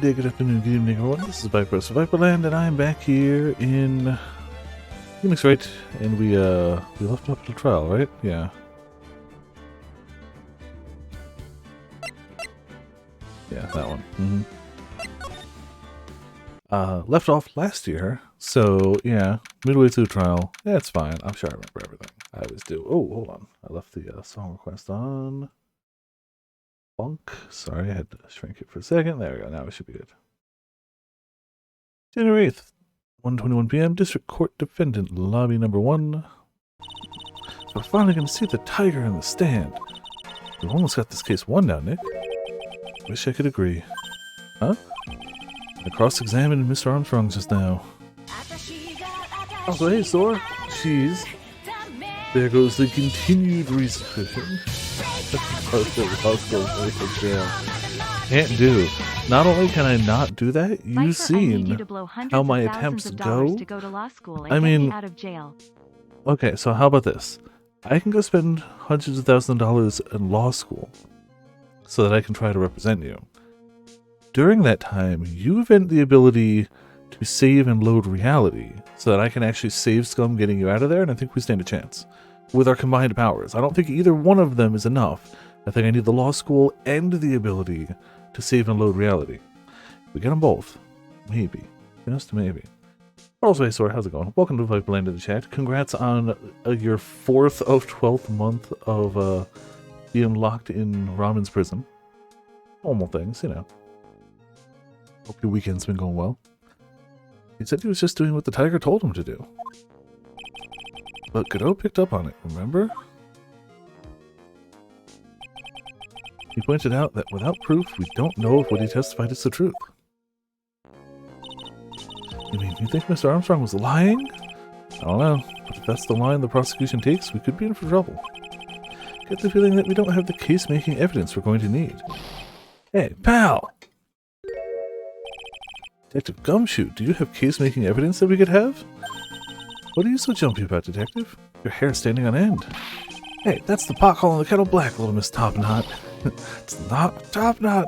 day, good afternoon, good evening, everyone. This is Viper Survivorland, and I'm back here in Phoenix, Wright, and we left up the trial, right? Yeah. Yeah, that one. Left off last year, so yeah, midway through the trial. Yeah, it's fine. I'm sure I remember everything. I always do. Oh, hold on. I left the song request on. Bunk. Sorry, I had to shrink it for a second. There we go. Now it should be good. January 8th, 1:21 p.m. District Court Defendant, Lobby Number 1. So we're finally going to see the tiger in the stand. We've almost got this case won now, Nick. Wish I could agree. Huh? I cross-examined Mr. Armstrong just now. Also, hey, Sor. Jeez. There goes the continued resuspicion. Can't do. Not only can I not do that, you've seen how my attempts go. I mean, okay, so how about this? I can go spend hundreds of thousands of dollars in law school so that I can try to represent you. During that time, you invent the ability to save and load reality so that I can actually save Scum getting you out of there, and I think we stand a chance with our combined powers. I don't think either one of them is enough. I think I need the law school and the ability to save and load reality. If we get them both, maybe. Just maybe. Also, hey, sorry, how's it going? Welcome to Viperland in the chat. Congrats on your 4th of 12th month of being locked in Ramen's prison. Normal things, you know. Hope your weekend's been going well. He said he was just doing what the tiger told him to do. But Godot picked up on it, remember? He pointed out that without proof, we don't know if what he testified is the truth. You mean, you think Mr. Armstrong was lying? I don't know, but if that's the line the prosecution takes, we could be in for trouble. Get the feeling that we don't have the case-making evidence we're going to need. Hey, pal! Detective Gumshoe, do you have case-making evidence that we could have? What are you so jumpy about, Detective? Your hair's standing on end. Hey, that's the pot calling the kettle black, little Miss Topknot. It's not Topknot.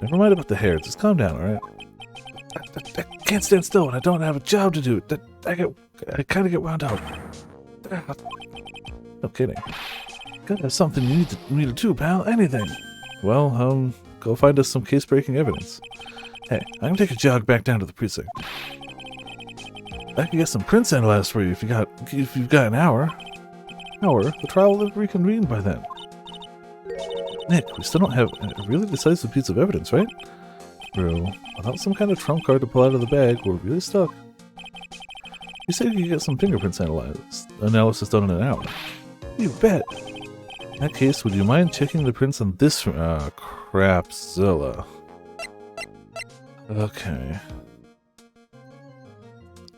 Never mind about the hair, just calm down, alright? I can't stand still when I don't have a job to do. I kind of get wound up. No kidding. Gotta have something you need to do, pal. Anything. Well, go find us some case-breaking evidence. Hey, I can take a jog back down to the precinct. I can get some prints analyzed for you if you've got an hour. The trial will have reconvened by then. Nick, we still don't have a really decisive piece of evidence, right? Bro, without some kind of trump card to pull out of the bag, we're really stuck. You said you could get some fingerprints analysis done in an hour. You bet. In that case, would you mind checking the prints on this? Crapzilla. Okay.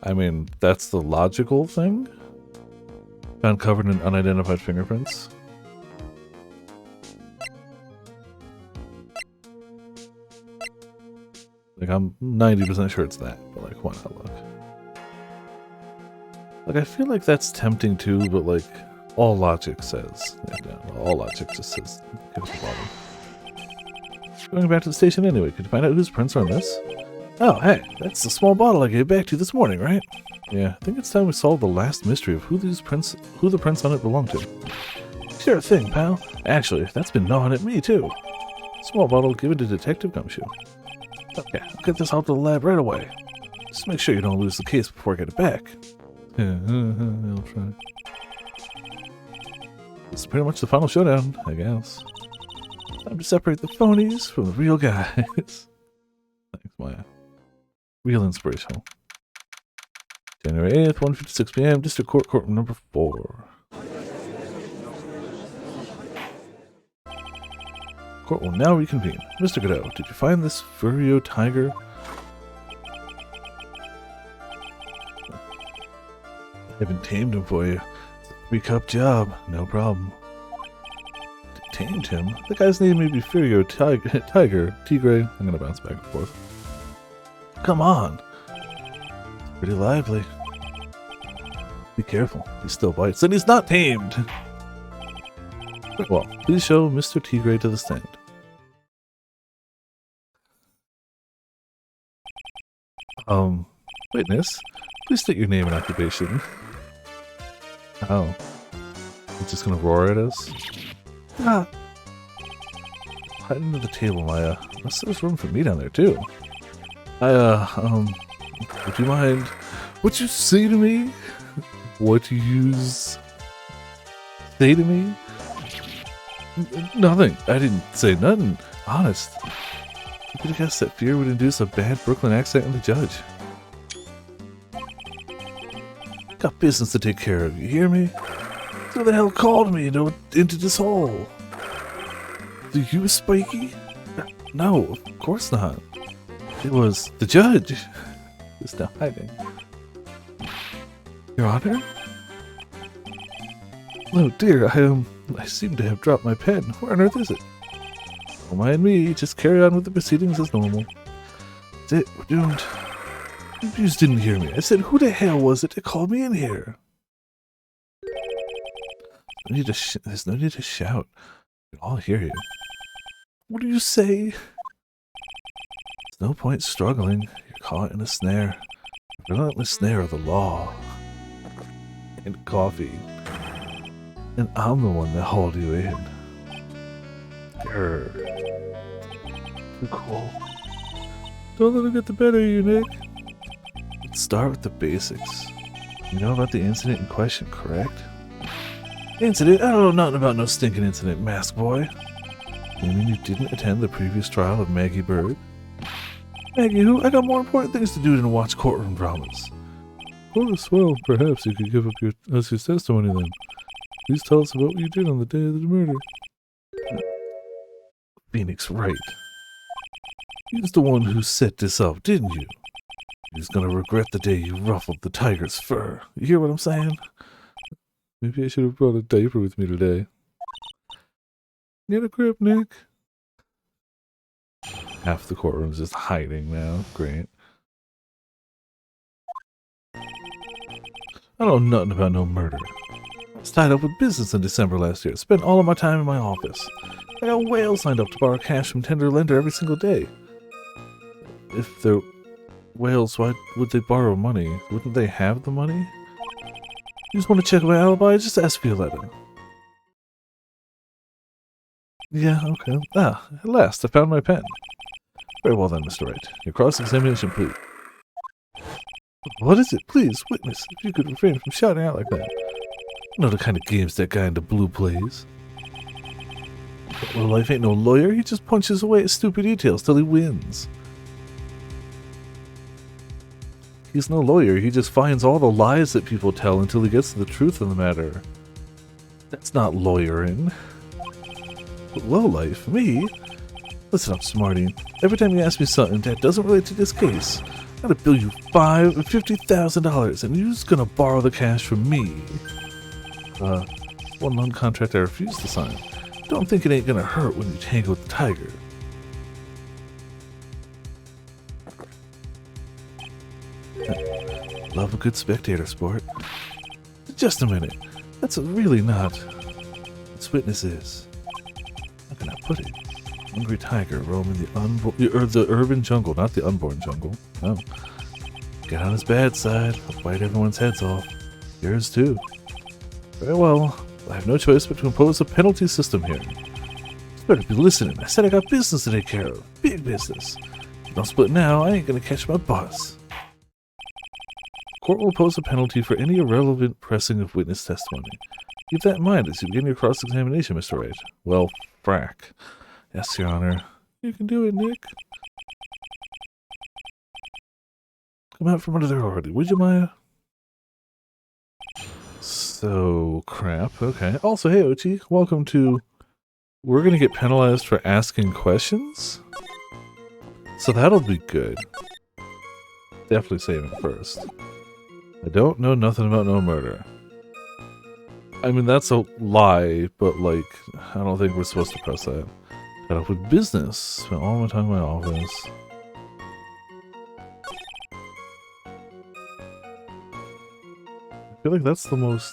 I mean, that's the logical thing? Found covered in unidentified fingerprints. Like, I'm 90% sure it's that, but like, why not look? Like, I feel like that's tempting too, but like, all logic says, all logic just says, get to the bottom. Going back to the station anyway, could you find out whose prints are on this? Oh, hey, that's the small bottle I gave back to you this morning, right? Yeah, I think it's time we solve the last mystery of who the prints on it belong to. Sure thing, pal. Actually, that's been gnawing at me, too. Small bottle given to Detective Gumshoe. Okay, I'll get this out to the lab right away. Just make sure you don't lose the case before I get it back. I'll try. It's pretty much the final showdown, I guess. Time to separate the phonies from the real guys. Thanks, Maya. Real inspirational. January 8th, 1:56 p.m. District Court, Courtroom Number 4. Court will now reconvene. Mr. Godot, did you find this Furio tiger? I haven't tamed him for you. It's a 3-cup job, no problem. Tamed him? The guy's name may be Furio Tiger, Tigre. I'm gonna bounce back and forth. Come on! It's pretty lively. Be careful, he still bites, and he's not tamed! Well, please show Mr. Tigre to the stand. Witness, please state your name and occupation. Oh. He's just gonna roar at us? Ah! Hide under the table, Maya. Unless there's room for me down there, too. Would you mind what you say to me? What you say to me? Nothing. I didn't say nothing. Honest. You could have guessed that fear would induce a bad Brooklyn accent in the judge. Got business to take care of, you hear me? Who the hell called me into this hole? Do you, Spiky? No, of course not. It was the judge. He's now hiding. Your Honor? Oh dear, I seem to have dropped my pen. Where on earth is it? Don't mind me, just carry on with the proceedings as normal. That's it, we're doomed. You just didn't hear me. I said, who the hell was it that called me in here? There's no need to shout. We can all hear you. What do you say? There's no point struggling. You're caught in a snare. The relentless snare of the law. And coffee. And I'm the one that hauled you in. Grr. Too cool. Don't let it get the better of you, Nick. Let's start with the basics. You know about the incident in question, correct? Incident? I don't know nothing about no stinking incident, mask boy. You mean you didn't attend the previous trial of Maggie Bird? Maggie who? I got more important things to do than watch courtroom dramas. Oh, well, perhaps you could give up your testimony then. Please tell us about what you did on the day of the murder. Phoenix Wright. He's the one who set this up, didn't you? He's gonna regret the day you ruffled the tiger's fur. You hear what I'm saying? Maybe I should have brought a diaper with me today. Get a grip, Nick. Half the courtroom's just hiding now. Great. I don't know nothing about no murder. I was tied up with business in December last year. Spent all of my time in my office. I got whales signed up to borrow cash from tender lender every single day. If they're whales, why would they borrow money? Wouldn't they have the money? You just want to check my alibi? Just ask Violetta. Yeah, okay. Ah, at last, I found my pen. Very well then, Mr. Wright. Your cross-examination, please. What is it? Please, witness, if you could refrain from shouting out like that. You know the kind of games that guy in the blue plays. Well, life ain't no lawyer. He just punches away at stupid details till he wins. He's no lawyer. He just finds all the lies that people tell until he gets to the truth of the matter. That's not lawyering. But lowlife? Me? Listen up, Smarty. Every time you ask me something that doesn't relate to this case, I'm gonna bill you $50,000 and you're just gonna borrow the cash from me. One loan contract I refuse to sign. Don't think it ain't gonna hurt when you tangle with the tiger. Love a good spectator sport. Just a minute. That's really not. This witness is. How can I put it? Hungry tiger roaming the urban jungle, not the unborn jungle. No. Get on his bad side. I'll bite everyone's heads off. Yours too. Very well. I have no choice but to impose a penalty system here. You better be listening. I said I got business to take care of. Big business. If I don't split now, I ain't gonna catch my bus. Court will impose a penalty for any irrelevant pressing of witness testimony. Keep that in mind as you begin your cross-examination, Mr. Wright. Well, frack. Yes, Your Honor. You can do it, Nick. Come out from under there already, would you, Maya? So, crap. Okay. Also, hey, Ochi. Welcome to... We're gonna get penalized for asking questions? So that'll be good. Definitely save it first. I don't know nothing about no murder. I mean, that's a lie, but, like, I don't think we're supposed to press that. Got up with business. Spent all my time in my office. I feel like that's the most...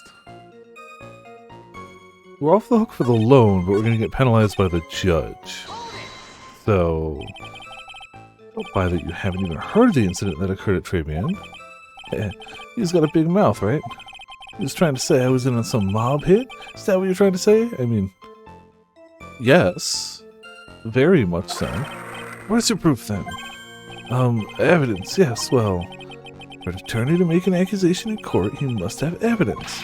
We're off the hook for the loan, but we're gonna get penalized by the judge. So... Don't buy that you haven't even heard the incident that occurred at Tribune. He's got a big mouth, right? He was trying to say I was in on some mob hit? Is that what you're trying to say? I mean, yes. Very much so. Where's your proof then? Evidence, yes, well, for an attorney to make an accusation in court, he must have evidence.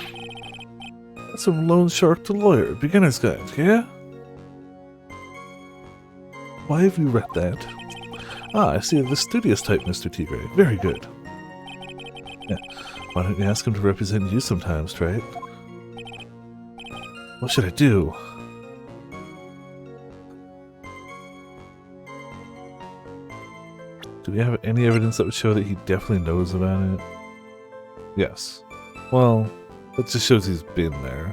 That's from loan shark to lawyer, beginner's guide, yeah? Why have you read that? Ah, I see the studious type, Mr. Tigre. Very good. Yeah. Why don't you ask him to represent you sometimes, right? What should I do? Do we have any evidence that would show that he definitely knows about it? Yes. Well, that just shows he's been there.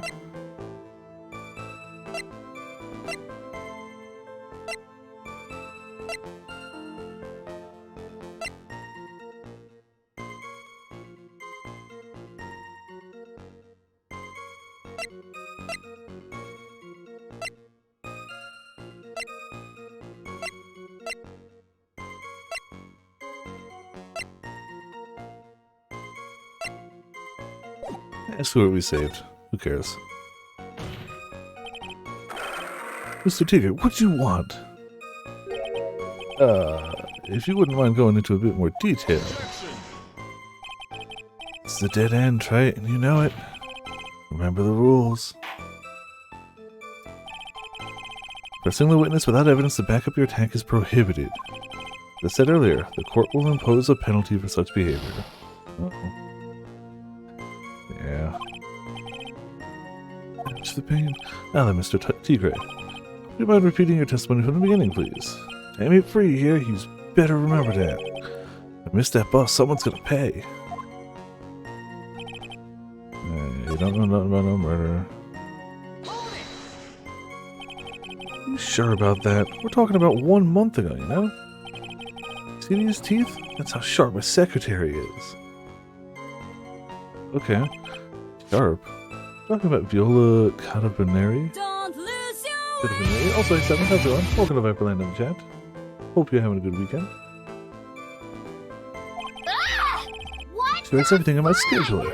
That's what we saved. Who cares? Mr. Tigre, what do you want? If you wouldn't mind going into a bit more detail. It's the dead end, right? And you know it. Remember the rules. Pressing the witness without evidence to back up your attack is prohibited. As I said earlier, the court will impose a penalty for such behavior. Uh-oh. Yeah. Much the pain. Now then, Mr. Tigre. Would you mind repeating your testimony from the beginning, please? Time ain't free here, you better remember that. If I miss that bus, someone's gonna pay. You don't know nothing about no murder. You sure about that? We're talking about 1 month ago, you know? See his teeth? That's how sharp my secretary is. Okay. Sharp. Talking about Viola Carabinieri. Also, hey, Seven, how's it going? Welcome to Viperland in the chat. Hope you're having a good weekend. So it's everything in my schedule.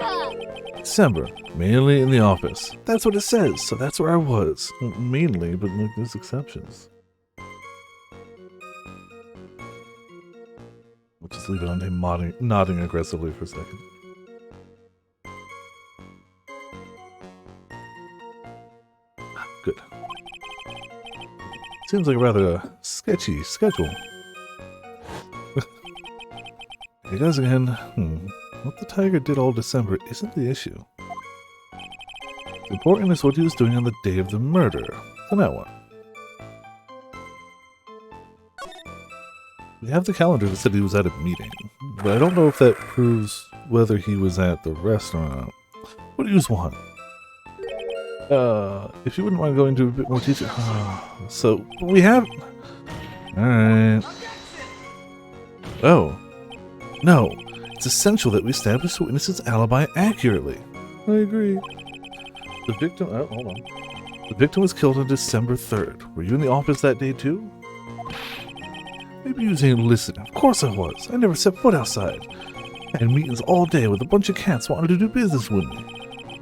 December, mainly in the office. That's what it says, so that's where I was. Mainly, but there's exceptions. We'll just leave it on him nodding aggressively for a second. Good. Seems like a rather sketchy schedule. Here he goes again. What the tiger did all December isn't the issue. The important is what he was doing on the day of the murder. So now what? We have the calendar that said he was at a meeting, but I don't know if that proves whether he was at the restaurant. What do you want? If you wouldn't mind going into a bit more detail. So, we have... Alright. Oh. No. It's essential that we establish the witness's alibi accurately. I agree. The victim... Oh, hold on. The victim was killed on December 3rd. Were you in the office that day too? Maybe you didn't listen. Of course I was. I never set foot outside. I had meetings all day with a bunch of cats wanting to do business with me.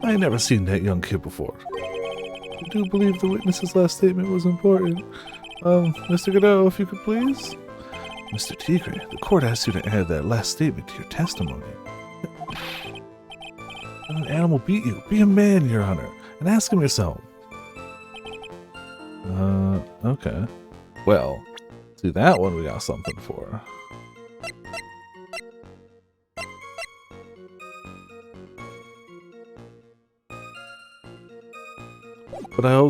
I had never seen that young kid before. I do believe the witness's last statement was important. Mr. Godot, if you could please? Mr. Tigre, the court asked you to add that last statement to your testimony. When an animal beat you, be a man, Your Honor, and ask him yourself. Okay. Well, see that one we got something for. But I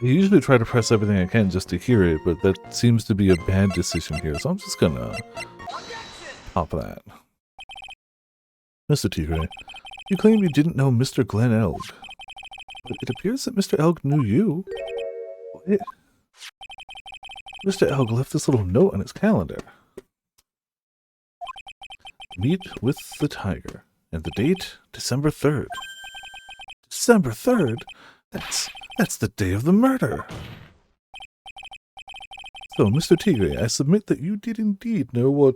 usually try to press everything I can just to hear it, but that seems to be a bad decision here, so I'm just gonna pop that. Mr. Tigre, you claim you didn't know Mr. Glenn Elg, but it appears that Mr. Elg knew you. What? Mr. Elg left this little note on his calendar. Meet with the tiger, and the date, December 3rd. December 3rd? That's the day of the murder. So, Mr. Tigre, I submit that you did indeed know what...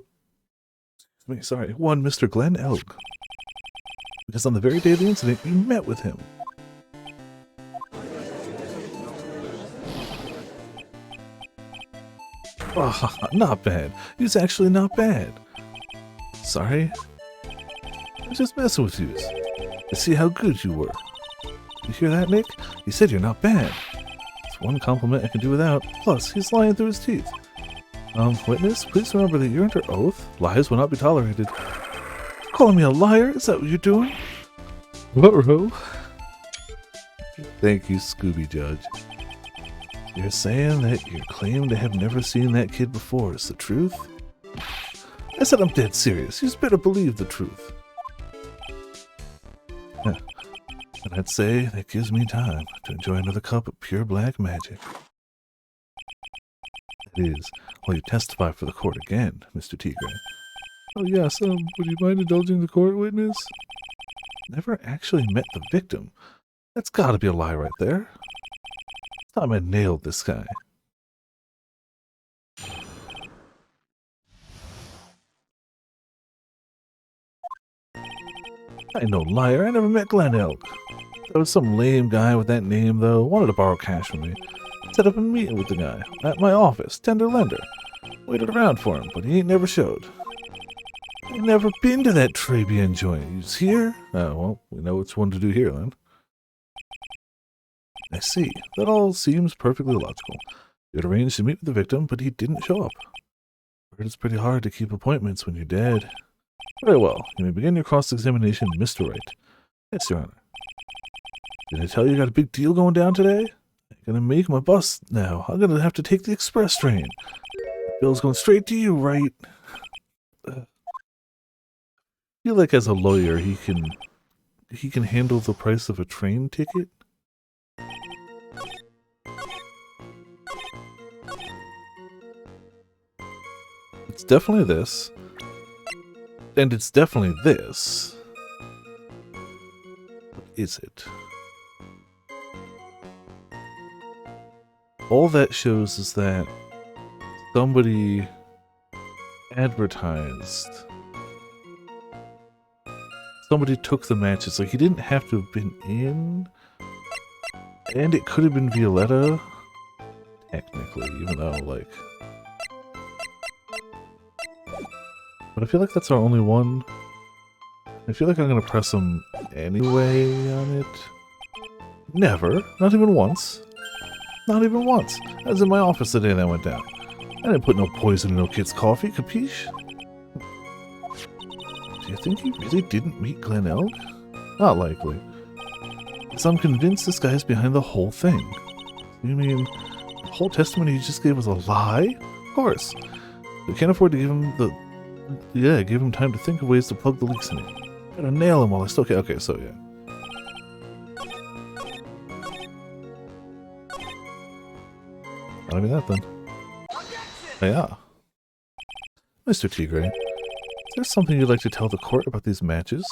one Mr. Glenn Elk. Because on the very day of the incident, you met with him. Oh, not bad. He's actually not bad. Sorry? I was just messing with you to see how good you were. You hear that, Nick? He said you're not bad. It's one compliment I can do without. Plus, he's lying through his teeth. Witness, please remember that you're under oath. Lies will not be tolerated. Calling me a liar? Is that what you're doing? Ruh-roh. Thank you, Scooby Judge. You're saying that your claim to have never seen that kid before is the truth? I said I'm dead serious. You better believe the truth. And I'd say that gives me time to enjoy another cup of pure black magic. That is, while you testify for the court again, Mr. Tigre. Oh yes, would you mind indulging the court, witness? Never actually met the victim. That's gotta be a lie right there. Time I nailed this guy. I ain't no liar. I never met Glenn Elk. There was some lame guy with that name, though. Wanted to borrow cash from me. Set up a meeting with the guy at my office, tender lender. Waited around for him, but he ain't never showed. Ain't never been to that Tribulations joint. He's here? Oh, well, we know which one to do here, then. I see. That all seems perfectly logical. You had arranged to meet with the victim, but he didn't show up. Heard it's pretty hard to keep appointments when you're dead. Very well. You may begin your cross-examination, Mr. Wright. Yes, Your Honor. Did I tell you got a big deal going down today? I'm gonna make my bus now. I'm gonna have to take the express train. The bill's going straight to you, Wright. I feel like as a lawyer, he can handle the price of a train ticket. It's definitely this. And it's definitely this. What is it? All that shows is that somebody advertised. Somebody took the matches. Like, he didn't have to have been in. And it could have been Violetta. Technically, even though, like... But I feel like that's our only one. I feel like I'm gonna press him anyway on it. Never. Not even once. Not even once. I was in my office the day that went down. I didn't put no poison in no kid's coffee, capiche? Do you think he really didn't meet Glenn Elk? Not likely. Because I'm convinced this guy is behind the whole thing. You mean the whole testimony he just gave was a lie? Of course. We can't afford to give him the... Yeah, give him time to think of ways to plug the leaks in it. Gotta nail him while I still can. Okay, so yeah. I'll be that then. Yeah. Mr. Tigre, is there something you'd like to tell the court about these matches?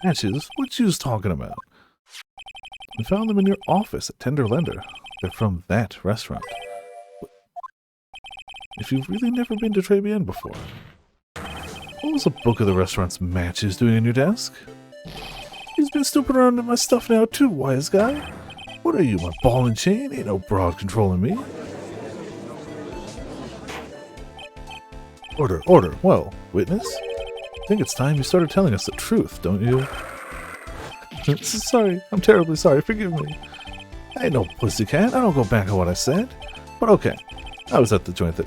Matches? What you was talking about? We found them in your office at Tender Lender. They're from that restaurant. If you've really never been to Tribulations before, what was a book of the restaurant's matches doing on your desk? He's been snooping around in my stuff now too, wise guy. What are you, my ball and chain? Ain't no broad controlling me. Order, order. Well, witness? I think it's time you started telling us the truth, don't you? Sorry, I'm terribly sorry, forgive me. I ain't no pussycat, I don't go back on what I said. But okay, I was at the joint that...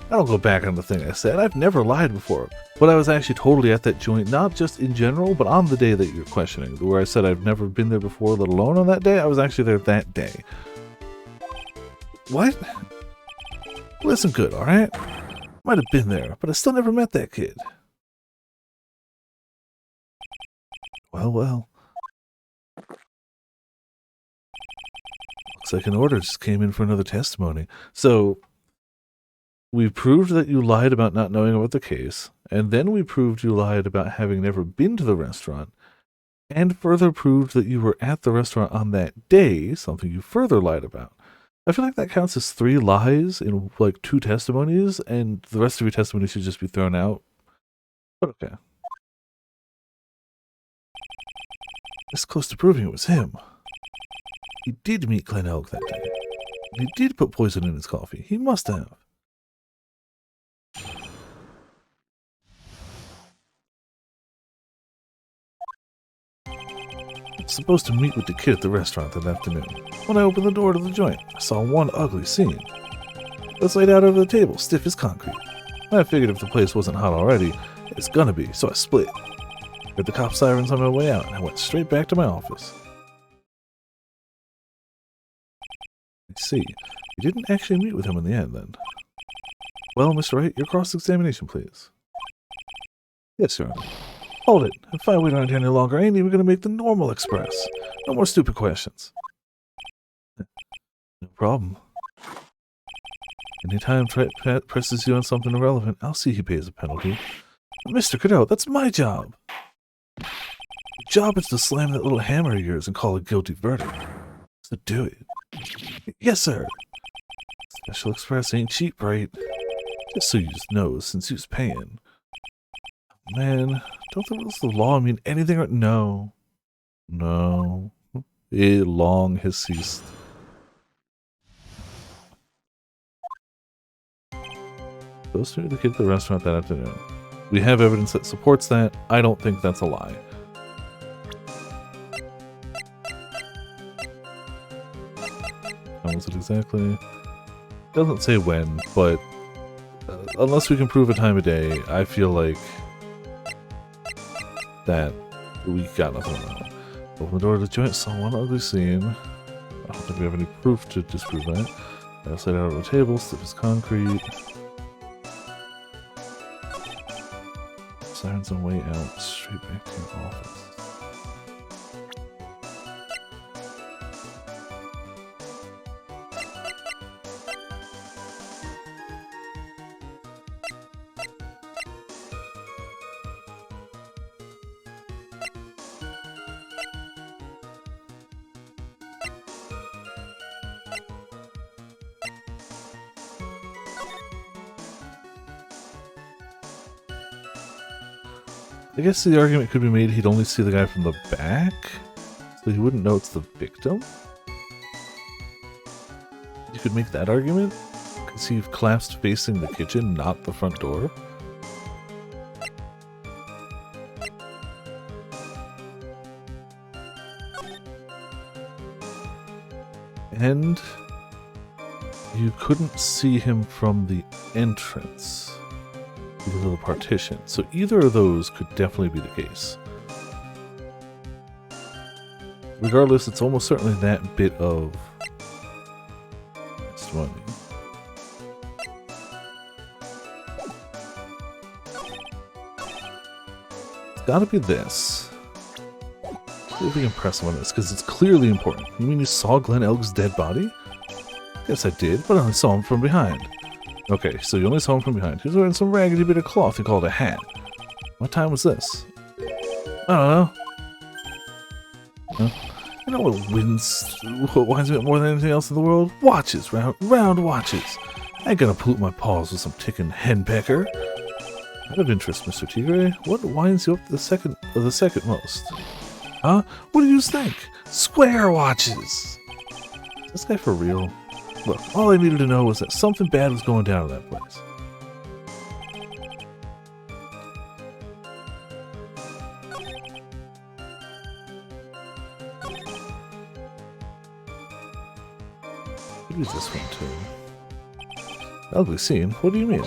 I don't go back on the thing I said. I've never lied before. But I was actually totally at that joint, not just in general, but on the day that you're questioning, where I said I've never been there before, let alone on that day. I was actually there that day. What? Listen good, alright? Might have been there, but I still never met that kid. Well, well. Looks like an order just came in for another testimony. So... we proved that you lied about not knowing about the case, and then we proved you lied about having never been to the restaurant, and further proved that you were at the restaurant on that day, something you further lied about. I feel like that counts as 3 lies in like 2 testimonies, and the rest of your testimony should just be thrown out. But okay. It's close to proving it was him. He did meet Glen Elk that day. He did put poison in his coffee. He must have. I was supposed to meet with the kid at the restaurant that afternoon. When I opened the door to the joint, I saw one ugly scene. It was laid out over the table, stiff as concrete. I figured if the place wasn't hot already, it's gonna be, so I split. Heard the cop sirens on my way out, and I went straight back to my office. I see. You didn't actually meet with him in the end, then. Well, Mr. Wright, your cross-examination, please. Yes, Your Honor. Hold it. If I wait around here any longer, I ain't even gonna make the normal express. No more stupid questions. No problem. Anytime Pat presses you on something irrelevant, I'll see he pays a penalty. Mr. Cadeau, that's my job. Your job is to slam that little hammer of yours and call a guilty verdict. So do it. Yes, sir. Special Express ain't cheap, right? Just so you know, since you's paying. Man, don't the rules of the law mean anything or— No. No. It long has ceased. Supposed to meet the kid at the restaurant that afternoon. We have evidence that supports that. I don't think that's a lie. When was it exactly? Doesn't say when, but unless we can prove a time of day, I feel like that we got nothing wrong. Open the door to the joint, saw one ugly scene. I don't think we have any proof to disprove that. I laid out on the table, stiff as concrete. Sirens on way out, straight back to your office. I guess the argument could be made he'd only see the guy from the back, so he wouldn't know it's the victim. You could make that argument, because he collapsed facing the kitchen, not the front door. And you couldn't see him from the entrance because of the partition. So either of those could definitely be the case. Regardless, it's almost certainly that bit of testimony. It's gotta be this. See if we can press him on this, because it's clearly important. You mean you saw Glen Elk's dead body? Yes, I did, but I only saw him from behind. Okay, so you only saw him from behind. He was wearing some raggedy bit of cloth he called a hat. What time was this? I don't know. You know what winds me up more than anything else in the world? Watches, round watches. I ain't gonna pollute my paws with some ticking henpecker. Out of interest, Mr. Tigre, what winds you up the second most? Huh? What do you think? Square watches! Is this guy for real? Look, all I needed to know was that something bad was going down in that place. Maybe this one too. Ugly scene? What do you mean?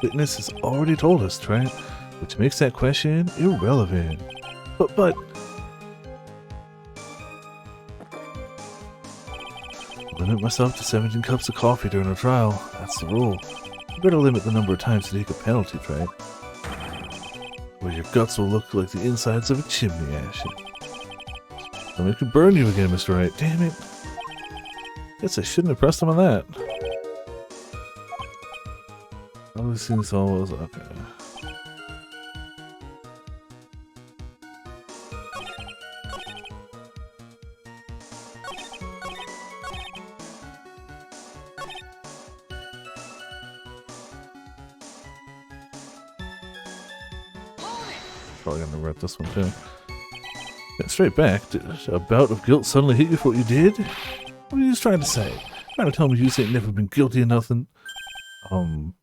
Witness has already told us, Trent, which makes that question irrelevant. But... limit myself to 17 cups of coffee during a trial. That's the rule. You better limit the number of times you take a penalty, Trent. Or your guts will look like the insides of a chimney ash. I'll make me burn you again, Mr. Wright. Damn it. Guess I shouldn't have pressed him on that. All these things always okay. Probably gonna regret this one too. Yeah, straight back. Did a bout of guilt suddenly hit you for what you did? What are you just trying to say? Trying to tell me you ain't never been guilty of nothing? All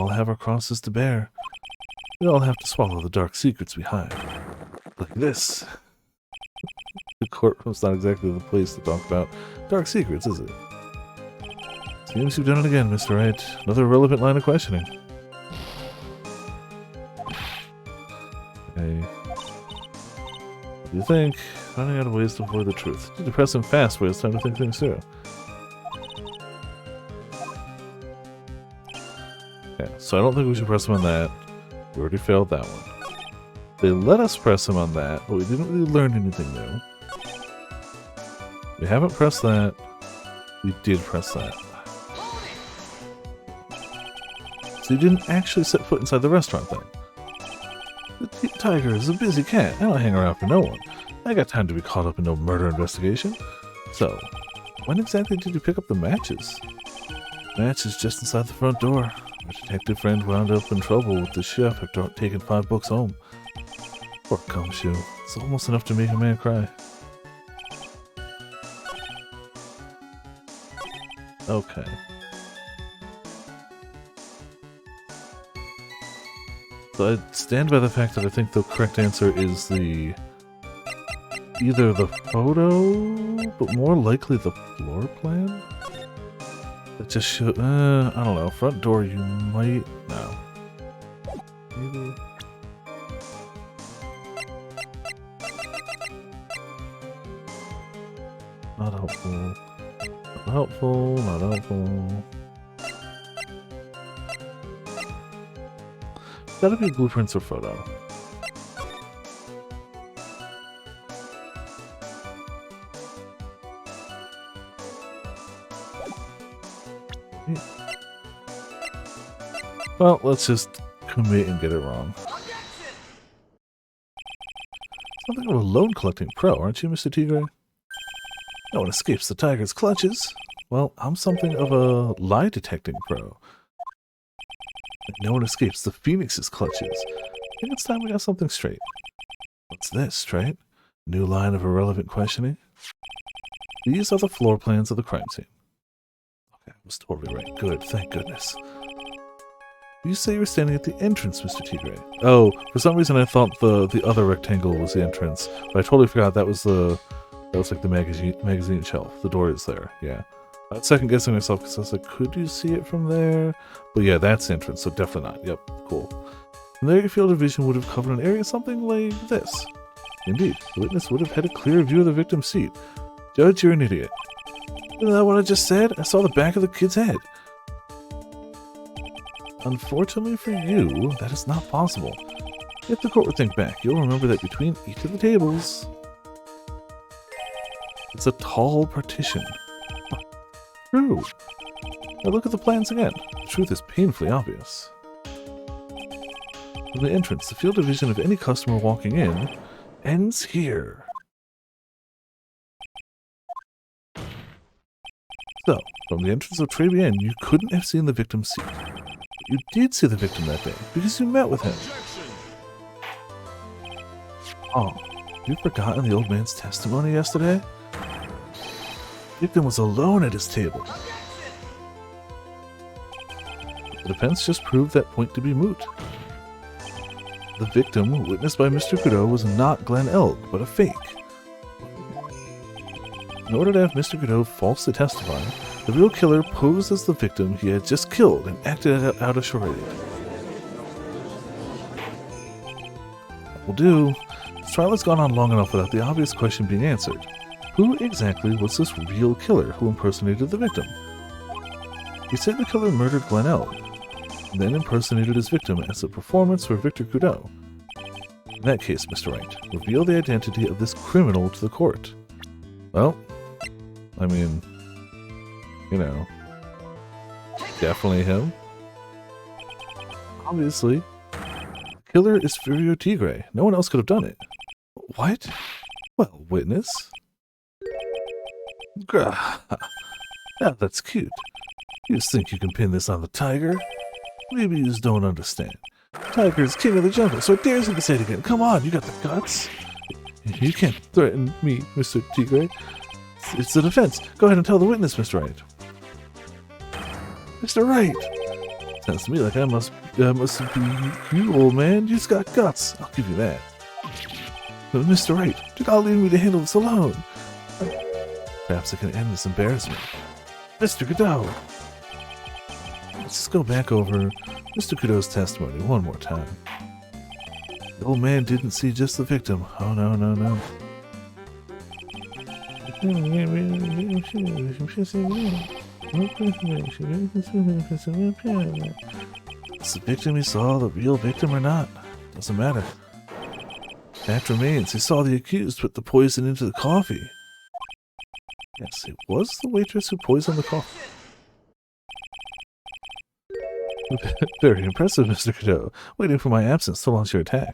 have our crosses to bear. We all have to swallow the dark secrets we hide. Like this. The courtroom's not exactly the place to talk about dark secrets, is it? Seems you've done it again, Mr. Wright. Another irrelevant line of questioning. Okay. What do you think? Running out of ways to avoid the truth. You need to press him fast where it's time to think things through. Okay, so I don't think we should press him on that. We already failed that one. They let us press him on that, but we didn't really learn anything new. We haven't pressed that. We did press that. So you didn't actually set foot inside the restaurant then. The tiger is a busy cat. I don't hang around for no one. I got time to be caught up in no murder investigation. So, when exactly did you pick up the matches? Match is just inside the front door. Our detective friend wound up in trouble with the chef after taking 5 books home. Poor gumshoe. It's almost enough to make a man cry. Okay. So I stand by the fact that I think the correct answer is either the photo, but more likely the floor plan? It just should, I don't know, front door you might, no. Maybe. Not helpful. Not helpful, not helpful. Gotta be blueprints or photo. Well, let's just commit and get it wrong. Something of a loan collecting pro, aren't you, Mr. Tigre? No one escapes the tiger's clutches. Well, I'm something of a lie detecting pro. No one escapes the phoenix's clutches. I think it's time we got something straight. What's this, Trite? New line of irrelevant questioning? These are the floor plans of the crime scene. Okay, I was totally right. Good, thank goodness. You say you were standing at the entrance, Mr. Tigre. Oh, for some reason I thought the other rectangle was the entrance, but I totally forgot that was like the magazine shelf. The door is there, yeah. I was second guessing myself because I was like, could you see it from there? But yeah, that's the entrance, so definitely not. Yep, cool. From there, your field of vision would have covered an area something like this. Indeed, the witness would have had a clear view of the victim's seat. Judge, you're an idiot. Isn't that what I just said? I saw the back of the kid's head. Unfortunately for you, that is not possible. If the court would think back, you'll remember that between each of the tables, it's a tall partition. True. Now look at the plans again. The truth is painfully obvious. From the entrance, the field of vision of any customer walking in ends here. So, from the entrance of Tribulations, you couldn't have seen the victim's seat. You did see the victim that day, because you met with him. Oh, you've forgotten the old man's testimony yesterday? The victim was alone at his table. The defense just proved that point to be moot. The victim, witnessed by Mr. Godot, was not Glenn Elk, but a fake. In order to have Mr. Godot falsely testify, the real killer posed as the victim he had just killed and acted out a charade. That will do. This trial has gone on long enough without the obvious question being answered. Who exactly was this real killer who impersonated the victim? He said the killer murdered Glenn Elk, and then impersonated his victim as a performance for Victor Godot. In that case, Mr. Wright, reveal the identity of this criminal to the court. Well, I mean, you know, definitely him. Obviously. The killer is Furio Tigre. No one else could have done it. What? Well, witness. Grah. Now that's cute. You just think you can pin this on the tiger? Maybe you just don't understand. Tiger's king of the jungle, so I dare you to say it again. Come on, you got the guts. You can't threaten me, Mr. Tigre. It's the defense. Go ahead and tell the witness, Mr. Wright. Mr. Wright! Sounds to me like I must be you, old man. You just got guts. I'll give you that. But Mr. Wright, do not leave me to handle this alone. Perhaps I can end this embarrassment. Mr. Godot! Let's just go back over Mr. Godot's testimony one more time. The old man didn't see just the victim. Oh, no, no, no. Is the victim he saw the real victim or not? Doesn't matter. Fact remains, he saw the accused put the poison into the coffee. Yes, it was the waitress who poisoned the coffee. Very impressive, Mr. Godot. Waiting for my absence to launch your attack.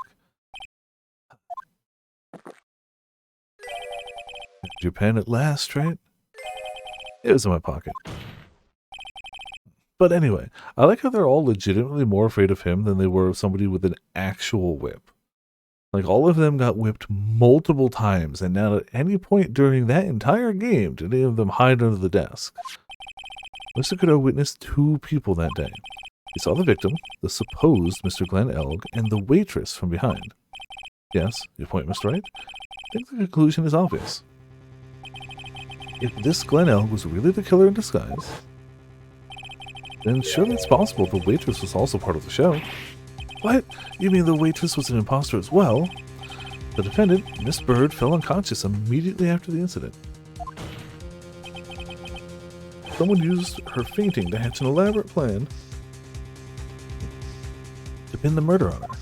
Your pen at last, right? It was in my pocket. But anyway, I like how they're all legitimately more afraid of him than they were of somebody with an actual whip. Like, all of them got whipped multiple times, and not at any point during that entire game did any of them hide under the desk. Mr. Godot witnessed 2 people that day. He saw the victim, the supposed Mr. Glenn Elg, and the waitress from behind. Yes, your point, Mr. Wright? I think the conclusion is obvious. If this Glenn Elg was really the killer in disguise, then surely it's possible the waitress was also part of the show. What? You mean the waitress was an imposter as well? The defendant, Miss Bird, fell unconscious immediately after the incident. Someone used her fainting to hatch an elaborate plan to pin the murder on her.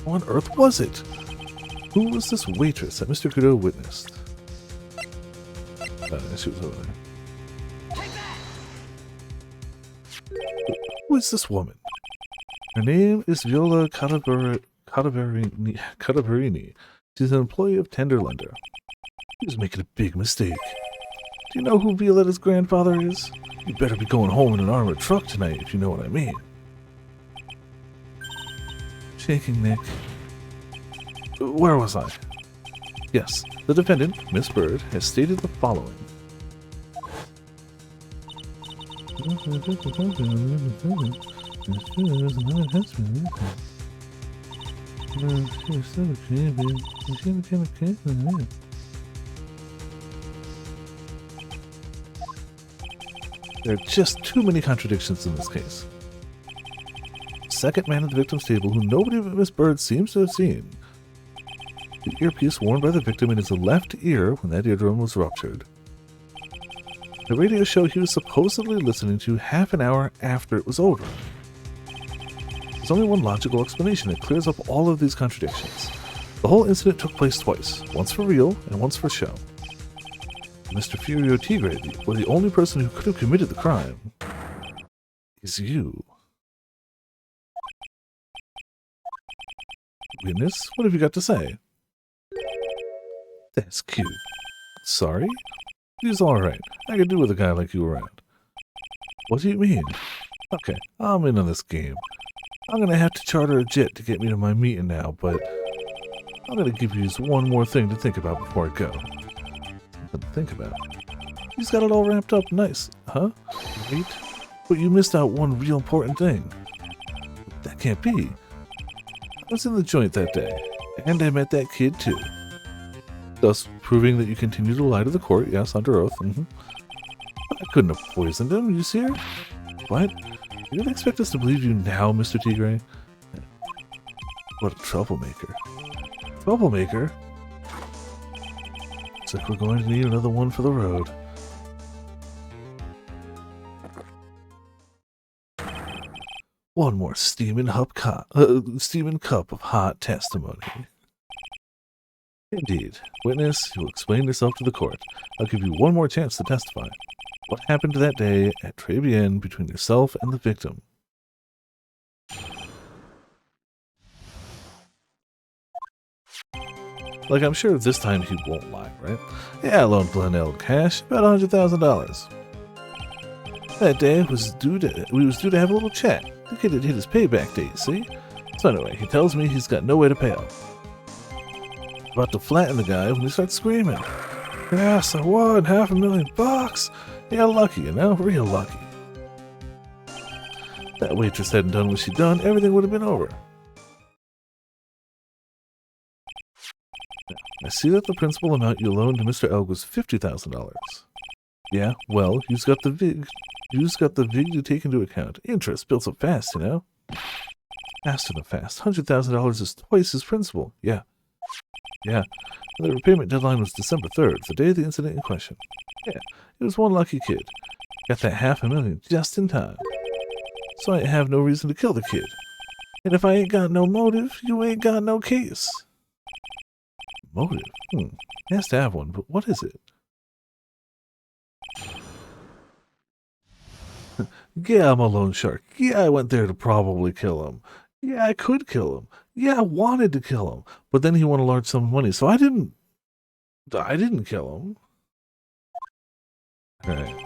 What on earth was it? Who was this waitress that Mr. Godot witnessed? She was over there. Who is this woman? Her name is Viola Cadaverini. She's an employee of Tenderlender. She was making a big mistake. Do you know who Violetta's grandfather is? You better be going home in an armored truck tonight, if you know what I mean. Shaking Nick. Where was I? Yes, the defendant, Miss Bird, has stated the following. There are just too many contradictions in this case. Second man at the victim's table who nobody but Miss Bird seems to have seen. The earpiece worn by the victim in his left ear when that eardrum was ruptured. The radio show he was supposedly listening to half an hour after it was over. There's only one logical explanation that clears up all of these contradictions. The whole incident took place twice, once for real and once for show. Mr. Furio Tigre, the only person who could have committed the crime, is you. Witness, what have you got to say? That's cute. Sorry? He's alright. I could do with a guy like you around. What do you mean? Okay, I'm in on this game. I'm gonna have to charter a jet to get me to my meeting now, but I'm gonna give you just one more thing to think about before I go. Something to think about. He's got it all wrapped up nice, huh? Wait, but you missed out one real important thing. That can't be. I was in the joint that day, and I met that kid too. Thus proving that you continue to lie to the court, yes, under oath. I couldn't have poisoned him, you see her? What? You really expect us to believe you now, Mr. Tigre? What a troublemaker. Troublemaker? Looks like we're going to need another one for the road. One more steaming cup of hot testimony. Indeed. Witness, you will explain yourself to the court. I'll give you one more chance to testify. What happened that day at Tribulations between yourself and the victim? Like, I'm sure this time he won't lie, right? Yeah, I loaned Glenn Elg cash, about $100,000. That day we was due to have a little chat. The kid had hit his payback date, see? So anyway, he tells me he's got no way to pay up. About to flatten the guy when he starts screaming. Yes, I won $500,000. Yeah, lucky, you know, real lucky. If that waitress hadn't done what she'd done, everything would have been over. I see that the principal amount you loaned to Mr. Elg was $50,000. Yeah, well, you've got the VIG to take into account. Interest builds up fast, you know? Faster than fast. $100,000 is twice his principal. Yeah. Yeah. The repayment deadline was December 3rd, the day of the incident in question. Yeah, he was one lucky kid. Got that $500,000 just in time. So I have no reason to kill the kid. And if I ain't got no motive, you ain't got no case. Motive? He has to have one, but what is it? Yeah, I'm a loan shark. Yeah, I went there to probably kill him. Yeah, I could kill him. Yeah, I wanted to kill him. But then he won a large sum of money, so I didn't kill him. Alright.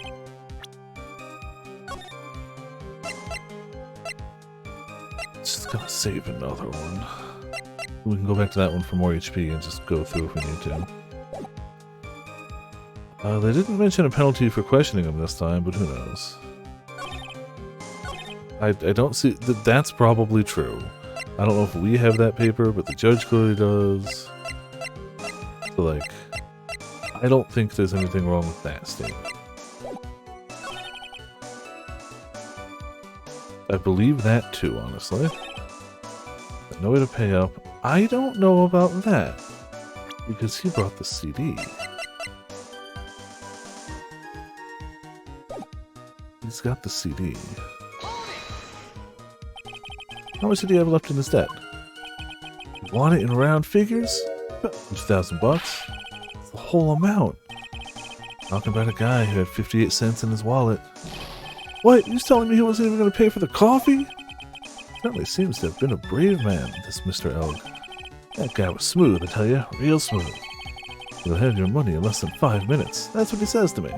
Just gonna save another one. We can go back to that one for more HP and just go through if we need to. They didn't mention a penalty for questioning him this time, but who knows. I don't see... That's probably true. I don't know if we have that paper, but the judge clearly does. So, like, I don't think there's anything wrong with that statement. I believe that too, honestly. No way to pay up. I don't know about that. Because he brought the CD. He's got the CD. How much did he have left in his debt? You want it in round figures? $100,000 bucks? That's the whole amount. Talking about a guy who had 58 cents in his wallet. What? You was telling me he wasn't even going to pay for the coffee? Certainly seems to have been a brave man, this Mr. Elg. That guy was smooth, I tell you. Real smooth. You'll have your money in less than 5 minutes. That's what he says to me.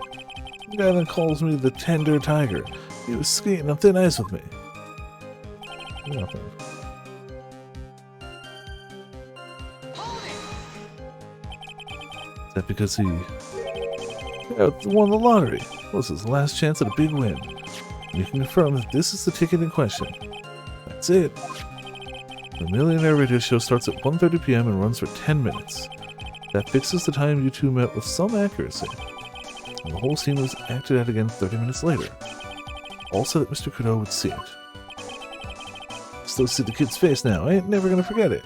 The guy then calls me the tender tiger. He was skating on thin ice with me. Nothing. Is that because he won the lottery? Was his last chance at a big win? You can confirm that this is the ticket in question. That's it. The Millionaire Radio Show starts at 1:30 p.m. and runs for 10 minutes. That fixes the time you two met with some accuracy. And the whole scene was acted out again 30 minutes later. Also that Mr. Kudo would see it. Still see the kid's face now. I ain't never gonna forget it.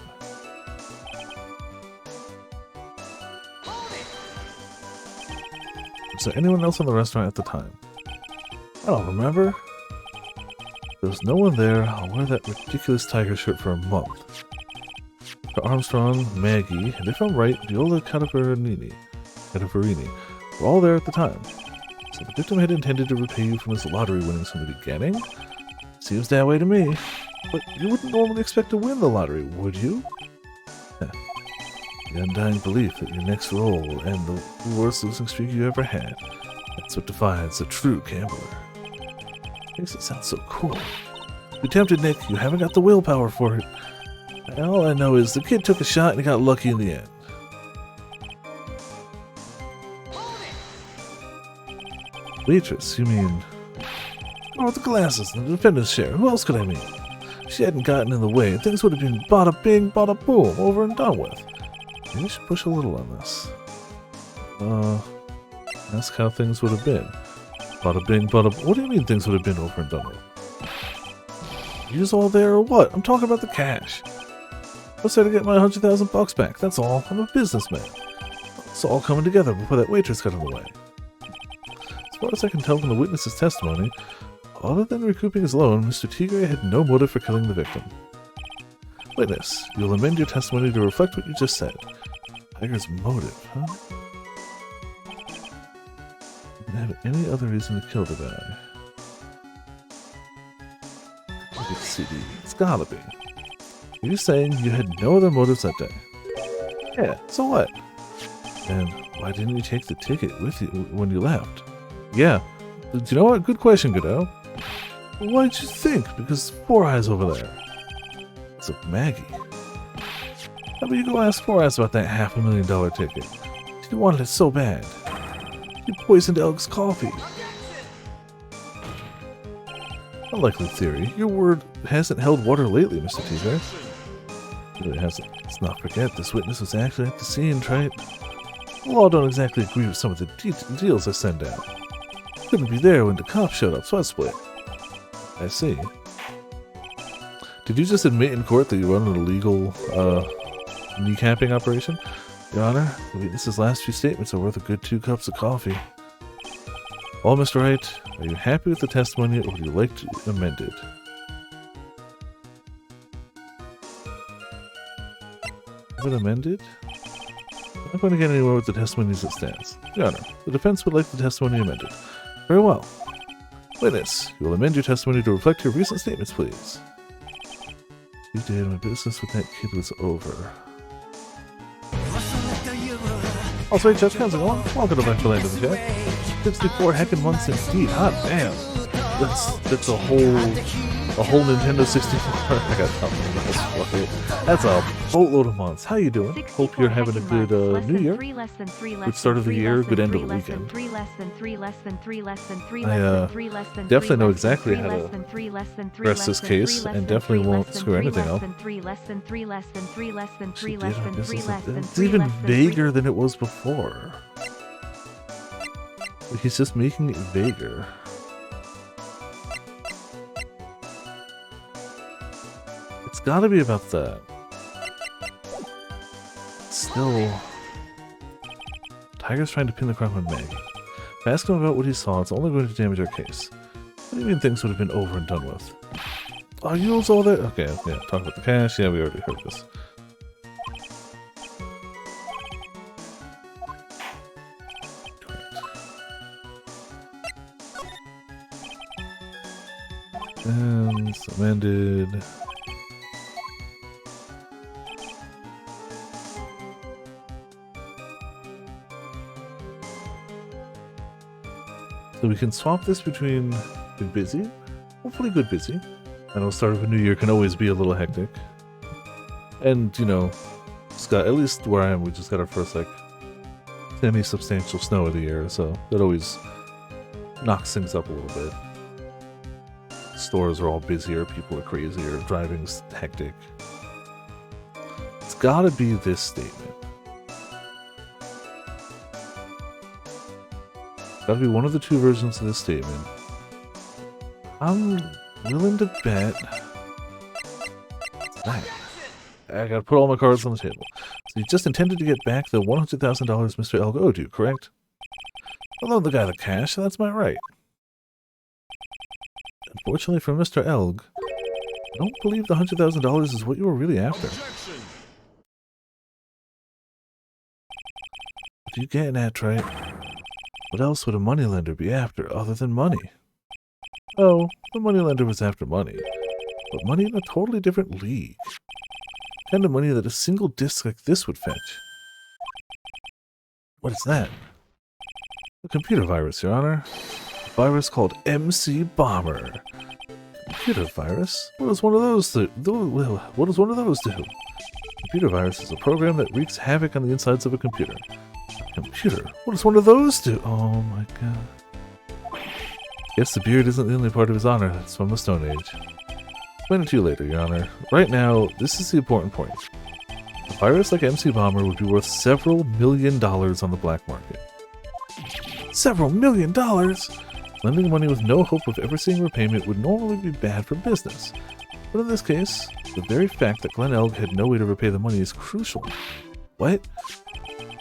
Was there anyone else in the restaurant at the time? I don't remember. There was no one there. I'll wear that ridiculous tiger shirt for a month. Dr. Armstrong, Maggie, and if I'm right, Viola Cadaverini were all there at the time. So the victim had intended to repay you from his lottery winnings from the beginning? Seems that way to me. But you wouldn't normally expect to win the lottery, would you? The undying belief that your next roll will end the worst losing streak you ever had. That's what defines a true gambler. Makes it sound so cool. Be tempted, Nick. You haven't got the willpower for it. All I know is the kid took a shot and he got lucky in the end. Waitress, you mean... Oh, with the glasses and the defendant's share. Who else could I mean? She hadn't gotten in the way, and things would have been bada bing, bada boom, over and done with. Maybe I should push a little on this. Ask how things would have been. Bada bing, bada boom. What do you mean things would have been over and done with? You just all there or what? I'm talking about the cash. Let's try to get my $100,000 back, that's all. I'm a businessman. It's all coming together before that waitress got in the way. As far as I can tell from the witness's testimony, other than recouping his loan, Mr. Tigre had no motive for killing the victim. Witness, you'll amend your testimony to reflect what you just said. Tiger's motive, huh? Didn't have any other reason to kill the guy. Look at the CD. It's gotta be. Are you saying you had no other motives that day? Yeah, so what? And why didn't you take the ticket with you when you left? Yeah. Do you know what? Good question, Godot. What did you think? Because Four Eyes over there. It's a Maggie. How about you go ask Four Eyes about that $500,000 ticket? She wanted it so bad. You poisoned Elg's coffee. Unlikely theory. Your word hasn't held water lately, Mr. Teaser. It really hasn't. Let's not forget, this witness was actually at the scene, right? The law don't exactly agree with some of the deals I send down. Couldn't be there when the cops showed up, so I split. I see. Did you just admit in court that you run an illegal, kneecapping operation? Your Honor, the witness's last few statements are worth a good 2 cups of coffee. Well, Mr. Wright, are you happy with the testimony, or would you like to amend it? Have it amended? I'm not going to get anywhere with the testimony as it stands. Your Honor, the defense would like the testimony amended. Very well. Witness, you will amend your testimony to reflect your recent statements, please. You did. My business with that kid was over. Also, hey, Judge, how's it going? Welcome to Back to Land of the Chat. 64 heckin' months indeed. Hot damn. That's a whole Nintendo 64. I got something. That's a boatload of months. How you doing? Hope you're having a good New Year. Good start of the year, good end of the weekend. I definitely know exactly how to press this case, and definitely won't screw anything up. It's even vaguer than it was before. He's just making it vaguer. It's gotta be about that. Still... Tiger's trying to pin the crime on Meg. If I ask him about what he saw, it's only going to damage our case. What do you mean things would have been over and done with? Oh, you know all that? Okay, yeah, talk about the cash. Yeah, we already heard this. And it's amended. So we can swap this between good busy, hopefully good busy. I know start of a new year can always be a little hectic. And, you know, just got, at least where I am, we just got our first, like, semi-substantial snow of the year, so that always knocks things up a little bit. Stores are all busier, people are crazier, driving's hectic. It's gotta be this statement. Gotta be one of the 2 versions of this statement. I'm willing to bet... I gotta put all my cards on the table. So you just intended to get back the $100,000 Mr. Elg owed you, correct? I loaned the guy the cash, so that's my right. Unfortunately for Mr. Elg, I don't believe the $100,000 is what you were really after. What are you getting at, Wright? What else would a moneylender be after other than money? Oh, the moneylender was after money, but money in a totally different league. The kind of money that a single disc like this would fetch. What is that? A computer virus, Your Honor. A virus called MC Bomber. Computer virus? What does one of those do? What does one of those do? Computer virus is a program that wreaks havoc on the insides of a computer. Computer? What does one of those do? Oh my god. Guess the beard isn't the only part of his honor that's from the Stone Age. Explain it to you later, Your Honor. Right now, this is the important point. A virus like MC Bomber would be worth several $1 million on the black market. Several $1 million? Lending money with no hope of ever seeing repayment would normally be bad for business. But in this case, the very fact that Glenn Elg had no way to repay the money is crucial. What?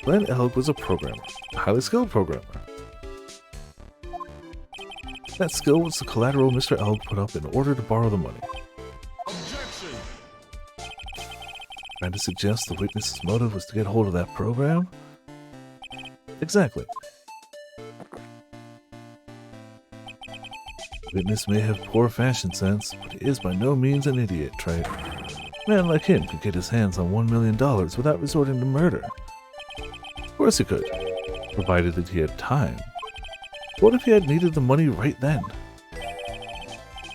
Glenn Elg was a programmer, a highly skilled programmer. That skill was the collateral Mr. Elg put up in order to borrow the money. Objection! Trying to suggest the witness's motive was to get hold of that program? Exactly. The witness may have poor fashion sense, but he is by no means an idiot, Trey. A man like him could get his hands on $1 million without resorting to murder. Of course he could, provided that he had time. What if he had needed the money right then?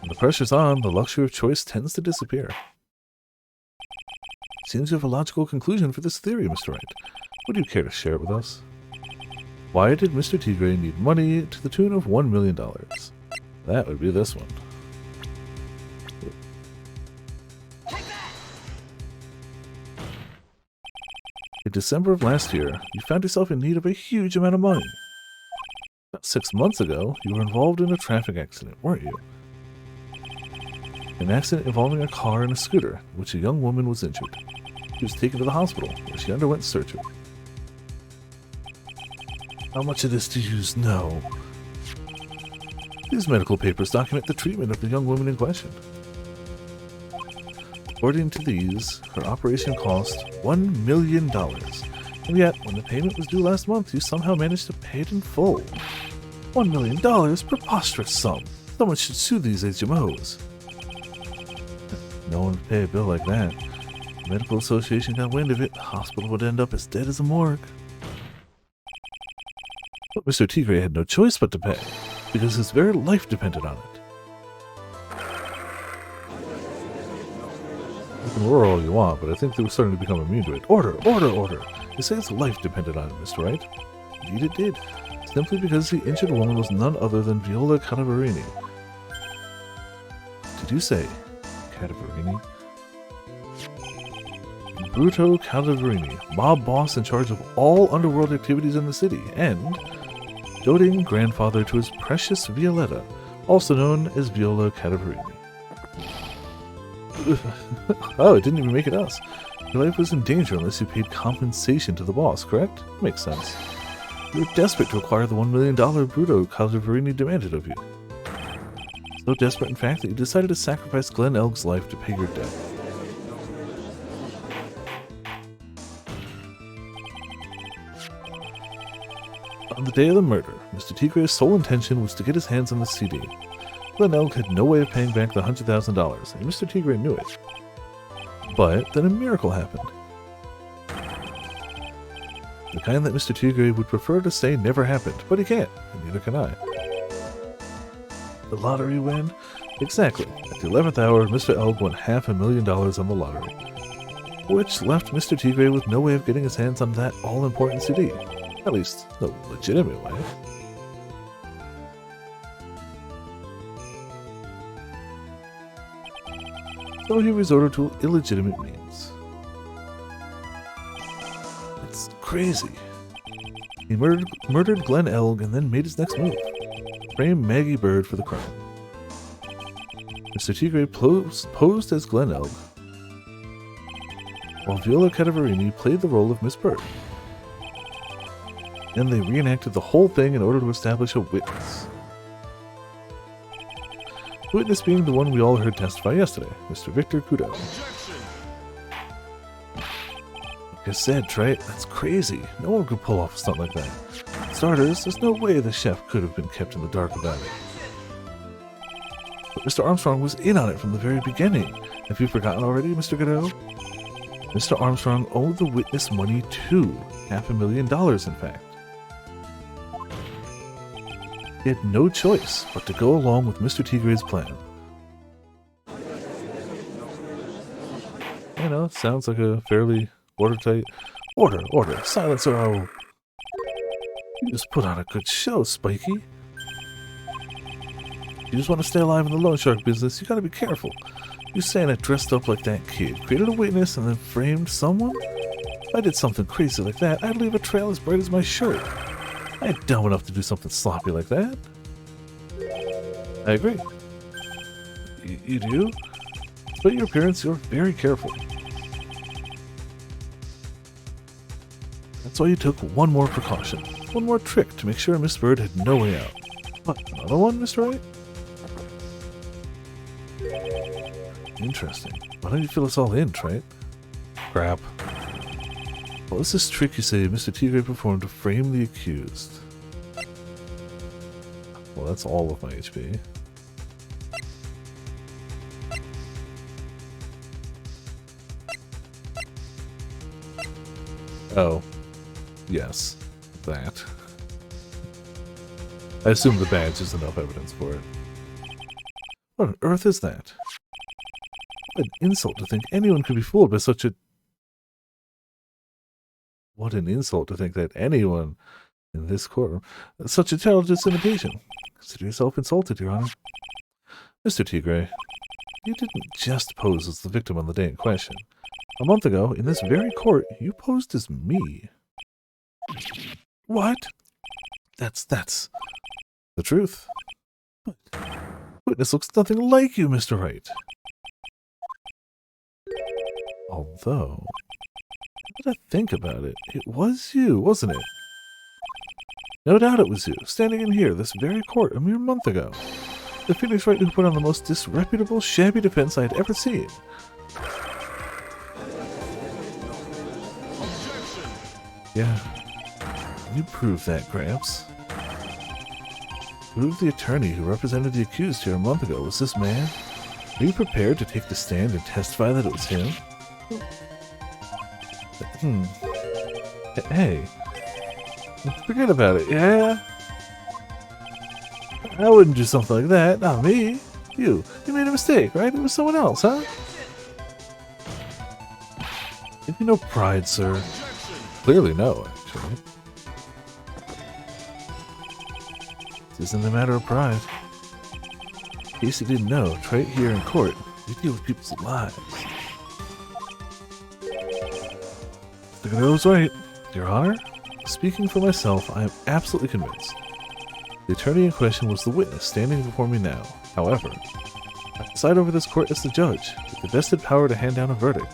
When the pressure's on, the luxury of choice tends to disappear. Seems you have a logical conclusion for this theory, Mr. Wright. Would you care to share it with us? Why did Mr. Tigre need money to the tune of $1 million? That would be this one. In December of last year, you found yourself in need of a huge amount of money. About 6 months ago, you were involved in a traffic accident, weren't you? An accident involving a car and a scooter, in which a young woman was injured. She was taken to the hospital, where she underwent surgery. How much of this do you know? These medical papers document the treatment of the young woman in question. According to these, her operation cost $1 million. And yet, when the payment was due last month, you somehow managed to pay it in full. $1 million? Preposterous sum. Someone should sue these HMOs. No one would pay a bill like that. The medical association got wind of it, the hospital would end up as dead as a morgue. But Mr. Tigre had no choice but to pay, because his very life depended on it. You can roar all you want, but I think they were starting to become immune to it. Order! Order! Order! They say his life depended on it, Mr. Wright. Indeed it did. Simply because the injured woman was none other than Viola Cadaverini. Did you say Cadaverini? Bruto Cadaverini, mob boss in charge of all underworld activities in the city, and doting grandfather to his precious Violetta, also known as Viola Cadaverini. Oh, it didn't even make it us. Your life was in danger unless you paid compensation to the boss, correct? Makes sense. You were desperate to acquire the $1 million Bruto Cadaverini demanded of you. So desperate, in fact, that you decided to sacrifice Glenn Elg's life to pay your debt. On the day of the murder, Mr. Tigre's sole intention was to get his hands on the CD. Glenn Elg had no way of paying back the $100,000, and Mr. Tigre knew it. But then a miracle happened. The kind that Mr. Tigre would prefer to say never happened, but he can't, and neither can I. The lottery win? Exactly. At the 11th hour, Mr. Elg won $500,000 on the lottery, which left Mr. Tigre with no way of getting his hands on that all-important CD. At least, no legitimate way. So he resorted to illegitimate means. It's crazy. He murdered Glenn Elg and then made his next move. Frame Maggie Bird for the crime. Mr. Tigre posed as Glenn Elg, while Viola Cadaverini played the role of Miss Bird. Then they reenacted the whole thing in order to establish a witness. The witness being the one we all heard testify yesterday, Mr. Victor Kudo. Like I said, Trey, that's crazy. No one could pull off a stunt like that. For starters, there's no way the chef could have been kept in the dark about it. But Mr. Armstrong was in on it from the very beginning. Have you forgotten already, Mr. Godot? Mr. Armstrong owed the witness money too. $500,000, in fact. He had no choice but to go along with Mr. Tigre's plan. You know, sounds like a fairly watertight... Order! Order! Silence or I'll... You just put on a good show, Spiky. You just want to stay alive in the loan shark business, you gotta be careful. You saying I dressed up like that kid, created a witness, and then framed someone? If I did something crazy like that, I'd leave a trail as bright as my shirt. I ain't dumb enough to do something sloppy like that. I agree. You do? Despite your appearance, you're very careful. That's why you took one more precaution. One more trick to make sure Miss Bird had no way out. What, another one, Mr. Wright? Interesting. Why don't you fill us all in, Trite? Crap. What was this trick you say Mr. Tigre performed to frame the accused? Well, that's all of my HP. Oh. Yes. That. I assume the badge is enough evidence for it. What on earth is that? What an insult to think anyone could be fooled by such a... What an insult to think that anyone in this courtroom... Such a childish imitation. Consider yourself insulted, Your Honor. Mr. Tigre, you didn't just pose as the victim on the day in question. A month ago, in this very court, you posed as me. What? That's the truth. But witness looks nothing like you, Mr. Wright. Although, now that I think about it, it was you, wasn't it? No doubt it was you, standing in here, this very court, a mere month ago. The Phoenix Wright who put on the most disreputable, shabby defense I had ever seen. Yeah, you proved that, Gramps. Prove the attorney who represented the accused here a month ago was this man? Are you prepared to take the stand and testify that it was him? Hey. Forget about it, yeah? I wouldn't do something like that, not me. You made a mistake, right? It was someone else, huh? Have you no pride, sir? Clearly no, actually. This isn't a matter of pride. In case you didn't know, right here in court, we deal with people's lives. The girl was right, Your Honor. Speaking for myself, I am absolutely convinced. The attorney in question was the witness standing before me now. However, I preside over this court as the judge, with the vested power to hand down a verdict.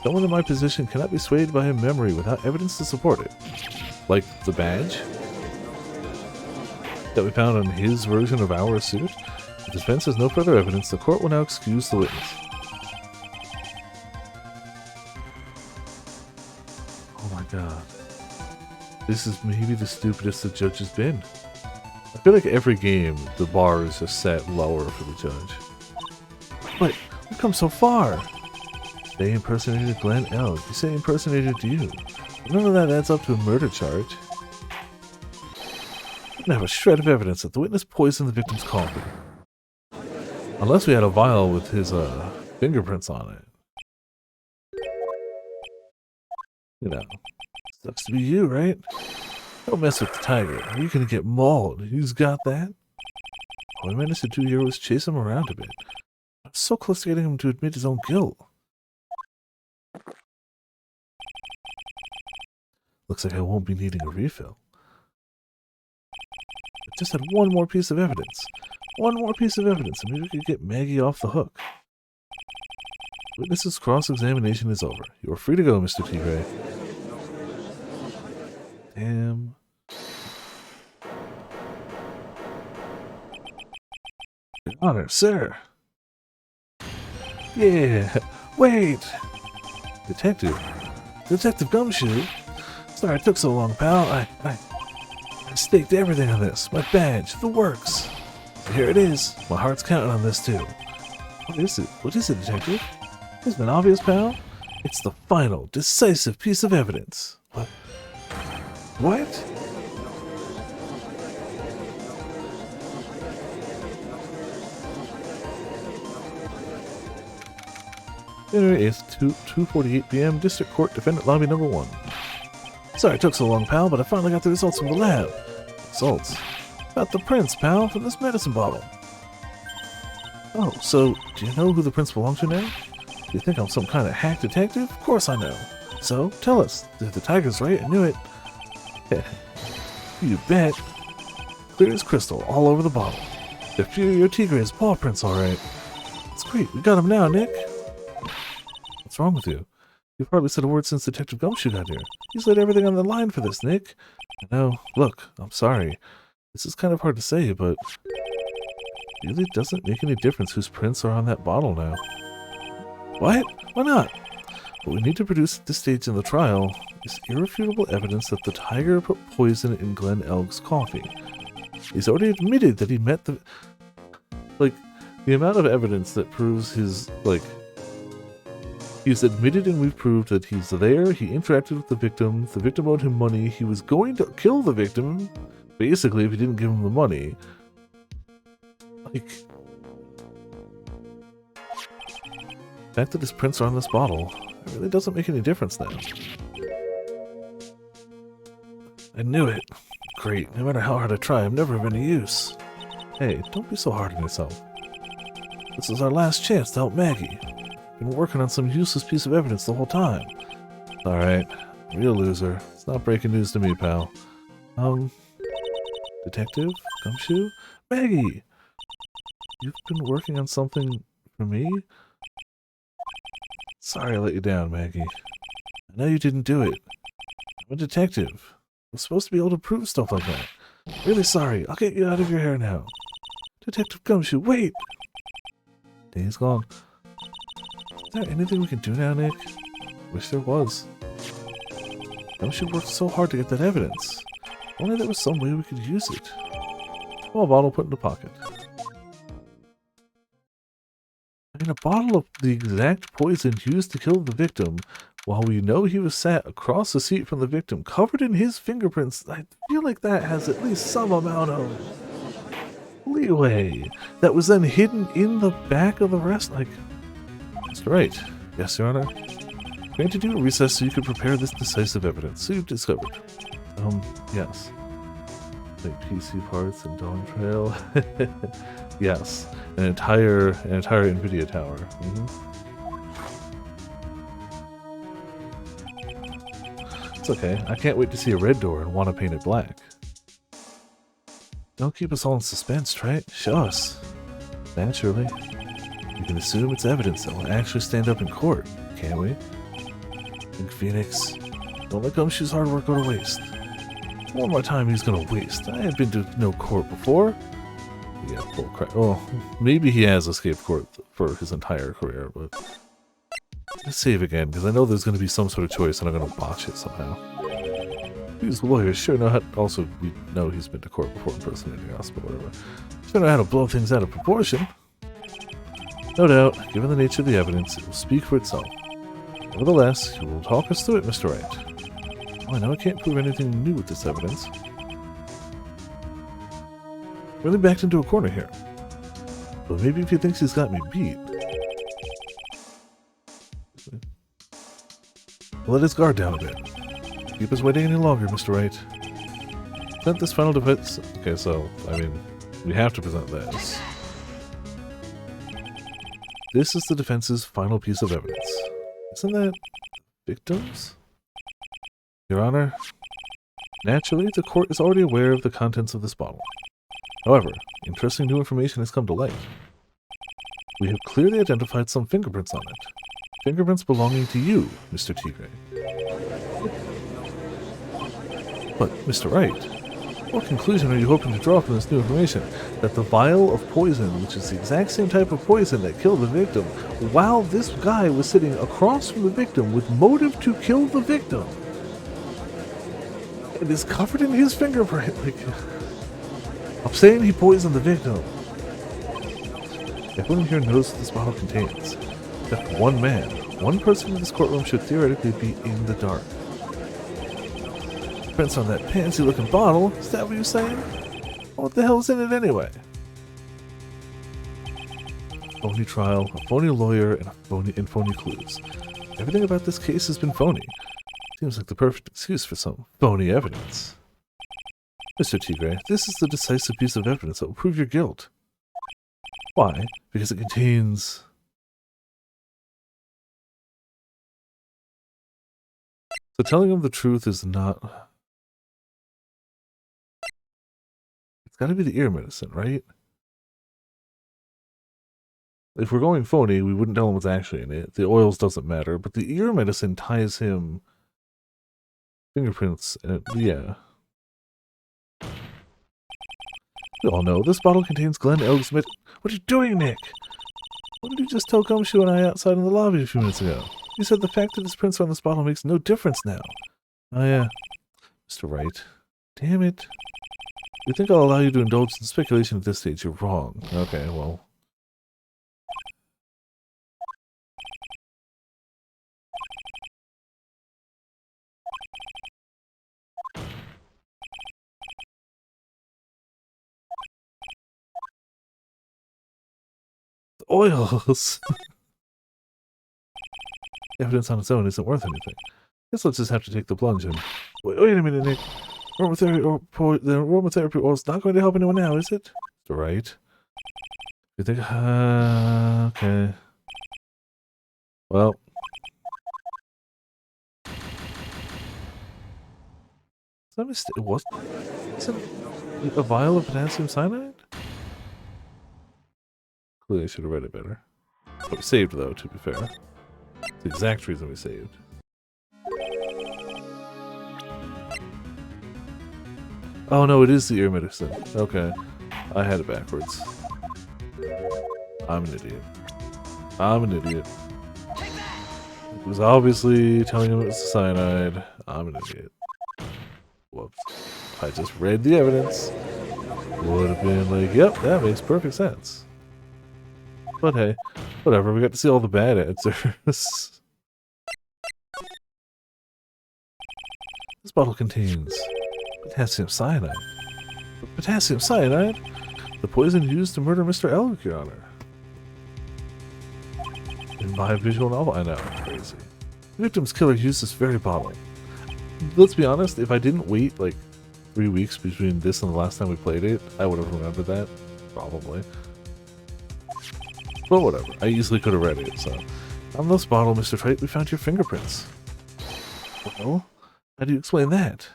Someone in my position cannot be swayed by a memory without evidence to support it. Like the badge that we found on his version of our suit. If the defense has no further evidence, the court will now excuse the witness. Oh my god. This is maybe the stupidest the judge has been. I feel like every game, the bar is just set lower for the judge. But, we've come so far! They impersonated Glenn L. You say impersonated you. None of that adds up to a murder charge. We don't have a shred of evidence that the witness poisoned the victim's coffee. Unless we had a vial with his fingerprints on it. You know, sucks to be you, right? Don't mess with the tiger. You're gonna get mauled. Who's got that? All I managed to do here was chase him around a bit. I was so close to getting him to admit his own guilt. Looks like I won't be needing a refill. I just had one more piece of evidence. One more piece of evidence, and maybe we could get Maggie off the hook. Witness's cross-examination is over. You are free to go, Mr. Tigre. Damn. Your Honor, sir. Yeah. Wait. Detective Gumshoe. Sorry it took so long, pal. I staked everything on this. My badge, the works. Here it is. My heart's counting on this too. What is it? What is it, Detective? It's been obvious, pal. It's the final, decisive piece of evidence. What? What? January 8th, 2:48 p.m. District Court, Defendant Lobby Number 1. Sorry it took so long, pal, but I finally got the results from the lab. Results? About the prints, pal, from this medicine bottle. Oh, so do you know who the prints belong to now? Do you think I'm some kind of hack detective? Of course I know. So, tell us, if the tiger's right, I knew it. You bet. Clear as crystal, all over the bottle. The Furio Tigre's paw prints, alright. That's great, we got him now, Nick. What's wrong with you? You've hardly said a word since Detective Gumshoe got here. He's laid everything on the line for this, Nick. I know. Look, I'm sorry. This is kind of hard to say, but it really doesn't make any difference whose prints are on that bottle now. What? Why not? What we need to produce at this stage in the trial is irrefutable evidence that the tiger put poison in Glenn Elg's coffee. He's already admitted that he met the... Like, the amount of evidence that proves his, like... He's admitted and we've proved that he's there, he interacted with the victim owed him money, he was going to kill the victim, basically, if he didn't give him the money. Like, the fact that his prints are on this bottle, it really doesn't make any difference now. I knew it. Great. No matter how hard I try, I'm never of any use. Hey, don't be so hard on yourself. This is our last chance to help Maggie. Been working on some useless piece of evidence the whole time. Alright. Real loser. It's not breaking news to me, pal. Detective? Gumshoe? Maggie! You've been working on something for me? Sorry I let you down, Maggie. I know you didn't do it. I'm a detective. I'm supposed to be able to prove stuff like that. Really sorry. I'll get you out of your hair now. Detective Gumshoe, wait! Day's gone. Is there anything we can do now, Nick? Wish there was. Gumshoe worked so hard to get that evidence. If only there was some way we could use it. Small bottle put in the pocket. I mean, a bottle of the exact poison used to kill the victim, while we know he was sat across the seat from the victim, covered in his fingerprints. I feel like that has at least some amount of leeway. That was then hidden in the back of the rest. Like, that's right. Yes, Your Honor. Granted you a recess so you could prepare this decisive evidence. So you've discovered. Yes. Like PC parts and Dawn Trail. Yes. An entire NVIDIA tower. It's okay. I can't wait to see a red door and want to paint it black. Don't keep us all in suspense, Trey. Show us. Naturally. You can assume it's evidence that will actually stand up in court, can't we? Think Phoenix. Don't let Gumshoe's hard work go to waste. One more time he's gonna waste. I ain't been to no court before. Yeah, bull crap. Well, maybe he has escaped court for his entire career, but let's save again, because I know there's going to be some sort of choice and I'm going to botch it somehow. These lawyers sure know how to, also, we know he's been to court before impersonating us, but whatever. Sure know how to blow things out of proportion. No doubt, given the nature of the evidence, it will speak for itself. Nevertheless, you will talk us through it, Mr. Wright. Oh, I know I can't prove anything new with this evidence. Really backed into a corner here. But maybe if he thinks he's got me beat. Let his guard down a bit. Keep us waiting any longer, Mr. Wright. Present this final defense. Okay, so, I mean, we have to present this. This is the defense's final piece of evidence. Isn't that victims? Your Honor, naturally, the court is already aware of the contents of this bottle. However, interesting new information has come to light. We have clearly identified some fingerprints on it. Fingerprints belonging to you, Mr. Tigre. But, Mr. Wright, what conclusion are you hoping to draw from this new information? That the vial of poison, which is the exact same type of poison that killed the victim, while this guy was sitting across from the victim with motive to kill the victim, it is covered in his fingerprint. Like, I'm saying he poisoned the victim. Everyone here knows what this bottle contains. Except one man. One person in this courtroom should theoretically be in the dark. Prints on that pansy-looking bottle? Is that what you're saying? What the hell's in it anyway? Phony trial, a phony lawyer, and phony clues. Everything about this case has been phony. Seems like the perfect excuse for some phony evidence. Mr. Tigre, this is the decisive piece of evidence that will prove your guilt. Why? Because it contains... So telling him the truth is not... It's gotta be the ear medicine, right? If we're going phony, we wouldn't tell him what's actually in it. The oils doesn't matter, but the ear medicine ties him... fingerprints, and yeah. We all know this bottle contains Glenn Elg's What are you doing, Nick? What did you just tell Gumshoe and I outside in the lobby a few minutes ago? You said the fact that his prints are on this bottle makes no difference now. Oh yeah. Mr. Wright. Damn it. You think I'll allow you to indulge in speculation at this stage? You're wrong. Okay, well... oils. Evidence on its own isn't worth anything. Guess let's just have to take the plunge and... Wait a minute, Nick. The aromatherapy oil's not going to help anyone now, is it? Right. You think... okay. Well... Is that a mistake? What? Is it a vial of potassium cyanide? Clearly I should have read it better. But we saved, though, to be fair. It's the exact reason we saved. Oh no, it is the ear medicine. Okay. I had it backwards. I'm an idiot. I'm an idiot. It was obviously telling him it was cyanide. I'm an idiot. Whoops. I just read the evidence. Would have been like, yep, that makes perfect sense. But hey, whatever, we got to see all the bad answers. This bottle contains potassium cyanide. Potassium cyanide? The poison used to murder Mr. Elric, Your Honor. In my visual novel, I know, crazy. The victim's killer used this very bottle. Let's be honest, if I didn't wait like 3 weeks between this and the last time we played it, I would have remembered that. Probably. But whatever, I easily could have read it, so. On this bottle, Mr. Wright, we found your fingerprints. Well, how do you explain that?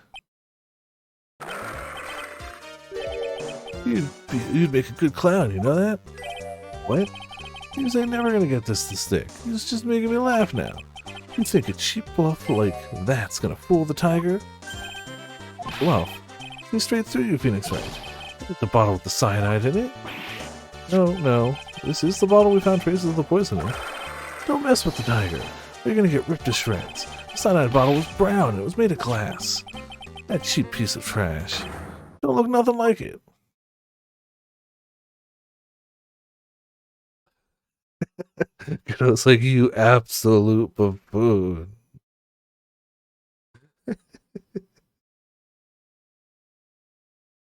You'd make a good clown, you know that? What? He ain't never gonna get this to stick. He's just making me laugh now. You think a cheap bluff like that's gonna fool the tiger? Bluff? See straight through you, Phoenix Wright. Get the bottle with the cyanide in it. No. This is the bottle we found traces of the poison in. Don't mess with the tiger, or you're gonna get ripped to shreds. The cyanide bottle was brown and it was made of glass. That cheap piece of trash. Don't look nothing like it. It's like, you absolute buffoon.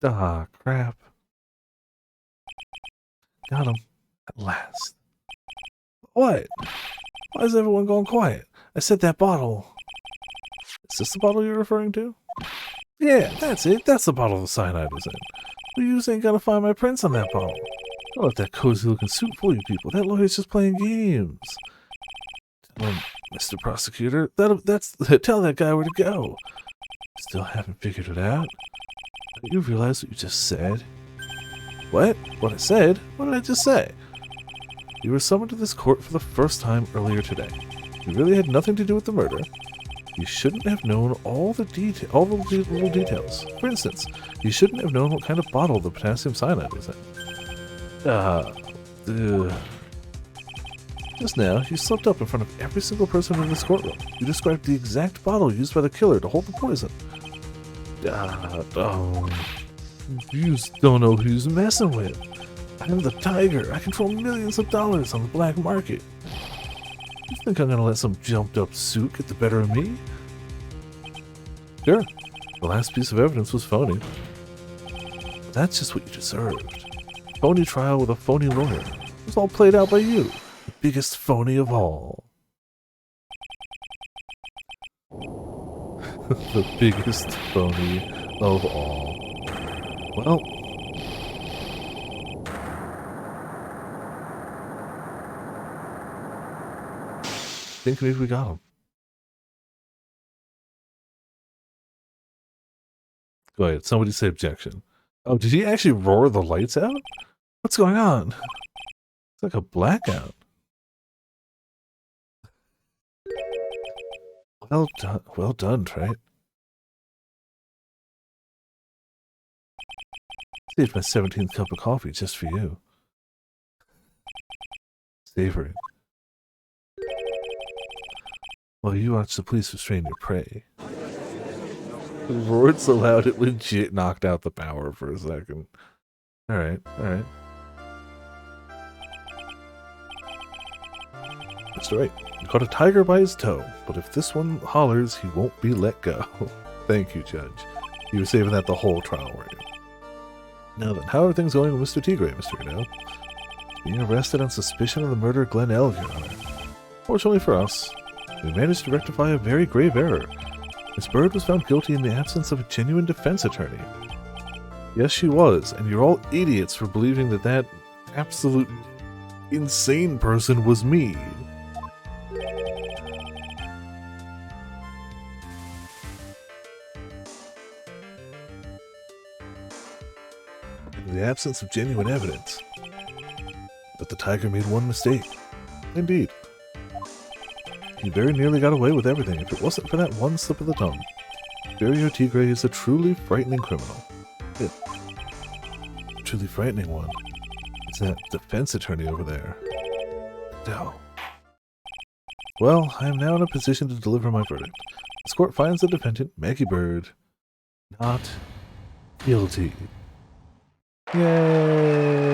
Ah, crap. Got him. At last. What? Why is everyone going quiet? I said that bottle. Is this the bottle you're referring to? Yeah, that's it. That's the bottle the cyanide was in. But you ain't gonna find my prints on that bottle. Don't let that cozy-looking suit fool you people. That lawyer's just playing games. Tell him, Mr. Prosecutor. Tell that guy where to go. Still haven't figured it out? Do you realize what you just said? What? What I said? What did I just say? You were summoned to this court for the first time earlier today. You really had nothing to do with the murder. You shouldn't have known all the little details. For instance, you shouldn't have known what kind of bottle the potassium cyanide was in. Just now, you slipped up in front of every single person in this courtroom. You described the exact bottle used by the killer to hold the poison. You just don't know who you're messing with. I'm the tiger. I control millions of dollars on the black market. You think I'm gonna let some jumped-up suit get the better of me? Sure. The last piece of evidence was phony. But that's just what you deserved. Phony trial with a phony lawyer. It was all played out by you. The biggest phony of all. The biggest phony of all. Well... I think maybe we got him. Go ahead. Somebody say objection. Oh, did he actually roar the lights out? What's going on? It's like a blackout. Well done, Trent. Saved my 17th cup of coffee just for you. Savor it. While you watch the police restrain your prey. It roared so loud it legit knocked out the power for a second. Alright. That's right. You caught a tiger by his toe, but if this one hollers, he won't be let go. Thank you, Judge. You were saving that the whole trial, weren't you? Now then, how are things going with Mr. Tigre, Mr. Goodell? being arrested on suspicion of the murder of Glenn L. Your Honor. Fortunately for us, we managed to rectify a very grave error. Miss Bird was found guilty in the absence of a genuine defense attorney. Yes, she was, and you're all idiots for believing that that absolute insane person was me. In the absence of genuine evidence. But the tiger made one mistake. Indeed. He very nearly got away with everything if it wasn't for that one slip of the tongue. Barrio Tigre is a truly frightening criminal. Yeah. A truly frightening one. It's that defense attorney over there. No. Well, I am now in a position to deliver my verdict. This court finds the defendant, Maggie Bird, not guilty. Yay!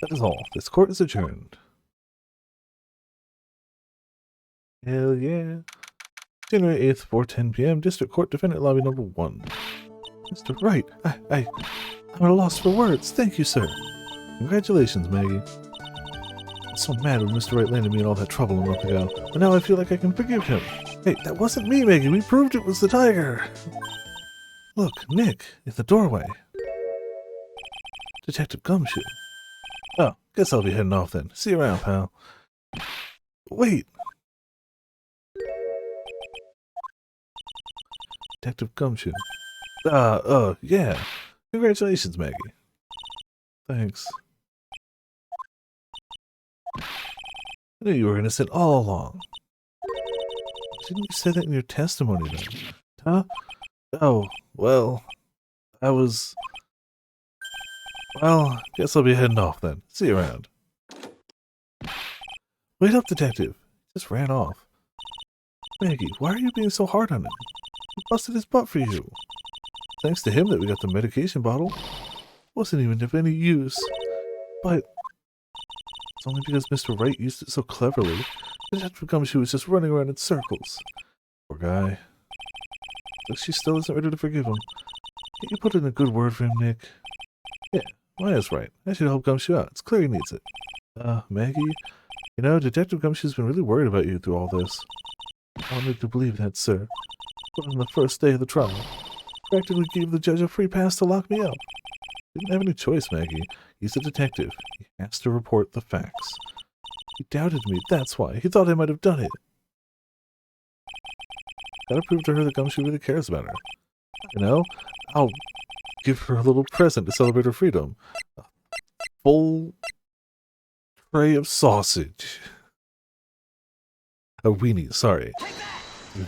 That is all. This court is adjourned. Hell yeah. January 8th, 4:10 p.m. District Court Defendant Lobby Number 1. Mr. Wright, I'm at a loss for words. Thank you, sir. Congratulations, Maggie. I was so mad when Mr. Wright landed me in all that trouble a month ago, but now I feel like I can forgive him. Hey, that wasn't me, Maggie. We proved it was the tiger. Look, Nick, in the doorway. Detective Gumshoe. Oh, guess I'll be heading off then. See you around, pal. Wait. Detective Gumshoe. Yeah. Congratulations, Maggie. Thanks. I knew you were innocent all along. Didn't you say that in your testimony then? Huh? Oh, well, I was... Well, guess I'll be heading off then. See you around. Wait up, detective. He just ran off. Maggie, why are you being so hard on him? He busted his butt for you. Thanks to him that we got the medication bottle. Wasn't even of any use. But it's only because Mr. Wright used it so cleverly. Detective Gumshoe was just running around in circles. Poor guy. But she still isn't ready to forgive him. Can't you put in a good word for him, Nick? Yeah, Maya's right. I should help Gumshoe out. It's clear he needs it. Maggie, you know, Detective Gumshoe's been really worried about you through all this. I wanted to believe that, sir. But on the first day of the trial, practically gave the judge a free pass to lock me up. Didn't have any choice, Maggie. He's a detective. He has to report the facts. He doubted me, that's why. He thought I might have done it. Gotta prove to her that Gumshoe really cares about her. You know, I'll give her a little present to celebrate her freedom. A full tray of sausage. A weenie, sorry.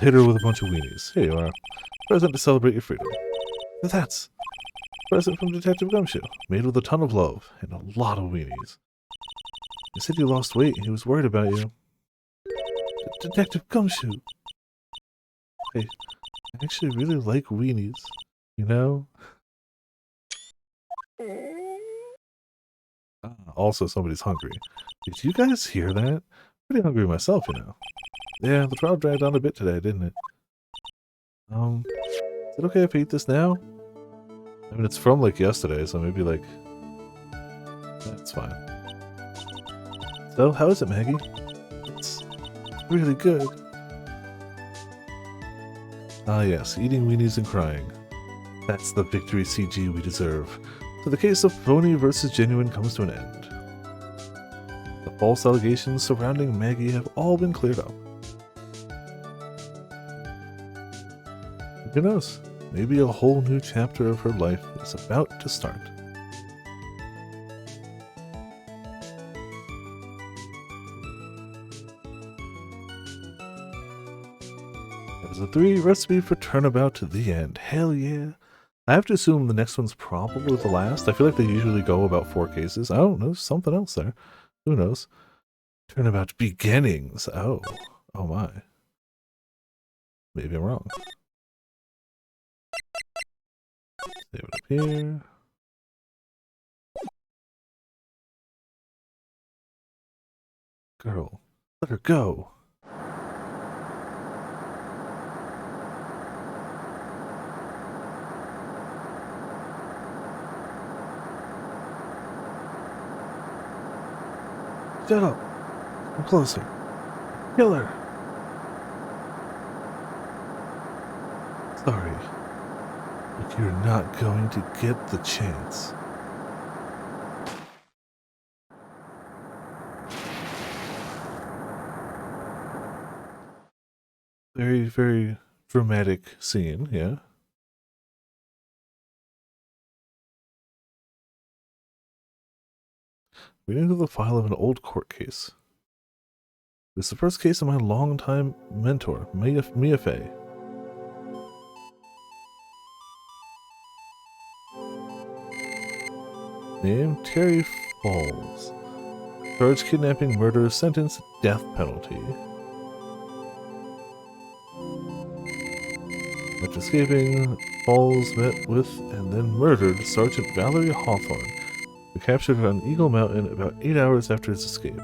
Hit her with a bunch of weenies. Here you are. Present to celebrate your freedom. That's a present from Detective Gumshoe, made with a ton of love and a lot of weenies. He said you lost weight and he was worried about you. Detective Gumshoe! Hey, I actually really like weenies, you know? Also, somebody's hungry. Did you guys hear that? Pretty hungry myself, you know. Yeah, the trial dragged on a bit today, didn't it? Is it okay if I eat this now? I mean, it's from, like, yesterday, so maybe, like... That's fine. So, how is it, Maggie? It's really good. Ah, yes, eating weenies and crying. That's the victory CG we deserve. So the case of phony versus genuine comes to an end. The false allegations surrounding Maggie have all been cleared up. Who knows? Maybe a whole new chapter of her life is about to start. Episode 3, Recipe for Turnabout to the End. Hell yeah. I have to assume the next one's probably the last. I feel like they usually go about 4 cases. I don't know, something else there. Who knows? Turnabout Beginnings. Oh. Oh my. Maybe I'm wrong. Save it up here. Girl, let her go. Shut up. I'm closer. Kill her. Sorry. But you're not going to get the chance. Very, very dramatic scene, yeah. Reading through the file of an old court case. It's the first case of my longtime mentor, Mia Fey. Name, Terry Falls. Charge kidnapping, murder, sentence, death penalty. After escaping, Falls met with and then murdered Sergeant Valerie Hawthorne, who captured her on Eagle Mountain about 8 hours after his escape.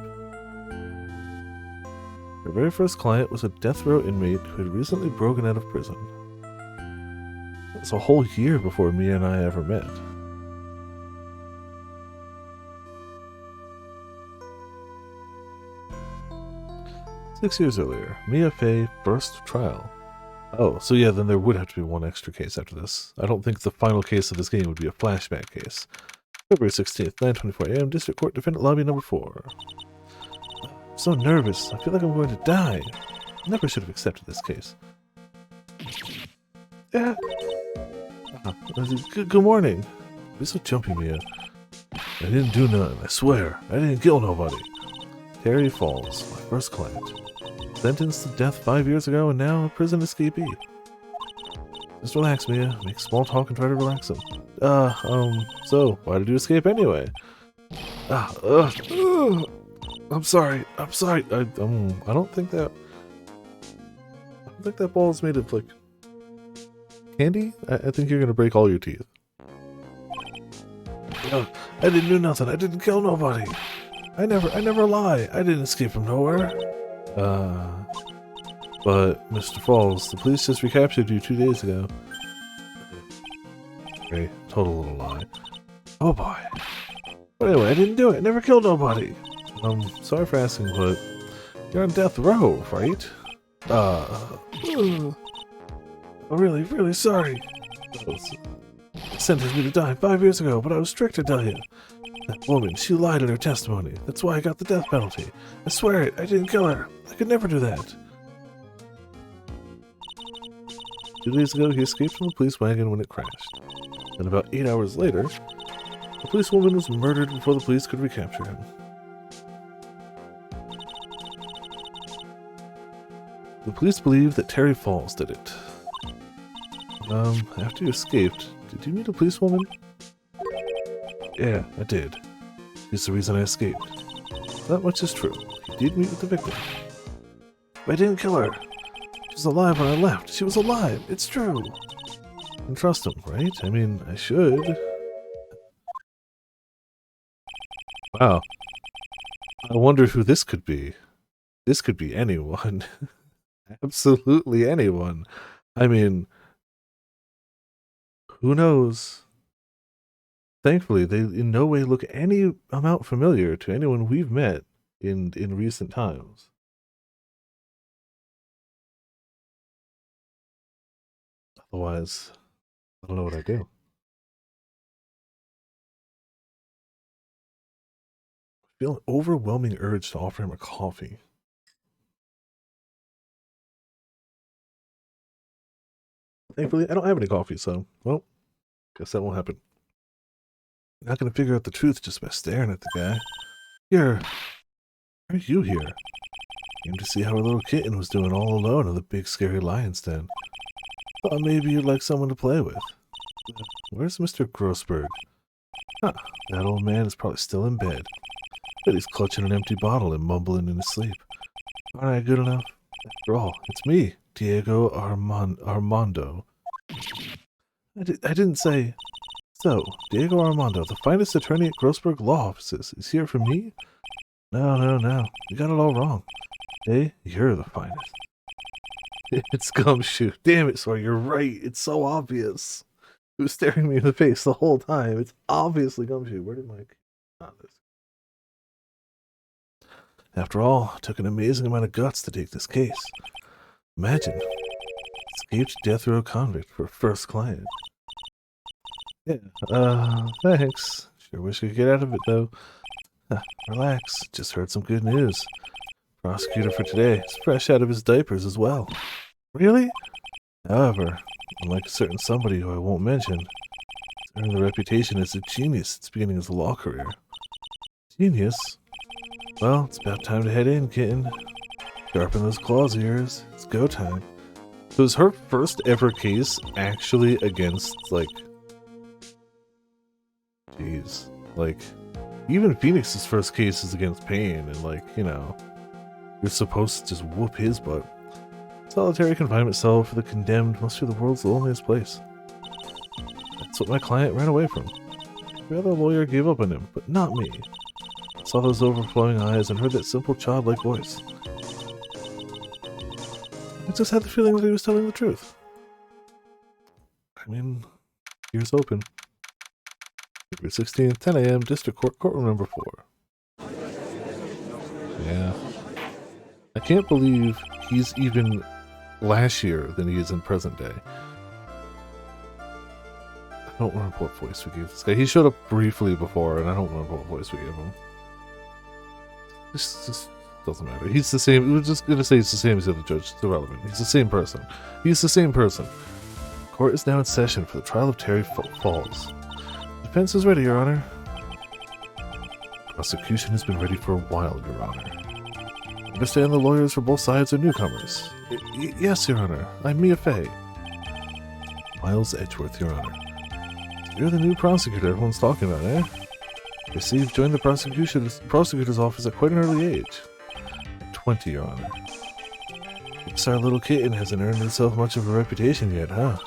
Her very first client was a death row inmate who had recently broken out of prison. It was a whole year before Mia and I ever met. Six years earlier, Mia Fey first trial. Oh, so yeah, then there would have to be one extra case after this. I don't think the final case of this game would be a flashback case. February 16th, 9:24 a.m., District Court Defendant Lobby Number 4. I'm so nervous. I feel like I'm going to die. I never should have accepted this case. Yeah. Good morning. You're so jumpy, Mia. I didn't do nothing, I swear. I didn't kill nobody. Terry Falls, my first client. Sentenced to death 5 years ago and now a prison escapee. Just relax, Mia. Make small talk and try to relax him. So, why did you escape anyway? I'm sorry. I don't think that ball is made of, like, candy? I think you're gonna break all your teeth. I didn't do nothing. I didn't kill nobody. I never lie. I didn't escape from nowhere. But, Mr. Falls, the police just recaptured you 2 days ago. Okay, total little lie. Oh boy. But anyway, I didn't do it. I never killed nobody. Sorry for asking, but you're on death row, right? I'm really sorry. They sentenced me to die 5 years ago, but I was strict to tell you. That woman, she lied in her testimony. That's why I got the death penalty. I swear it, I didn't kill her. I could never do that. 2 days ago, he escaped from the police wagon when it crashed. And about 8 hours later, the policewoman was murdered before the police could recapture him. The police believe that Terry Falls did it. After you escaped, did you meet a policewoman? Yeah, I did. She's the reason I escaped. That much is true. He did meet with the victim. But I didn't kill her. She was alive when I left. She was alive. It's true. And trust him, right? I mean, I should. Wow. I wonder who this could be. This could be anyone. Absolutely anyone. I mean, who knows? Thankfully, they in no way look any amount familiar to anyone we've met in recent times. Otherwise, I don't know what I do. I feel an overwhelming urge to offer him a coffee. Thankfully, I don't have any coffee, so, well, guess that won't happen. I'm not gonna figure out the truth just by staring at the guy. Here. Why are you here? Came to see how our little kitten was doing all alone in the big scary lion's den. Thought maybe you'd like someone to play with. Where's Mr. Grossberg? Huh, that old man is probably still in bed. But he's clutching an empty bottle and mumbling in his sleep. Aren't I good enough? After all, it's me, Diego Armando. I didn't say... So, Diego Armando, the finest attorney at Grossberg Law Offices, is here for me? No. You got it all wrong. Hey, you're the finest. It's Gumshoe. Damn it, Sawyer, you're right. It's so obvious. He was staring me in the face the whole time. It's obviously Gumshoe. Where did my... After all, it took an amazing amount of guts to take this case. Imagine, escaped death row convict for first client. Yeah, thanks. Sure wish I could get out of it, though. Relax, just heard some good news. Prosecutor for today is fresh out of his diapers as well. Really? However, unlike a certain somebody who I won't mention, he's earned the reputation as a genius since beginning his law career. Genius? Well, it's about time to head in, kitten. Sharpen those claws of yours. It's go time. So is her first ever case actually against, like... Jeez. Like, even Phoenix's first case is against Pain, and like, you know, you're supposed to just whoop his butt. Solitary confinement cell for the condemned must be the world's loneliest place. That's what my client ran away from. The other lawyer gave up on him, but not me. I saw those overflowing eyes and heard that simple childlike voice. I just had the feeling that he was telling the truth. I mean, here's open. February 16th, 10 a.m., District Court, Courtroom Number 4. Yeah. I can't believe he's even last year than he is in present day. I don't remember what voice we gave this guy. He showed up briefly before, and I don't remember what voice we gave him. This doesn't matter. He's the same. We're just going to say he's the same as the other judge. It's irrelevant. He's the same person. He's the same person. Court is now in session for the trial of Terry Falls. Defense is ready, Your Honor. Prosecution has been ready for a while, Your Honor. I understand the lawyers for both sides are newcomers. Yes, Your Honor. I'm Mia Fey. Miles Edgeworth, Your Honor. You're the new prosecutor everyone's talking about, eh? I see you've joined the prosecutor's office at quite an early age. At 20, Your Honor. Looks our little kitten hasn't earned herself much of a reputation yet, huh?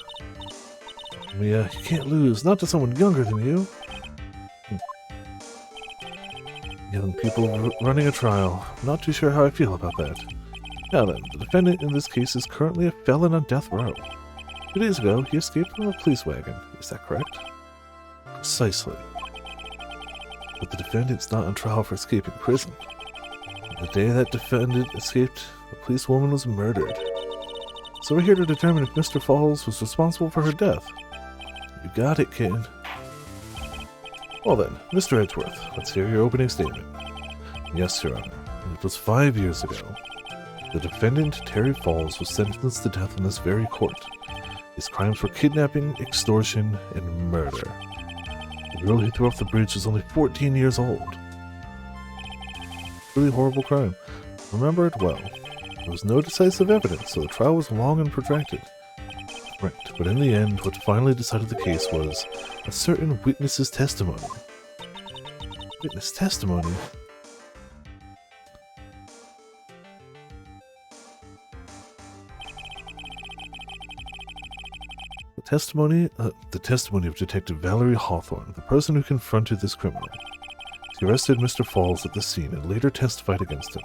Mia, you can't lose, not to someone younger than you. Young people running a trial. Not too sure how I feel about that. Now then, the defendant in this case is currently a felon on death row. 2 days ago, he escaped from a police wagon. Is that correct? Precisely. But the defendant's not on trial for escaping prison. The day that defendant escaped, a policewoman was murdered. So we're here to determine if Mr. Falls was responsible for her death. You got it, kitten. Well then, Mr. Edgeworth, let's hear your opening statement. Yes, Your Honor. It was 5 years ago. The defendant, Terry Falls, was sentenced to death in this very court. His crimes were kidnapping, extortion, and murder. The girl he threw off the bridge was only 14 years old. Really horrible crime. Remember it well. There was no decisive evidence, so the trial was long and protracted. Right, but in the end, what finally decided the case was a certain witness's testimony. Witness testimony? The testimony of Detective Valerie Hawthorne, the person who confronted this criminal. She arrested Mr. Falls at the scene and later testified against him.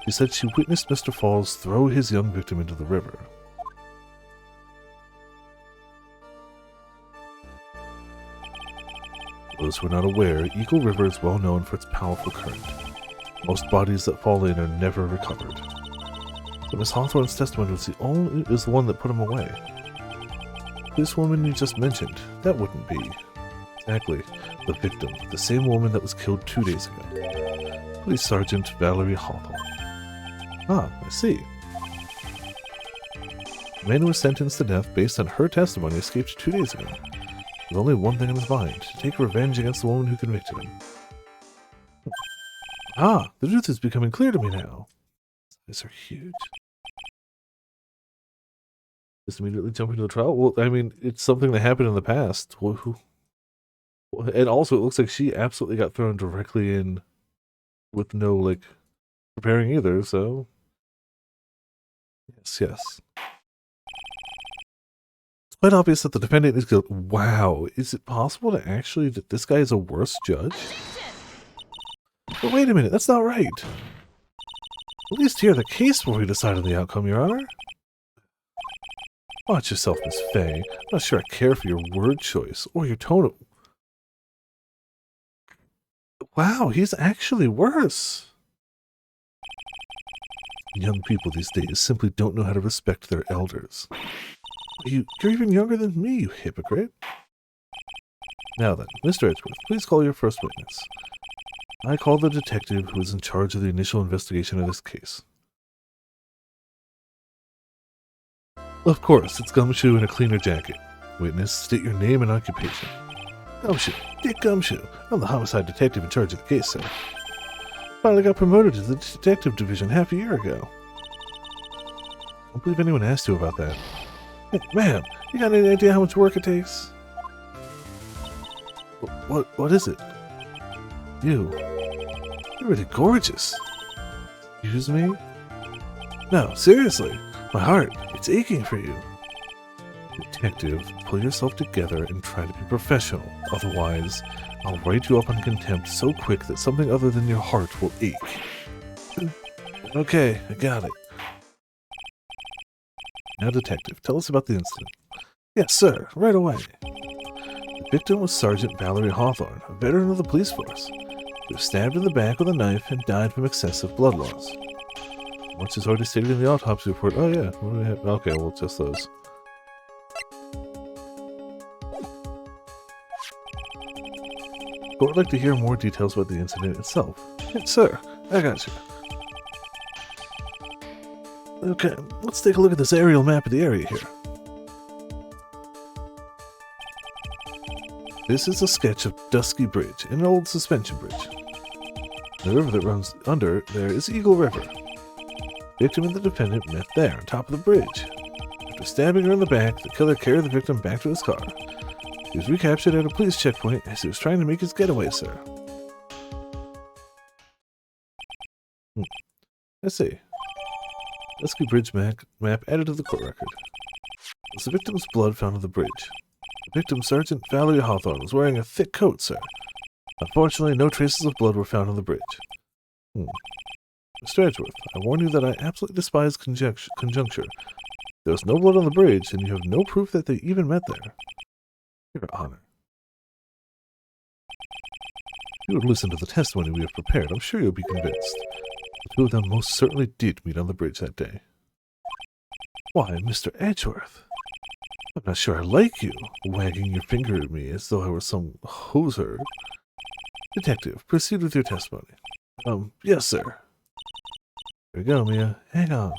She said she witnessed Mr. Falls throw his young victim into the river. For those who are not aware, Eagle River is well known for its powerful current. Most bodies that fall in are never recovered. But Miss Hawthorne's testimony was the one that put him away. This woman you just mentioned, that wouldn't be. Exactly. The victim, the same woman that was killed 2 days ago. Police Sergeant Valerie Hawthorne. Ah, I see. The man who was sentenced to death based on her testimony escaped 2 days ago. With only one thing in his mind, to take revenge against the woman who convicted him. Ah, the truth is becoming clear to me now. These are huge. Just immediately jump into the trial? Well, I mean, it's something that happened in the past. And also, it looks like she absolutely got thrown directly in with no, like, preparing either, so... Yes. It's quite obvious that the defendant is guilty. Wow, is it possible to actually that this guy is a worse judge? But wait a minute, that's not right. At least hear the case before we decide on the outcome, Your Honor. Watch yourself, Miss Fey. I'm not sure I care for your word choice or your tone of... Wow, he's actually worse. Young people these days simply don't know how to respect their elders. You're even younger than me, you hypocrite. Now then, Mr. Edgeworth, please call your first witness. I call the detective who is in charge of the initial investigation of this case. Of course, it's Gumshoe in a cleaner jacket. Witness, state your name and occupation. Gumshoe. Dick Gumshoe. I'm the homicide detective in charge of the case, sir. Finally got promoted to the detective division half a year ago. I don't believe anyone asked you about that. Hey, ma'am, you got any idea how much work it takes? What is it? You're really gorgeous. Excuse me? No, seriously. My heart, it's aching for you. Detective, pull yourself together and try to be professional. Otherwise, I'll write you up on contempt so quick that something other than your heart will ache. Okay, I got it. Now, Detective, tell us about the incident. Yes, sir, right away. The victim was Sergeant Valerie Hawthorne, a veteran of the police force. She was stabbed in the back with a knife and died from excessive blood loss. Much is already stated in the autopsy report. Oh yeah, okay, well, just those. I would like to hear more details about the incident itself. Yes, sir, I got you. Okay, let's take a look at this aerial map of the area here. This is a sketch of Dusky Bridge, an old suspension bridge. The river that runs under there is Eagle River. The victim and the defendant met there, on top of the bridge. After stabbing her in the back, the killer carried the victim back to his car. He was recaptured at a police checkpoint as he was trying to make his getaway, sir. I see. Dusky Bridge map added to the court record. Was the victim's blood found on the bridge? The victim, Sergeant Valerie Hawthorne, was wearing a thick coat, sir. Unfortunately, no traces of blood were found on the bridge. Mr. Edgeworth, I warn you that I absolutely despise conjuncture. There was no blood on the bridge, and you have no proof that they even met there. Your Honor. If you would listen to the testimony we have prepared, I'm sure you'll be convinced. The two of them most certainly did meet on the bridge that day. Why, Mr. Edgeworth, I'm not sure I like you, wagging your finger at me as though I were some hoser. Detective, proceed with your testimony. Yes, sir. Here we go, Mia. Hang on.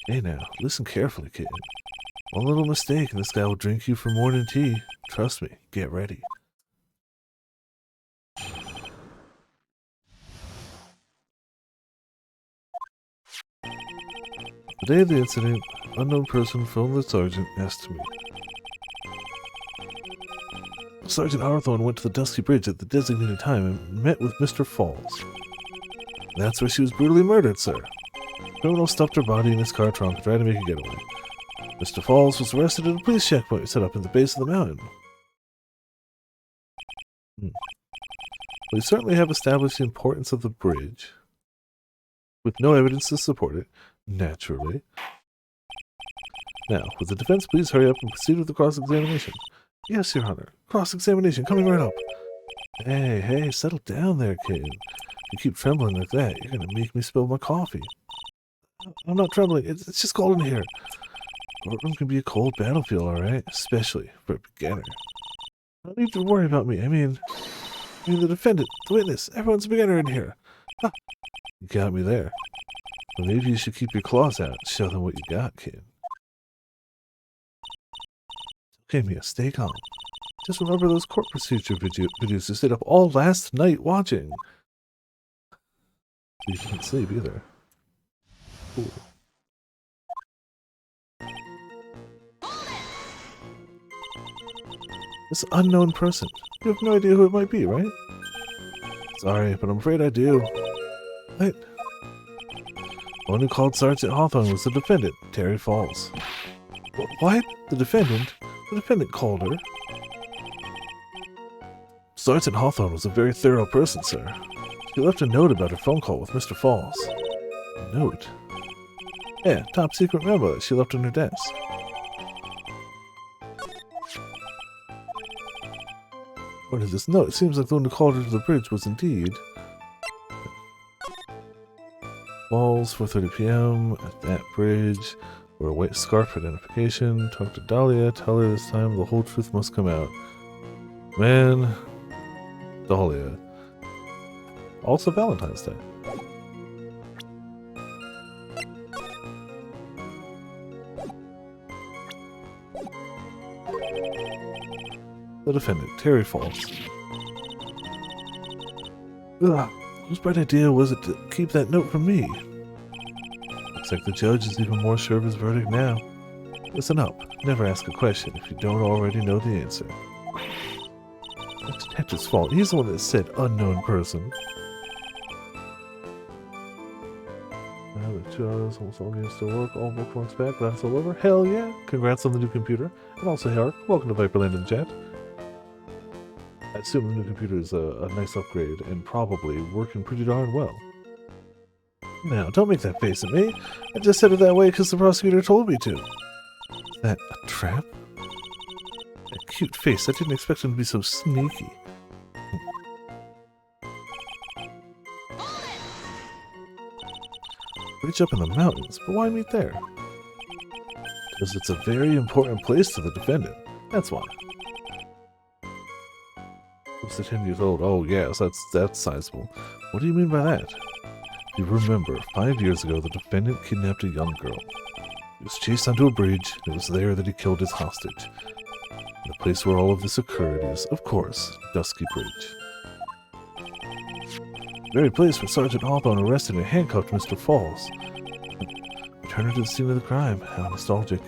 Hey now, listen carefully, kid. One little mistake and this guy will drink you for morning tea. Trust me, get ready. The day of the incident, unknown person phoned the sergeant, asked to meet. Sergeant Hawthorne went to the Dusky Bridge at the designated time and met with Mr. Falls. That's where she was brutally murdered, sir. The criminal stuffed her body in his car trunk and tried to make a getaway. Mr. Falls was arrested at a police checkpoint set up at the base of the mountain. We certainly have established the importance of the bridge, with no evidence to support it, naturally. Now, would the defense please hurry up and proceed with the cross-examination? Yes, Your Honor. Cross-examination coming right up. Hey, settle down there, kid. If you keep trembling like that, you're going to make me spill my coffee. I'm not trembling. It's just cold in here. Courtroom can be a cold battlefield, alright? Especially for a beginner. Don't need to worry about me. I mean the defendant, the witness, everyone's a beginner in here. Ah, you got me there. Well, maybe you should keep your claws out and show them what you got, kid. Okay, Mia, stay calm. Just remember those court procedure videos you stayed up all last night watching. You can't sleep either. Cool. This unknown person. You have no idea who it might be, right? Sorry, but I'm afraid I do. What? The one who called Sergeant Hawthorne was the defendant, Terry Falls. What? The defendant? The defendant called her. Sergeant Hawthorne was a very thorough person, sir. She left a note about her phone call with Mr. Falls. A note? Yeah, top secret memo that she left on her desk. What is this note? It seems like the one who called her to the bridge was indeed Falls Falls, 4:30 p.m. at that bridge. Wear a white scarf for identification. Talk to Dahlia. Tell her this time the whole truth must come out. Man. Dahlia. Also Valentine's Day. The defendant, Terry Falls. Ugh, whose bright idea was it to keep that note from me? Looks like the judge is even more sure of his verdict now. Listen up. Never ask a question if you don't already know the answer. That's Detective's fault. He's the one that said unknown person. Now that 2 hours, almost all games still work. All bookmarks back. That's all over. Hell yeah! Congrats on the new computer. And also, hey, Ark, welcome to Viperland in the chat. I assume the new computer is a nice upgrade and probably working pretty darn well. Now, don't make that face at me. I just said it that way because the prosecutor told me to. Is that a trap? A cute face. I didn't expect him to be so sneaky. Reach up in the mountains, but why meet there? Because it's a very important place to the defendant. That's why. Close to 10 years old. Oh yes, that's sizable. What do you mean by that? You remember, 5 years ago the defendant kidnapped a young girl. He was chased onto a bridge, and it was there that he killed his hostage. And the place where all of this occurred is, of course, Dusky Bridge. The very place where Sergeant Hawthorne arrested and handcuffed Mr. Falls. Return her to the scene of the crime. How nostalgic.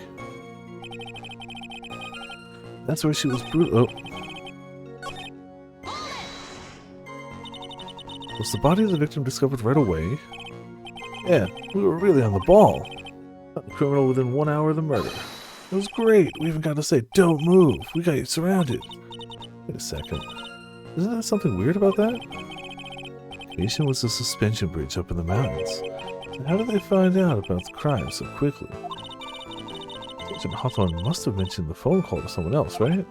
That's where she was brutal. Oh. Was the body of the victim discovered right away? Yeah, we were really on the ball. Got the criminal within 1 hour of the murder. It was great. We even got to say, don't move. We got you surrounded. Wait a second. Isn't there something weird about that? The occasion was a suspension bridge up in the mountains. So how did they find out about the crime so quickly? Sergeant Hawthorne must have mentioned the phone call to someone else, right?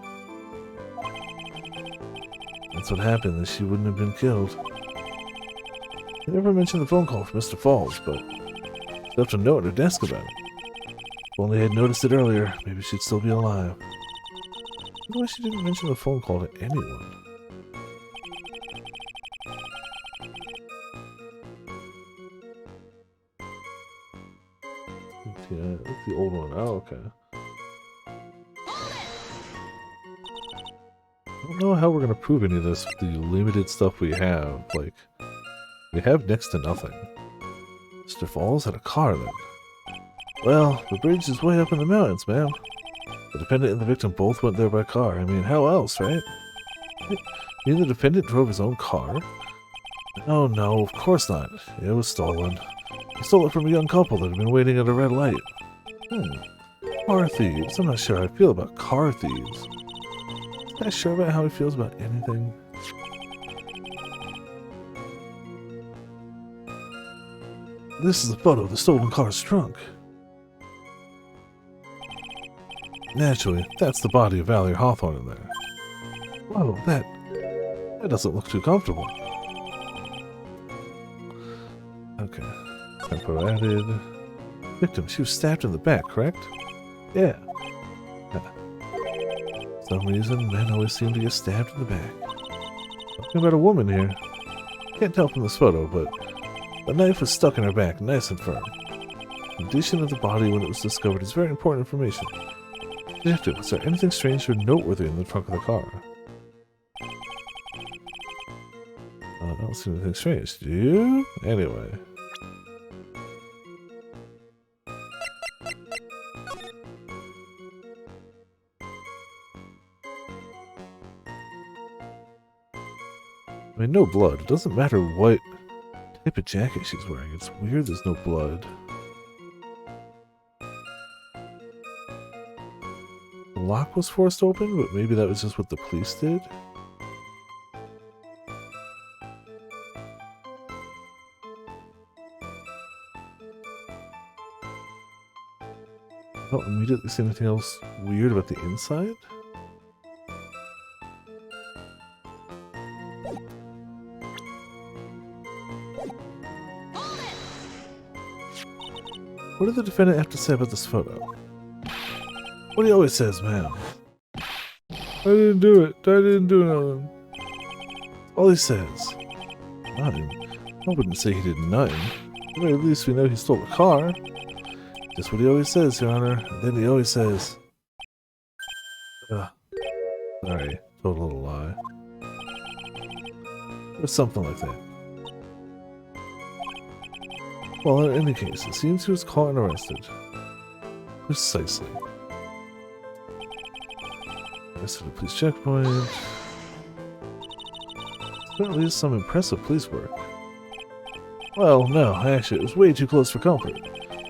That's what happened, that she wouldn't have been killed. He never mentioned the phone call from Mr. Falls, but she left a note on her desk about it. If only I had noticed it earlier, maybe she'd still be alive. I wonder why she didn't mention the phone call to anyone. Yeah, that's the old one. Oh, okay. I don't know how we're going to prove any of this with the limited stuff we have. Like, we have next to nothing. Mr. Falls had a car then. Well, the bridge is way up in the mountains, ma'am. The defendant and the victim both went there by car. I mean, how else, right? You mean the defendant drove his own car? Oh no, of course not. It was stolen. He stole it from a young couple that had been waiting at a red light. Car thieves. I'm not sure how I feel about car thieves. Is that sure about how he feels about anything? This is a photo of the stolen car's trunk. Naturally, that's the body of Valerie Hawthorne in there. Whoa, that doesn't look too comfortable. Okay. Tempo added. Victim, she was stabbed in the back, correct? Yeah. For some reason, men always seem to get stabbed in the back. Talking about a woman here. Can't tell from this photo, but the knife was stuck in her back, nice and firm. The condition of the body when it was discovered is very important information. Detective, was there anything strange or noteworthy in the trunk of the car? I don't see anything strange, do you? Anyway. I mean, no blood. It doesn't matter what type of jacket she's wearing. It's weird there's no blood. The lock was forced open, but maybe that was just what the police did? I don't immediately see anything else weird about the inside. What did the defendant have to say about this photo? What he always says, man. I didn't do it. I didn't do nothing. All he says. Nothing. I wouldn't say he did nothing. But at least we know he stole a car. Just what he always says, Your Honor. And then he always says... sorry. Told a little lie. Or something like that. Well, in any case, it seems he was caught and arrested. Precisely. Arrested at a police checkpoint. Apparently is some impressive police work. Well, no, actually, it was way too close for comfort.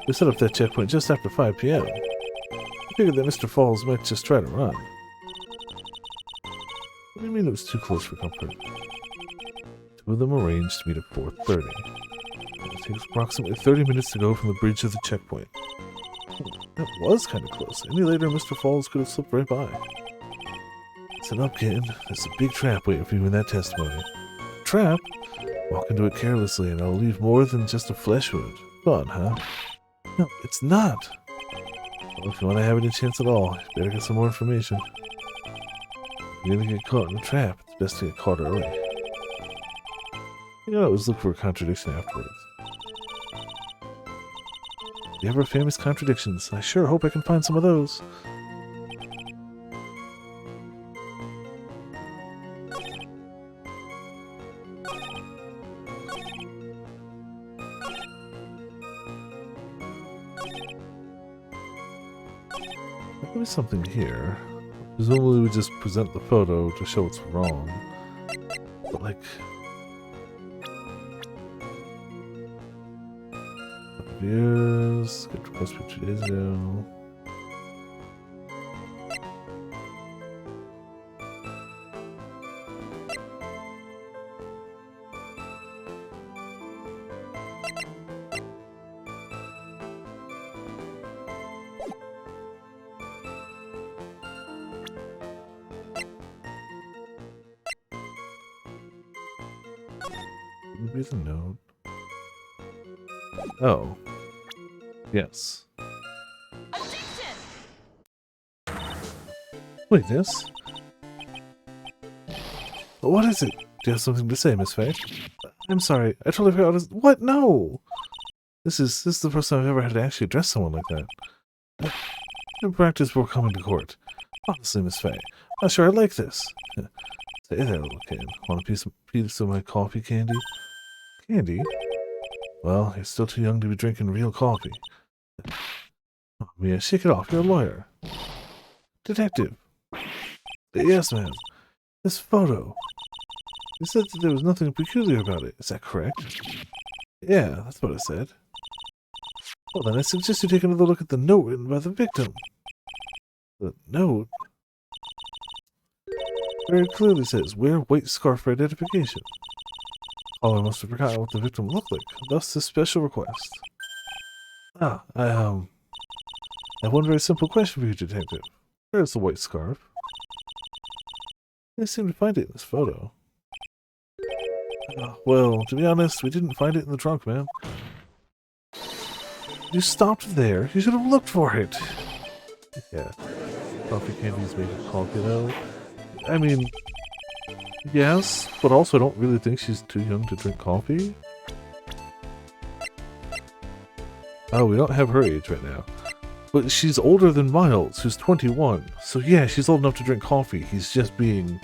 We set up that checkpoint just after 5 p.m. I figured that Mr. Falls might just try to run. What do you mean it was too close for comfort? Two of them arranged to meet at 4:30. It takes approximately 30 minutes to go from the bridge to the checkpoint. That was kind of close. Any later, Mr. Falls could have slipped right by. Listen up, kid. There's a big trap waiting for you in that testimony. Trap? Walk into it carelessly and I'll leave more than just a flesh wound. Fun, huh? No, it's not. Well, if you want to have any chance at all, you better get some more information. If you're gonna get caught in a trap, it's best to get caught early. You know, I always look for a contradiction afterwards. The ever famous contradictions. I sure hope I can find some of those. There could be something here. Presumably we just present the photo to show what's wrong. But like... Years, good request for 2 days ago. Would be the note. Oh. Yes. Wait, this? What is it? Do you have something to say, Miss Faye? I'm sorry, I totally forgot. What? No! This is the first time I've ever had to actually address someone like that. In practice, we're coming to court. Honestly, Miss Faye, I'm not sure I like this. Say there, little kid. Want a piece of my coffee candy? Candy? Well, you're still too young to be drinking real coffee. Oh, Mia, shake it off. You're a lawyer. Detective. Yes, ma'am. This photo. You said that there was nothing peculiar about it. Is that correct? Yeah, that's what I said. Well, then I suggest you take another look at the note written by the victim. The note? Very clearly says, wear white scarf for identification. Oh, I must have forgotten what the victim looked like. Thus, this special request. Ah, I have one very simple question for you, Detective. Where's the white scarf? I seem to find it in this photo. Well, to be honest, we didn't find it in the trunk, man. You stopped there. You should have looked for it. Yeah. Coffee candies made of coffee, though. I mean, yes, but also I don't really think she's too young to drink coffee. Oh, we don't have her age right now. But she's older than Miles, who's 21. So yeah, she's old enough to drink coffee. He's just being...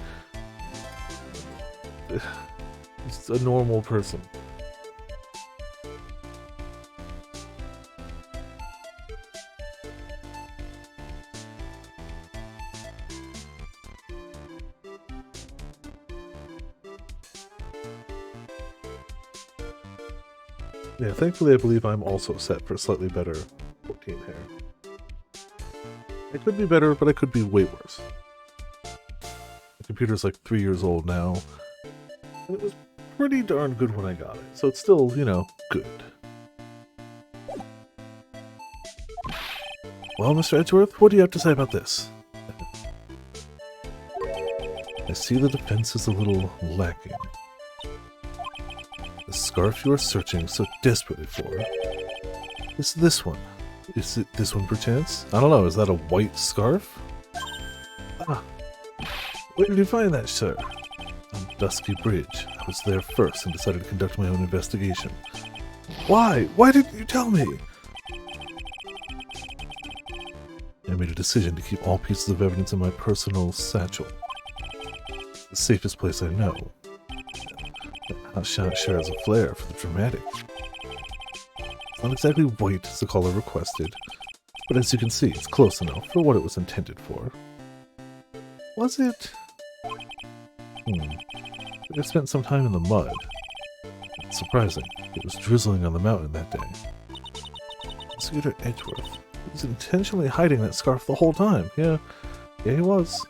He's a normal person. Yeah, thankfully I believe I'm also set for slightly better 14 hair. It could be better, but it could be way worse. The computer's like 3 years old now, and it was pretty darn good when I got it, so it's still, you know, good. Well, Mr. Edgeworth, what do you have to say about this? I see the defense is a little lacking. The scarf you are searching so desperately for is this one. Is it this one perchance? I don't know, is that a white scarf? Ah, where did you find that, sir? On Dusky Bridge. I was there first and decided to conduct my own investigation. Why? Why didn't you tell me? I made a decision to keep all pieces of evidence in my personal satchel. The safest place I know. Hot shot shares a flair for the dramatic. It's not exactly white as the caller requested, but as you can see, it's close enough for what it was intended for. Was it? I spent some time in the mud. It's surprising. It was drizzling on the mountain that day. Scooter Edgeworth. He was intentionally hiding that scarf the whole time. Yeah, he was.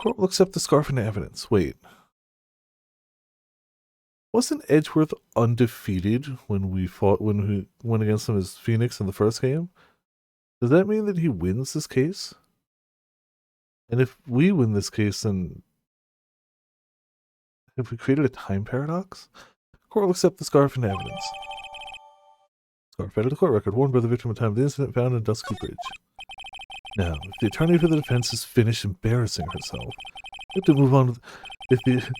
Court will accept the scarf into evidence. Wait. Wasn't Edgeworth undefeated when we went against him as Phoenix in the first game? Does that mean that he wins this case? And if we win this case, then have we created a time paradox? Court will accept the scarf into evidence. Scarf added to the court record, worn by the victim at the time of the incident, found in Dusky Bridge. Now, if the attorney for the defense is finished embarrassing herself, we have to move on with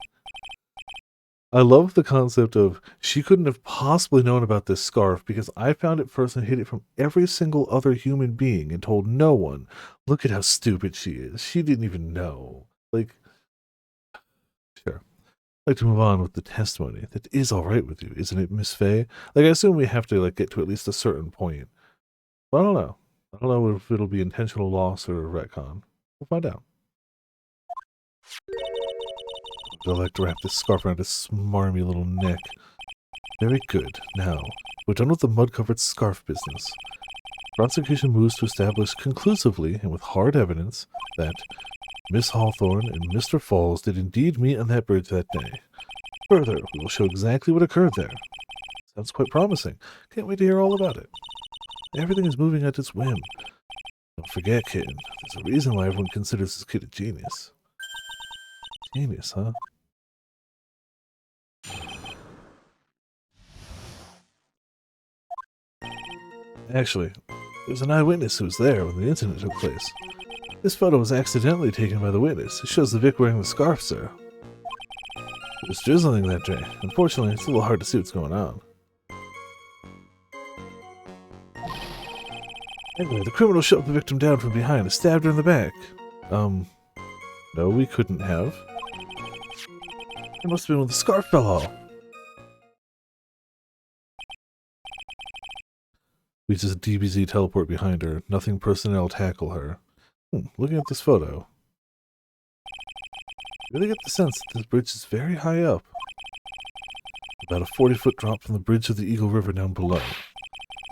I love the concept of she couldn't have possibly known about this scarf because I found it first and hid it from every single other human being and told no one. Look at how stupid she is. She didn't even know. Like, sure. I'd like to move on with the testimony. That is all right with you, isn't it, Miss Faye? Like, I assume we have to get to at least a certain point. But I don't know. I don't know if it'll be intentional loss or retcon. We'll find out. I'd like to wrap this scarf around his smarmy little neck. Very good. Now, we're done with the mud-covered scarf business. Prosecution moves to establish conclusively and with hard evidence that Miss Hawthorne and Mr. Falls did indeed meet on that bridge that day. Further, we will show exactly what occurred there. Sounds quite promising. Can't wait to hear all about it. Everything is moving at its whim. Don't forget, kitten, there's a reason why everyone considers this kid a genius. Genius, huh? Actually, there's an eyewitness who was there when the incident took place. This photo was accidentally taken by the witness. It shows the Vic wearing the scarf, sir. It was drizzling that day. Unfortunately, it's a little hard to see what's going on. Anyway, the criminal shoved the victim down from behind and stabbed her in the back. No, we couldn't have. It must have been when the scarf fell off. We just DBZ teleport behind her. Nothing personnel tackle her. Looking at this photo, I really get the sense that this bridge is very high up. About a 40-foot drop from the bridge of the Eagle River down below.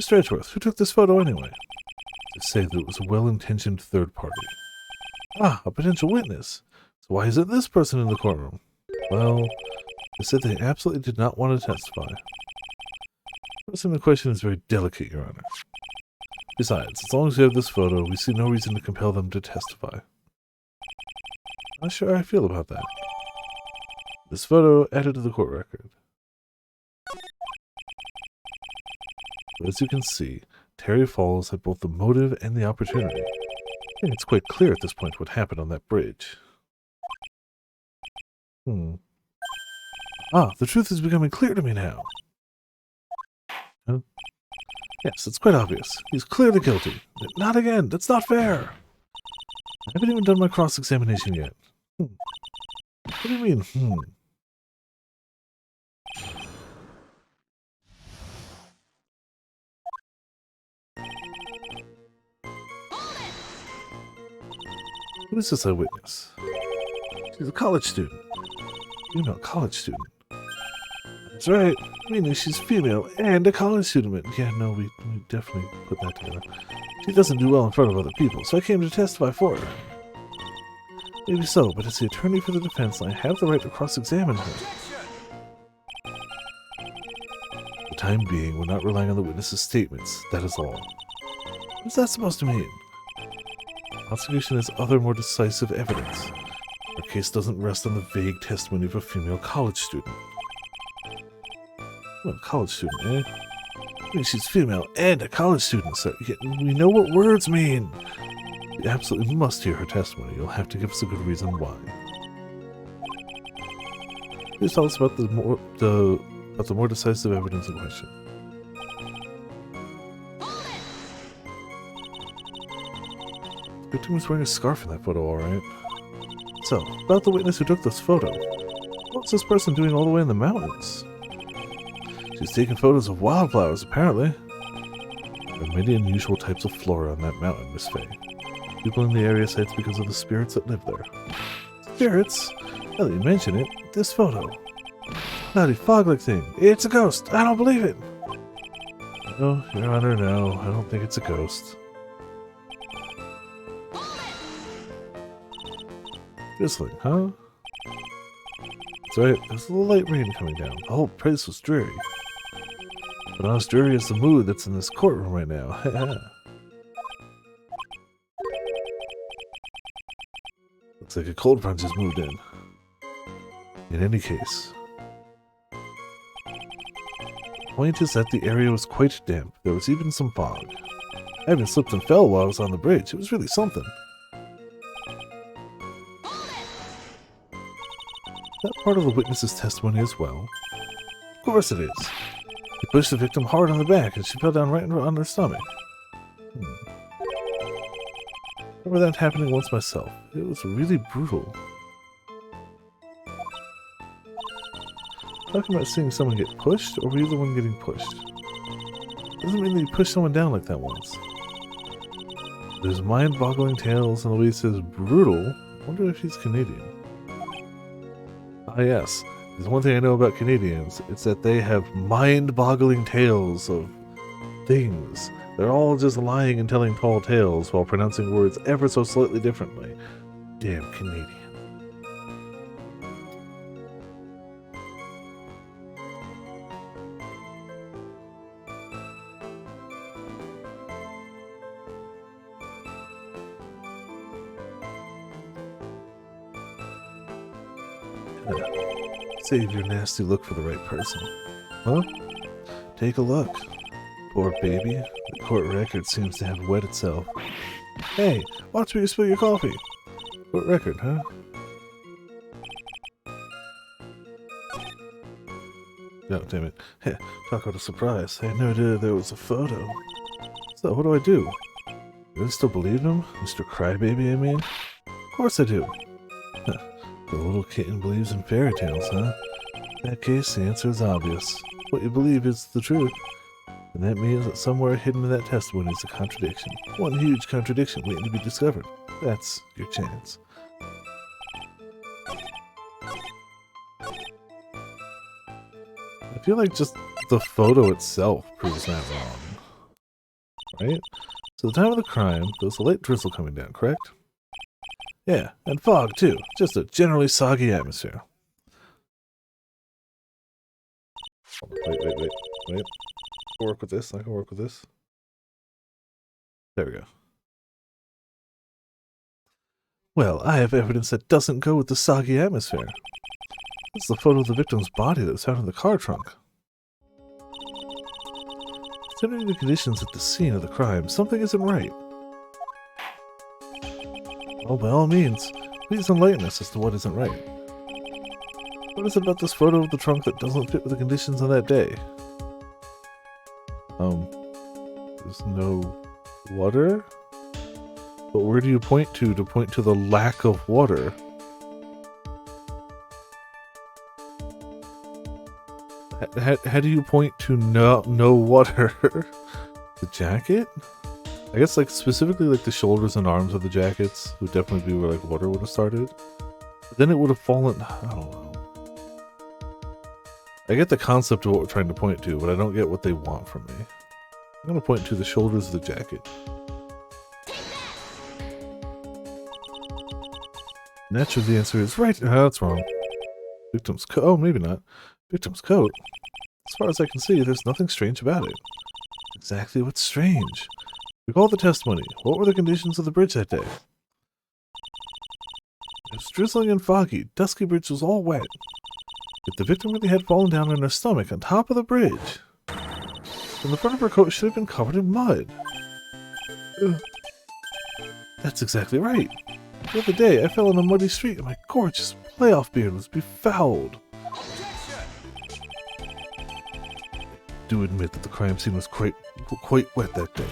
Mr. Edgeworth, who took this photo anyway? They say that it was a well-intentioned third party. Ah, a potential witness. So why isn't this person in the courtroom? Well, they said they absolutely did not want to testify. The person in question is very delicate, Your Honor. Besides, as long as we have this photo, we see no reason to compel them to testify. Not sure how I feel about that. This photo added to the court record. But as you can see, Terry Falls had both the motive and the opportunity. I think it's quite clear at this point what happened on that bridge. Ah, the truth is becoming clear to me now. Huh? Yes, it's quite obvious. He's clearly guilty. Not again. That's not fair. I haven't even done my cross-examination yet. What do you mean, Who is this eyewitness? She's a college student. Female college student. That's right. Meaning she's female and a college student. Yeah, no, we definitely put that together. She doesn't do well in front of other people, so I came to testify for her. Maybe so, but as the attorney for the defense, I have the right to cross-examine her. For the time being, we're not relying on the witness's statements. That is all. What's that supposed to mean? The prosecution has other more decisive evidence. Our case doesn't rest on the vague testimony of a female college student. Well, college student, eh? I mean, she's female and a college student, so we know what words mean. You absolutely must hear her testimony. You'll have to give us a good reason why. Please tell us about the more decisive evidence in question. The victim was wearing a scarf in that photo, alright. So, about the witness who took this photo. What's this person doing all the way in the mountains? She's taking photos of wildflowers, apparently. There are many unusual types of flora on that mountain, Miss Faye. People in the area say it's because of the spirits that live there. Spirits? Now that you mention it, this photo. Bloody fog-like thing. It's a ghost! I don't believe it! No, Your Honor, no. I don't think it's a ghost. Drizzling, huh? That's right, there's a little light rain coming down. The whole place was dreary. But not as dreary as the mood that's in this courtroom right now. Looks like a cold front just moved in. In any case, the point is that the area was quite damp. There was even some fog. I even slipped and fell while I was on the bridge. It was really something. That part of the witness's testimony as well. Of course it is. He pushed the victim hard on the back and she fell down right on her stomach. I remember that happening once myself. It was really brutal. Talking about seeing someone get pushed, or were you the one getting pushed? Doesn't mean that you pushed someone down like that once. There's mind-boggling tales, and the way he says brutal. I wonder if he's Canadian. Ah yes, there's one thing I know about Canadians. It's that they have mind-boggling tales of things. They're all just lying and telling tall tales while pronouncing words ever so slightly differently. Damn Canadian. Save your nasty look for the right person. Huh? Take a look. Poor baby. The court record seems to have wet itself. Hey, watch me you spill your coffee. Court record, huh? Oh, damn it. Talk about a surprise. I had no idea there was a photo. So, what do I do? You really still believe him? Mr. Crybaby, I mean? Of course I do. The little kitten believes in fairy tales, huh? In that case, the answer is obvious. What you believe is the truth. And that means that somewhere hidden in that testimony is a contradiction. One huge contradiction waiting to be discovered. That's your chance. I feel like just the photo itself proves that wrong. Right? So the time of the crime, there was a light drizzle coming down, correct? Yeah, and fog too. Just a generally soggy atmosphere. Wait. I can work with this. I can work with this. There we go. Well, I have evidence that doesn't go with the soggy atmosphere. It's the photo of the victim's body that was found in the car trunk. Considering the conditions at the scene of the crime, something isn't right. Well, by all means, please enlighten us as to what isn't right. What is it about this photo of the trunk that doesn't fit with the conditions on that day? There's no water? But where do you point to the lack of water? How do you point to no water? The jacket? I guess like specifically like the shoulders and arms of the jackets would definitely be where like water would have started. But then it would have fallen. I don't know. I get the concept of what we're trying to point to, but I don't get what they want from me. I'm going to point to the shoulders of the jacket. Naturally, the answer is right. Oh, that's wrong. Victim's coat. Oh, maybe not. Victim's coat. As far as I can see, there's nothing strange about it. Exactly what's strange. Recall the testimony. What were the conditions of the bridge that day? It was drizzling and foggy. Dusky bridge was all wet. If the victim really had fallen down on her stomach on top of the bridge. and the front of her coat should have been covered in mud. Ugh. That's exactly right. The other day, I fell in a muddy street and my gorgeous playoff beard was befouled. I do admit that the crime scene was quite wet that day.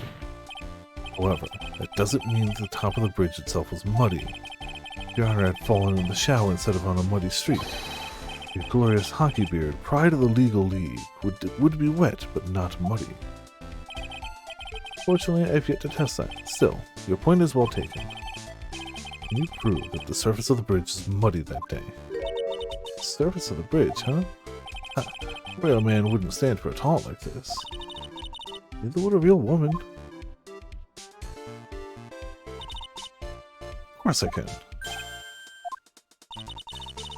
However, that doesn't mean that the top of the bridge itself was muddy. Your Honor had fallen in the shower instead of on a muddy street. Your glorious hockey beard, pride of the legal league, would be wet but not muddy. Fortunately, I have yet to test that. Still, your point is well taken. Can you prove that the surface of the bridge is muddy that day? The surface of the bridge, huh? A real man wouldn't stand for a taunt like this. Neither would a real woman. Of course I can.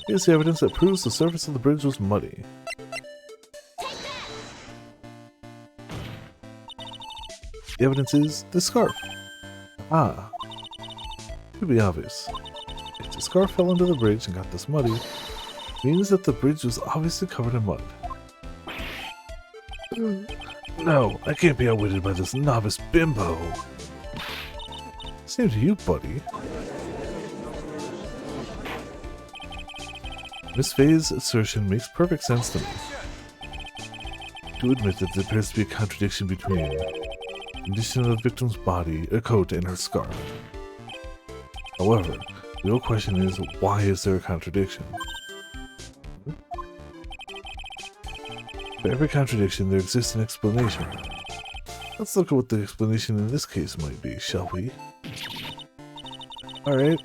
Here's the evidence that proves the surface of the bridge was muddy. The evidence is the scarf. Ah. To be obvious. If the scarf fell into the bridge and got this muddy, it means that the bridge was obviously covered in mud. No, I can't be outwitted by this novice bimbo. Same to you, buddy. Miss Faye's assertion makes perfect sense to me. To admit that there appears to be a contradiction between the condition of the victim's body, a coat, and her scarf. However, the real question is, why is there a contradiction? For every contradiction, there exists an explanation. Let's look at what the explanation in this case might be, shall we? Alright,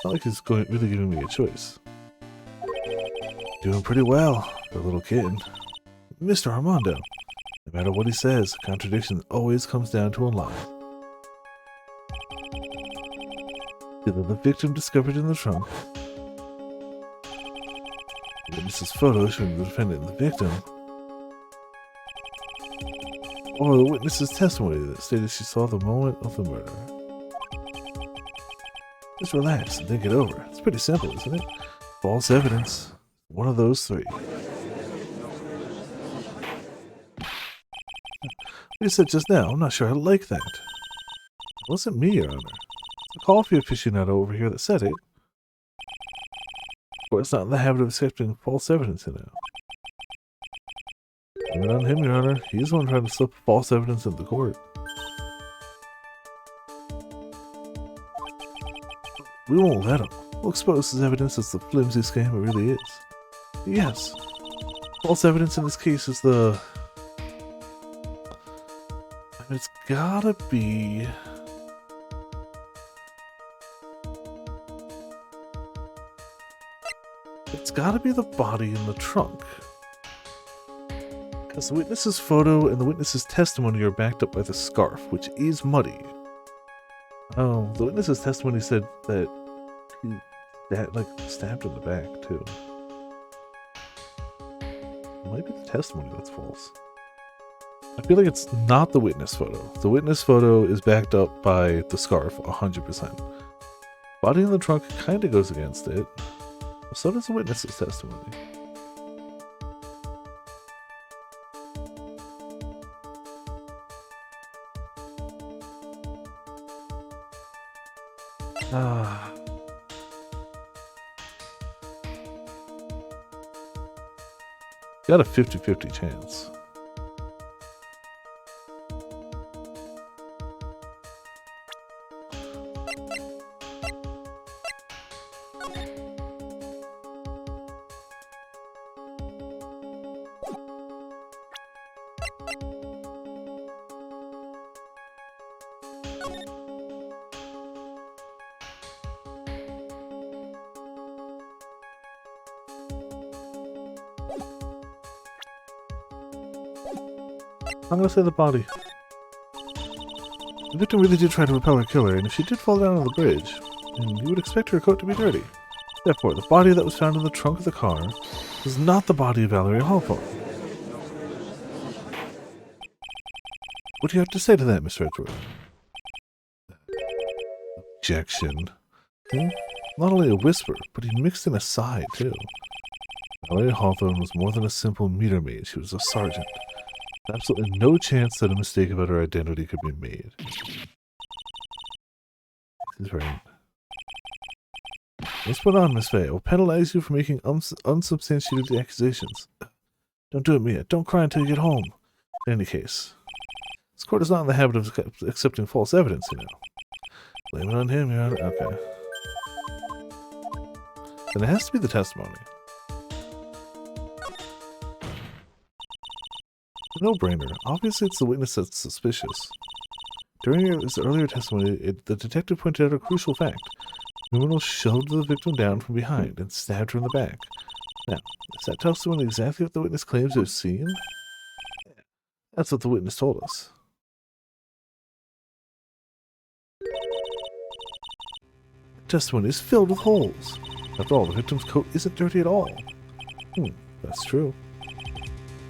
not like he's really giving me a choice. Doing pretty well for a little kid. Mr. Armando, no matter what he says, contradiction always comes down to a lie. Either the victim discovered in the trunk, the witness's photo showing the defendant and the victim, or the witness's testimony that stated she saw the moment of the murder. Just relax and think it over. It's pretty simple, isn't it? False evidence. One of those three. What you said just now, I'm not sure I like that. It wasn't me, Your Honor. It's a coffee aficionado over here that said it. Of course, not in the habit of accepting false evidence in it. Blame it on him, Your Honor. He's the one trying to slip false evidence into the court. We won't let him. We'll expose his evidence as the flimsy scam it really is. Yes. False evidence in this case is the... It's gotta be... It's gotta be the body in the trunk. Because the witness's photo and the witness's testimony are backed up by the scarf, which is muddy. Oh, the witness's testimony said that he stabbed in the back, too. It might be the testimony that's false. I feel like it's not the witness photo. The witness photo is backed up by the scarf, 100%. Body in the trunk kind of goes against it. So does the witness's testimony. Got a 50-50 chance. I'm gonna say the body. The victim really did try to repel her killer, and if she did fall down on the bridge, then you would expect her coat to be dirty. Therefore, the body that was found in the trunk of the car was not the body of Valerie Hawthorne. What do you have to say to that, Miss Redwood? Objection. Not only a whisper, but he mixed in a sigh, too. Valerie Hawthorne was more than a simple meter maid, she was a sergeant. Absolutely no chance that a mistake about her identity could be made. This is right. Let's put on, Miss Fay. I will penalize you for making unsubstantiated accusations. Don't do it, Mia. Don't cry until you get home. In any case, this court is not in the habit of accepting false evidence, you know. Blame it on him, Your Honor. Okay. Then it has to be the testimony. No-brainer. Obviously, it's the witness that's suspicious. During his earlier testimony, the detective pointed out a crucial fact. The criminal shoved the victim down from behind and stabbed her in the back. Now, does that tell someone exactly what the witness claims to have seen? That's what the witness told us. The testimony is filled with holes. After all, the victim's coat isn't dirty at all. That's true.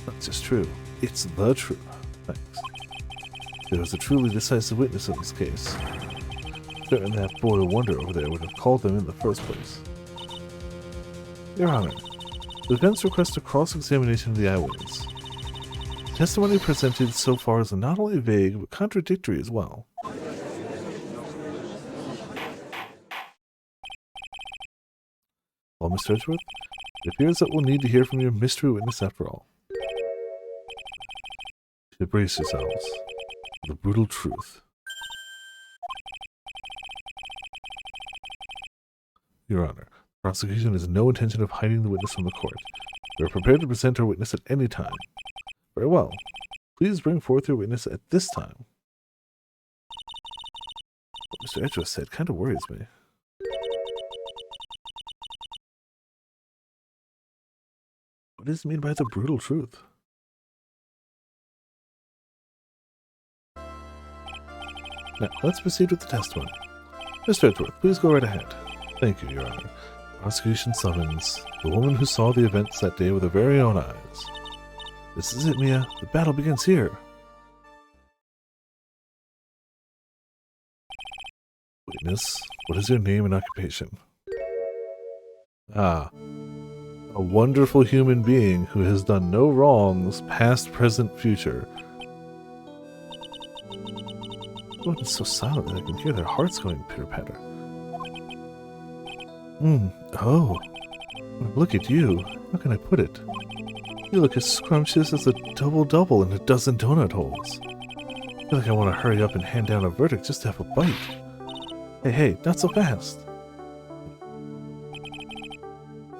Not just true. It's the truth. Thanks. There was a truly decisive witness in this case. Certain that boy of wonder over there would have called them in the first place. Your Honor, the defense requests a cross-examination of the eyewitness. The testimony presented so far is not only vague, but contradictory as well. Well, Mr. Edgeworth, it appears that we'll need to hear from your mystery witness after all. You should brace yourselves for the brutal truth. Your Honor, the prosecution has no intention of hiding the witness from the court. We are prepared to present our witness at any time. Very well. Please bring forth your witness at this time. What Mr. Edgeworth said kind of worries me. What does it mean by the brutal truth? Now, let's proceed with the testimony. Mr. Edgeworth, please go right ahead. Thank you, Your Honor. Prosecution summons the woman who saw the events that day with her very own eyes. This is it, Mia. The battle begins here. Witness, what is your name and occupation? Ah, a wonderful human being who has done no wrongs, past, present, future. Everyone is so silent that I can hear their hearts going pitter-patter. Oh. Look at you. How can I put it? You look as scrumptious as a double-double in a dozen donut holes. I feel like I want to hurry up and hand down a verdict just to have a bite. Hey, not so fast.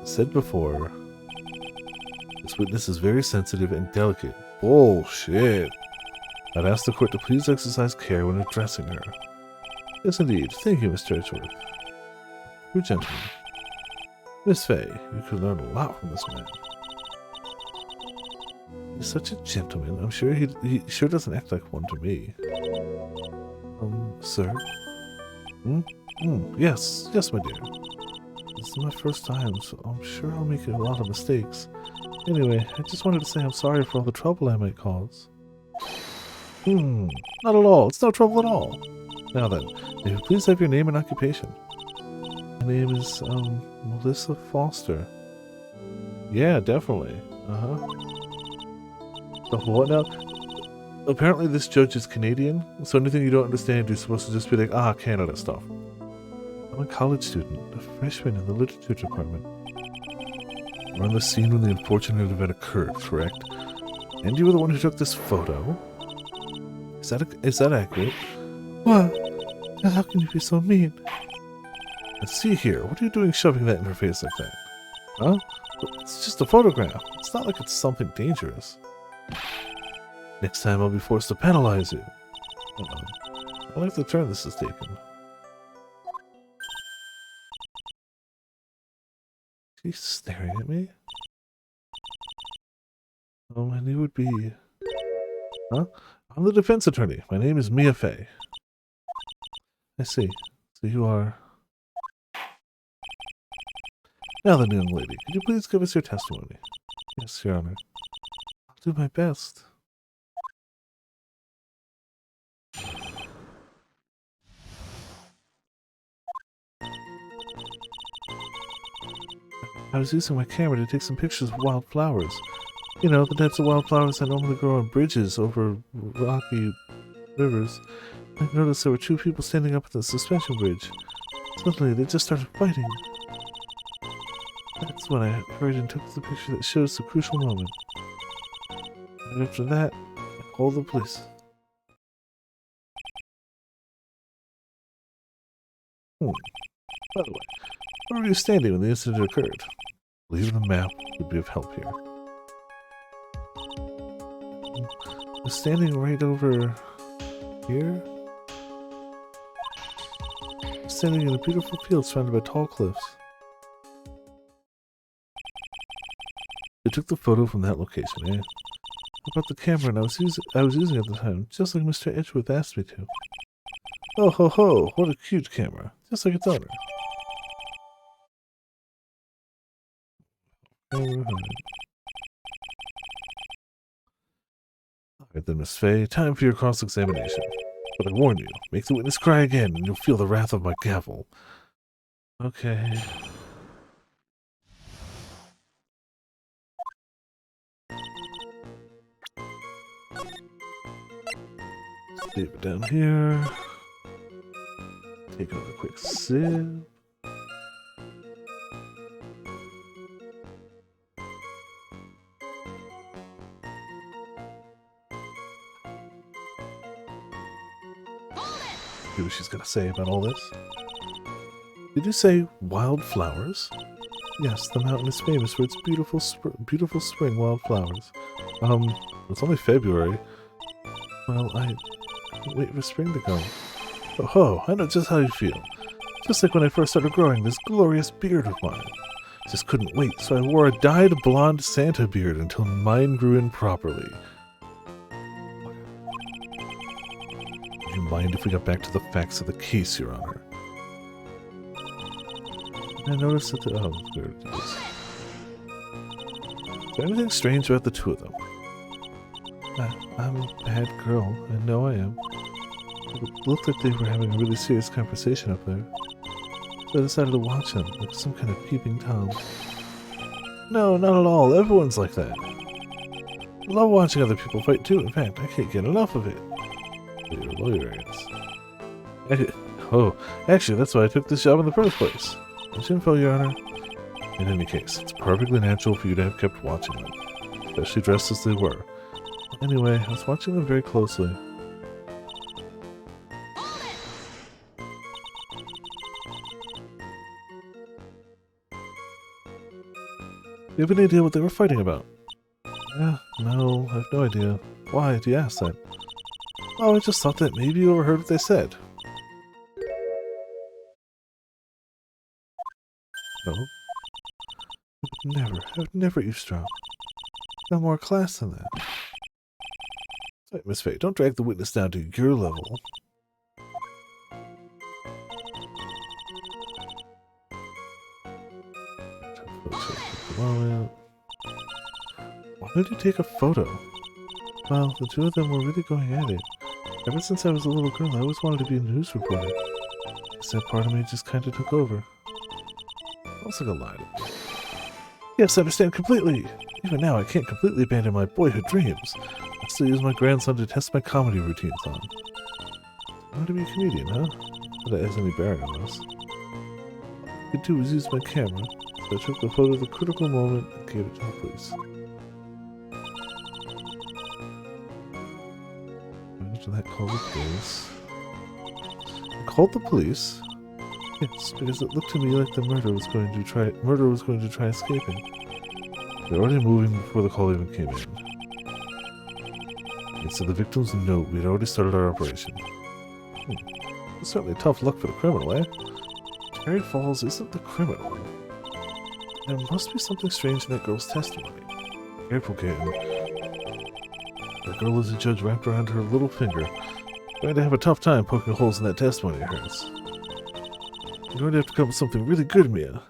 As said before, this witness is very sensitive and delicate. Bullshit. I'd ask the court to please exercise care when addressing her. Yes, indeed. Thank you, Mr. Edgeworth. You gentlemen. Miss Fay, you could learn a lot from this man. He's such a gentleman. I'm sure he sure doesn't act like one to me. Sir? Yes, my dear. This is my first time, so I'm sure I'll make a lot of mistakes. Anyway, I just wanted to say I'm sorry for all the trouble I might cause. Not at all. It's no trouble at all. Now then, may you please have your name and occupation? My name is, Melissa Foster. Yeah, definitely. So what now? Apparently this judge is Canadian, so anything you don't understand, you're supposed to just be like, Canada stuff. I'm a college student, a freshman in the literature department. We're on the scene when the unfortunate event occurred, correct? And you were the one who took this photo? Is that accurate? What? How can you be so mean? Let's see here, what are you doing shoving that in her face like that? Huh? It's just a photograph. It's not like it's something dangerous. Next time I'll be forced to penalize you. I like the turn this has taken. She's staring at me? And you would be... Huh? I'm the defense attorney. My name is Mia Fay. I see. So you are... Now then, young lady, could you please give us your testimony? Yes, Your Honor. I'll do my best. I was using my camera to take some pictures of wild flowers. You know, the types of wildflowers that normally grow on bridges over rocky rivers. I noticed there were two people standing up at the suspension bridge. Suddenly, they just started fighting. That's when I hurried and took the picture that shows the crucial moment. And after that, I called the police. By the way, where were you standing when the incident occurred? Leave the map would be of help here. I was standing right over here. Standing in a beautiful field surrounded by tall cliffs. I took the photo from that location, eh? I brought the camera and I was using at the time, just like Mr. Edgeworth asked me to. Oh ho ho, what a cute camera. Just like its owner. Alright then, Miss Fay, time for your cross-examination. But I warn you, make the witness cry again and you'll feel the wrath of my gavel. Okay. Leave it down here. Take another quick sip. See what she's gonna say about all this. Did you say wildflowers? Yes, the mountain is famous for its beautiful spring wildflowers. It's only February. Well, I can't wait for spring to come. Oh ho, I know just how you feel. Just like when I first started growing this glorious beard of mine. Just couldn't wait, so I wore a dyed blonde Santa beard until mine grew in properly. Would you mind if we got back to the facts of the case, Your Honor? I noticed that the... Oh, there it is. Is there anything strange about the two of them? I'm a bad girl. I know I am. It looked like they were having a really serious conversation up there. So I decided to watch them, like some kind of peeping Tom. No, not at all. Everyone's like that. I love watching other people fight too. In fact, I can't get enough of it. You're a lawyer, I guess. Actually, that's why I took this job in the first place. Much info, Your Honor. In any case, it's perfectly natural for you to have kept watching them, especially dressed as they were. Anyway, I was watching them very closely. You have any idea what they were fighting about? Yeah, no, I have no idea. Why do you ask that? Oh, I just thought that maybe you overheard what they said. No. I would never eavesdrop. No more class than that. Sorry, Miss Fay, don't drag the witness down to your level. Why did you take a photo? Well, the two of them were really going at it. Ever since I was a little girl, I always wanted to be a news reporter. That part of me just kind of took over. Sounds like a lie to me. Yes, I understand completely. Even now, I can't completely abandon my boyhood dreams. I still use my grandson to test my comedy routines on. I want to be a comedian, huh? Not that it has any bearing on us. All I could do was use my camera, so I took a photo of the critical moment and gave it to the police. After that, called the police. I called the police? Yes, because it looked to me like the murderer was going to try escaping. They were already moving before the call even came in. And so the victim's note, we had already started our operation. It's certainly tough luck for the criminal, eh? Terry Falls isn't the criminal. There must be something strange in that girl's testimony. Careful, Kitten. That girl has a judge wrapped around her little finger. Going to have a tough time poking holes in that testimony of hers. You're going to have to come up with something really good, Mia.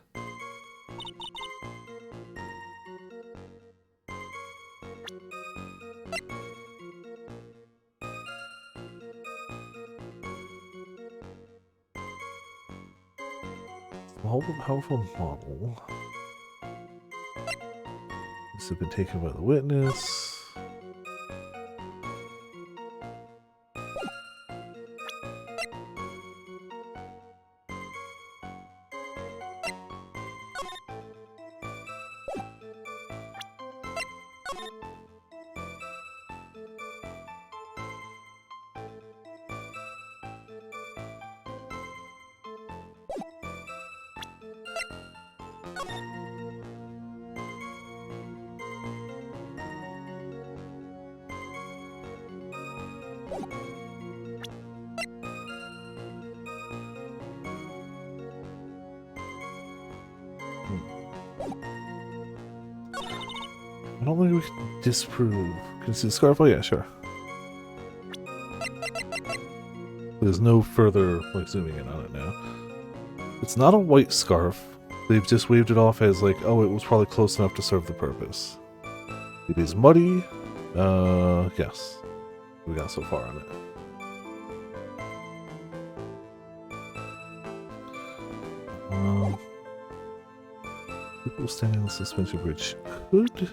Small but powerful model. These have been taken by the witness. I don't think we can disprove. Can you see the scarf? Oh yeah, sure. There's no further like zooming in on it now. It's not a white scarf. They've just waved it off as like, oh, it was probably close enough to serve the purpose. It is muddy. Yes. We got so far on it. People standing on the suspension bridge could...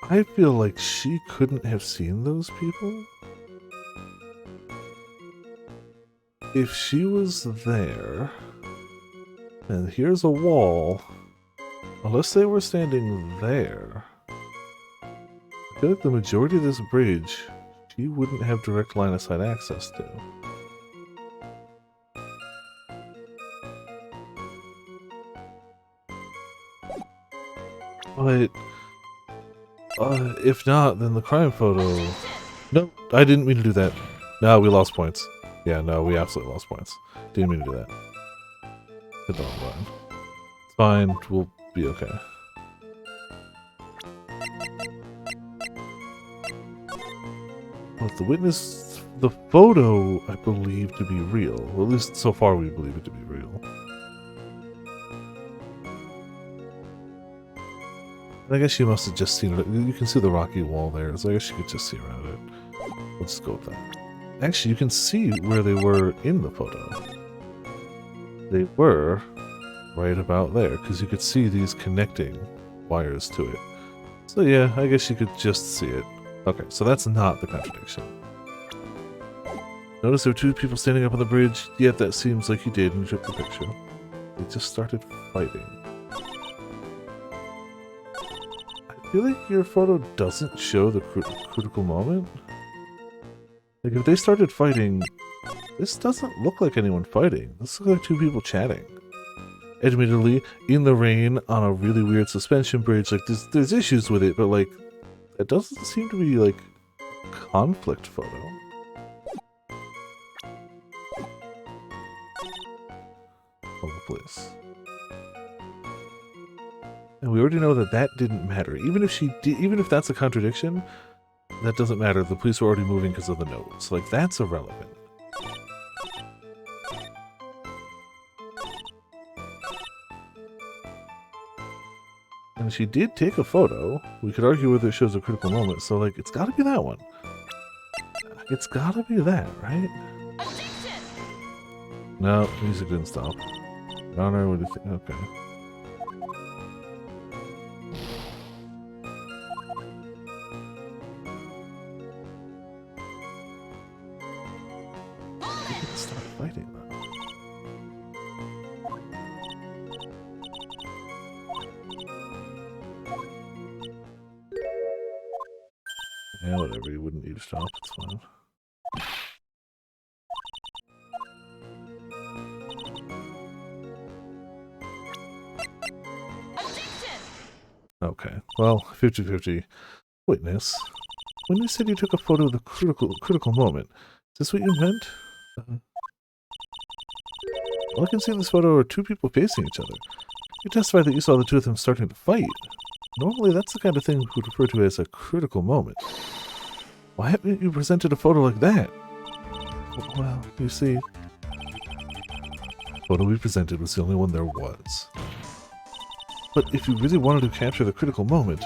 I feel like she couldn't have seen those people. If she was there, and here's a wall, unless they were standing there, I feel like the majority of this bridge, she wouldn't have direct line of sight access to. But if not, then the crime photo... No, I didn't mean to do that. No, we lost points. Yeah, no, we absolutely lost points. Didn't mean to do that. Hit the wrong button. It's fine, we'll be okay. Well, the witness... The photo, I believe to be real. Well, at least so far we believe it to be real. I guess she must have just seen it. You can see the rocky wall there, so I guess you could just see around it. Let's go with that. Actually, you can see where they were in the photo. They were right about there, because you could see these connecting wires to it. So yeah, I guess you could just see it. Okay, so that's not the contradiction. Notice there were two people standing up on the bridge, yet that seems like you did when you took the picture. They just started fighting. I feel like your photo doesn't show the critical moment. Like, if they started fighting, this doesn't look like anyone fighting. This looks like two people chatting. Admittedly, in the rain, on a really weird suspension bridge, like, there's issues with it, but, like, it doesn't seem to be, like, a conflict photo. Oh, please. And we already know that that didn't matter. Even if that's a contradiction, that doesn't matter. The police were already moving because of the notes. Like, that's irrelevant. And she did take a photo. We could argue whether it shows a critical moment. So, like, it's got to be that one. It's got to be that, right? No, music didn't stop. Honor, what do you think? Okay. Fighting though. Yeah, whatever, you wouldn't need to stop, it's fine. Okay, well, 50-50. Witness, when you said you took a photo of the critical moment, is this what you meant? All I can see in this photo are two people facing each other. You testified that you saw the two of them starting to fight. Normally, that's the kind of thing we would refer to as a critical moment. Why haven't you presented a photo like that? Well, you see, the photo we presented was the only one there was. But if you really wanted to capture the critical moment,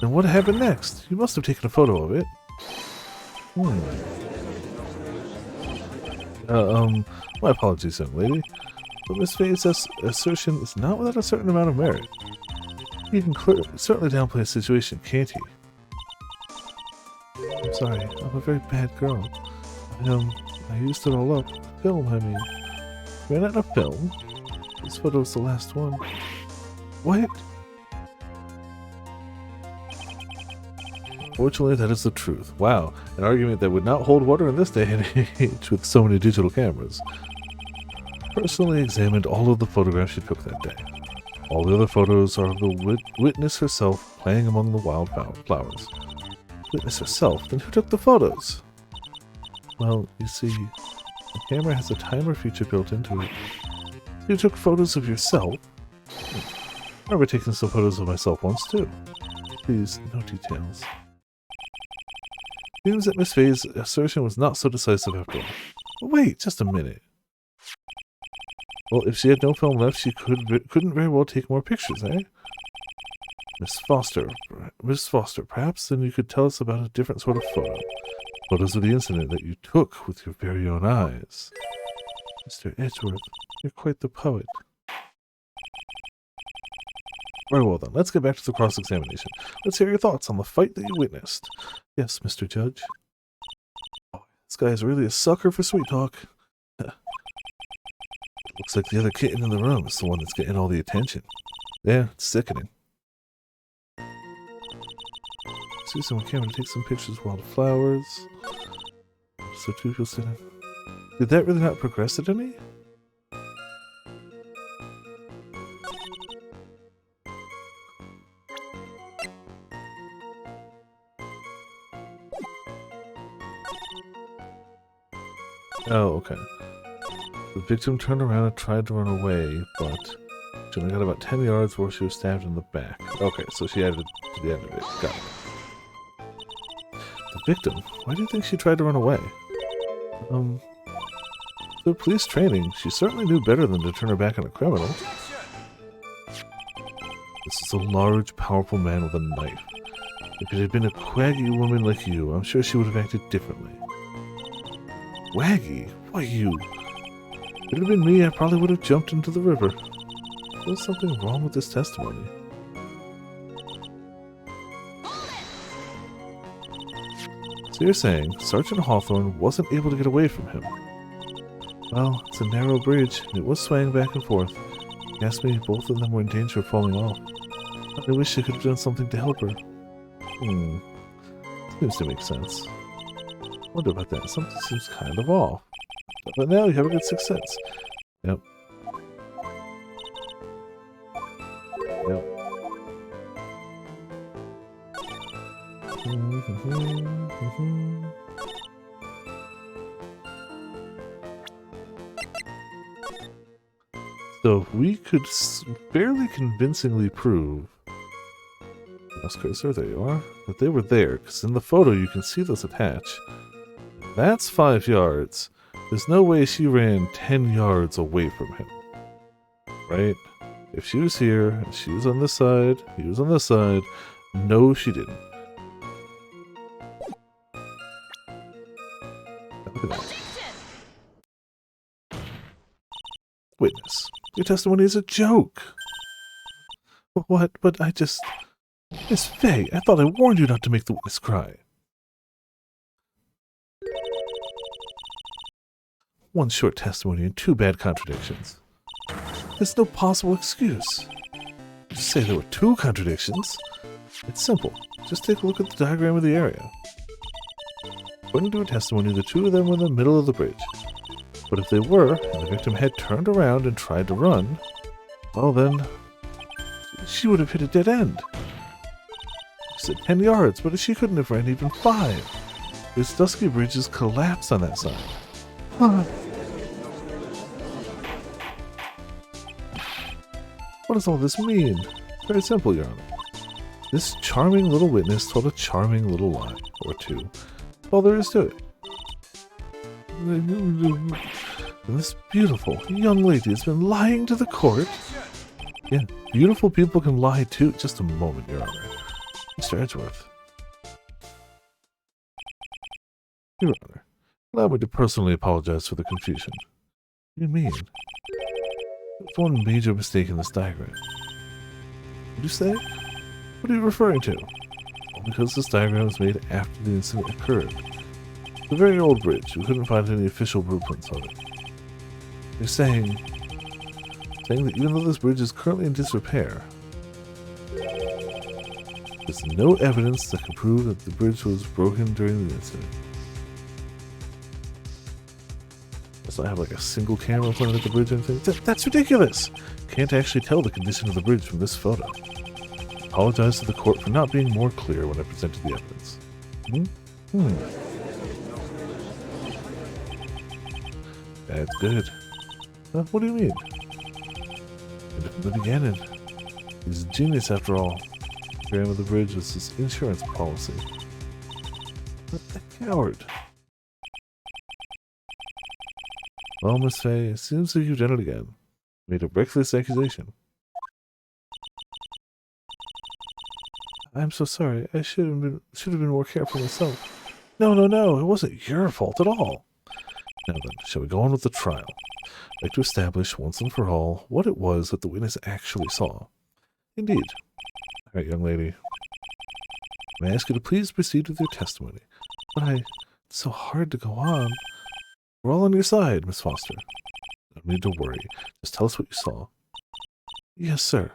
then what happened next? You must have taken a photo of it. My apologies, young lady. But Miss Faye's assertion is not without a certain amount of merit. He can certainly downplay a situation, can't he? I'm sorry, I'm a very bad girl. I used it all up. Film, I mean. Ran out of film? This photo's the last one. What? Fortunately, that is the truth. Wow, an argument that would not hold water in this day and age with so many digital cameras. Personally examined all of the photographs she took that day. All the other photos are of the witness herself playing among the wild flowers. Witness herself? Then who took the photos? Well, you see, the camera has a timer feature built into it. You took photos of yourself? I remember taking some photos of myself once too. Please, no details. Seems that Miss Faye's assertion was not so decisive after all. But wait, just a minute. Well, if she had no film left, she couldn't very well take more pictures, eh? Miss Foster, perhaps then you could tell us about a different sort of photo. Photos of the incident that you took with your very own eyes. Mr. Edgeworth, you're quite the poet. Very well then, let's get back to the cross-examination. Let's hear your thoughts on the fight that you witnessed. Yes, Mr. Judge. Oh, this guy is really a sucker for sweet talk. Looks like the other kitten in the room is the one that's getting all the attention. Yeah, it's sickening. See someone came to take some pictures of wild flowers. So two people sitting. Did that really not progress it any? Oh, okay. The victim turned around and tried to run away, but she only got about 10 yards where she was stabbed in the back. Okay, so she added to the end of it. Got it. The victim? Why do you think she tried to run away? Through police training, she certainly knew better than to turn her back on a criminal. This is a large, powerful man with a knife. If it had been a quaggy woman like you, I'm sure she would have acted differently. Waggy? Why you? If it had been me, I probably would have jumped into the river. There's something wrong with this testimony. So you're saying Sergeant Hawthorne wasn't able to get away from him? Well, it's a narrow bridge, and it was swaying back and forth. Asked me, both of them were in danger of falling off. I wish I could have done something to help her. Seems to make sense. Wonder about that. Something seems kind of off. But now you have a good sixth sense. Yep. Yep. So we could fairly convincingly prove, mouse cursor, there you are, that they were there, because in the photo you can see those attach. That's 5 yards. There's no way she ran 10 yards away from him. Right? If she was here, and she was on this side, he was on this side, no she didn't. Look at that. Witness, your testimony is a joke. What? But I just... Miss Faye, I thought I warned you not to make the witness cry. One short testimony and 2 bad contradictions. There's no possible excuse. You say there were 2 contradictions? It's simple. Just take a look at the diagram of the area. According to her testimony, the 2 of them were in the middle of the bridge. But if they were, and the victim had turned around and tried to run, well then, she would have hit a dead end. She said 10 yards, but she couldn't have ran even 5. This dusky bridge is collapsed on that side. What does all this mean? It's very simple, Your Honor. This charming little witness told a charming little lie, or 2. That's all there is to it. And this beautiful young lady has been lying to the court. Yeah, beautiful people can lie too. Just a moment, Your Honor. Mr. Edgeworth. Your Honor, allow me to personally apologize for the confusion. What do you mean? There's one major mistake in this diagram. What did you say? What are you referring to? Well, because this diagram was made after the incident occurred. It's a very old bridge. We couldn't find any official blueprints of it. You're saying that even though this bridge is currently in disrepair, there's no evidence that can prove that the bridge was broken during the incident. Does not have like a single camera pointed at the bridge or anything? That's ridiculous! Can't actually tell the condition of the bridge from this photo. Apologize to the court for not being more clear when I presented the evidence. That's good. What do you mean? And from the beginning, he's a genius after all. The name of the bridge was his insurance policy. What a coward. Well, Miss Fay, it seems like you've done it again. Made a reckless accusation. I'm so sorry. I should have been more careful myself. No, it wasn't your fault at all. Now then, shall we go on with the trial? I'd like to establish once and for all what it was that the witness actually saw. Indeed. All right, young lady. May I ask you to please proceed with your testimony? But it's so hard to go on. We're all on your side, Miss Foster. No need to worry. Just tell us what you saw. Yes, sir.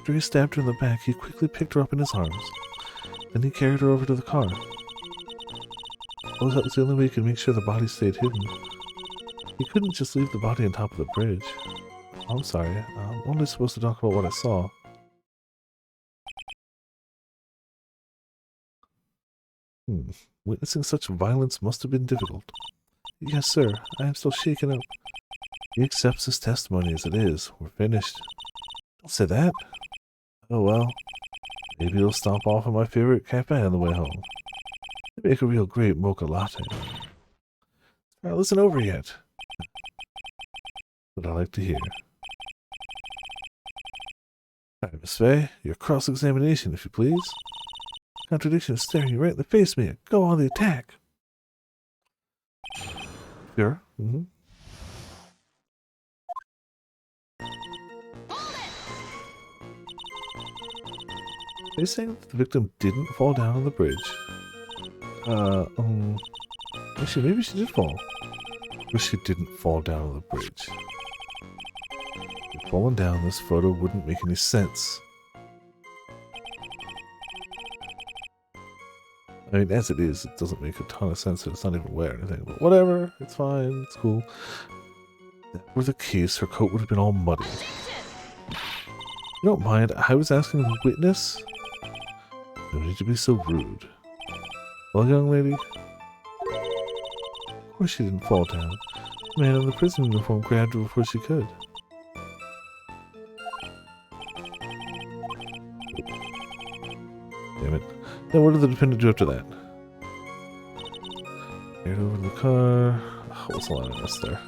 After he stabbed her in the back, he quickly picked her up in his arms. Then he carried her over to the car. Oh, that was the only way he could make sure the body stayed hidden. He couldn't just leave the body on top of the bridge. Oh, I'm sorry. I'm only supposed to talk about what I saw. Witnessing such violence must have been difficult. Yes, sir. I am still shaken up. He accepts his testimony as it is. We're finished. Don't say that. Oh well. Maybe he'll stop off at my favorite cafe on the way home. They make a real great mocha latte. Alright, listen over yet. What I like to hear. Alright, Miss Fay, your cross-examination, if you please. Contradiction is staring you right in the face, Mia. Go on the attack. Sure. Are you saying that the victim didn't fall down on the bridge? Actually, maybe she did fall. But she didn't fall down on the bridge. If falling down, this photo wouldn't make any sense. I mean, as it is, it doesn't make a ton of sense that it's not even wet or anything. But whatever, it's fine, it's cool. If that were the case, her coat would have been all muddy. You don't mind, I was asking the witness? No need to be so rude. Well, young lady? Of course she didn't fall down. The man in the prison uniform grabbed her before she could. Damn it. Then what did the defendant do after that? Carried over to the car. Oh, what's the line of this there?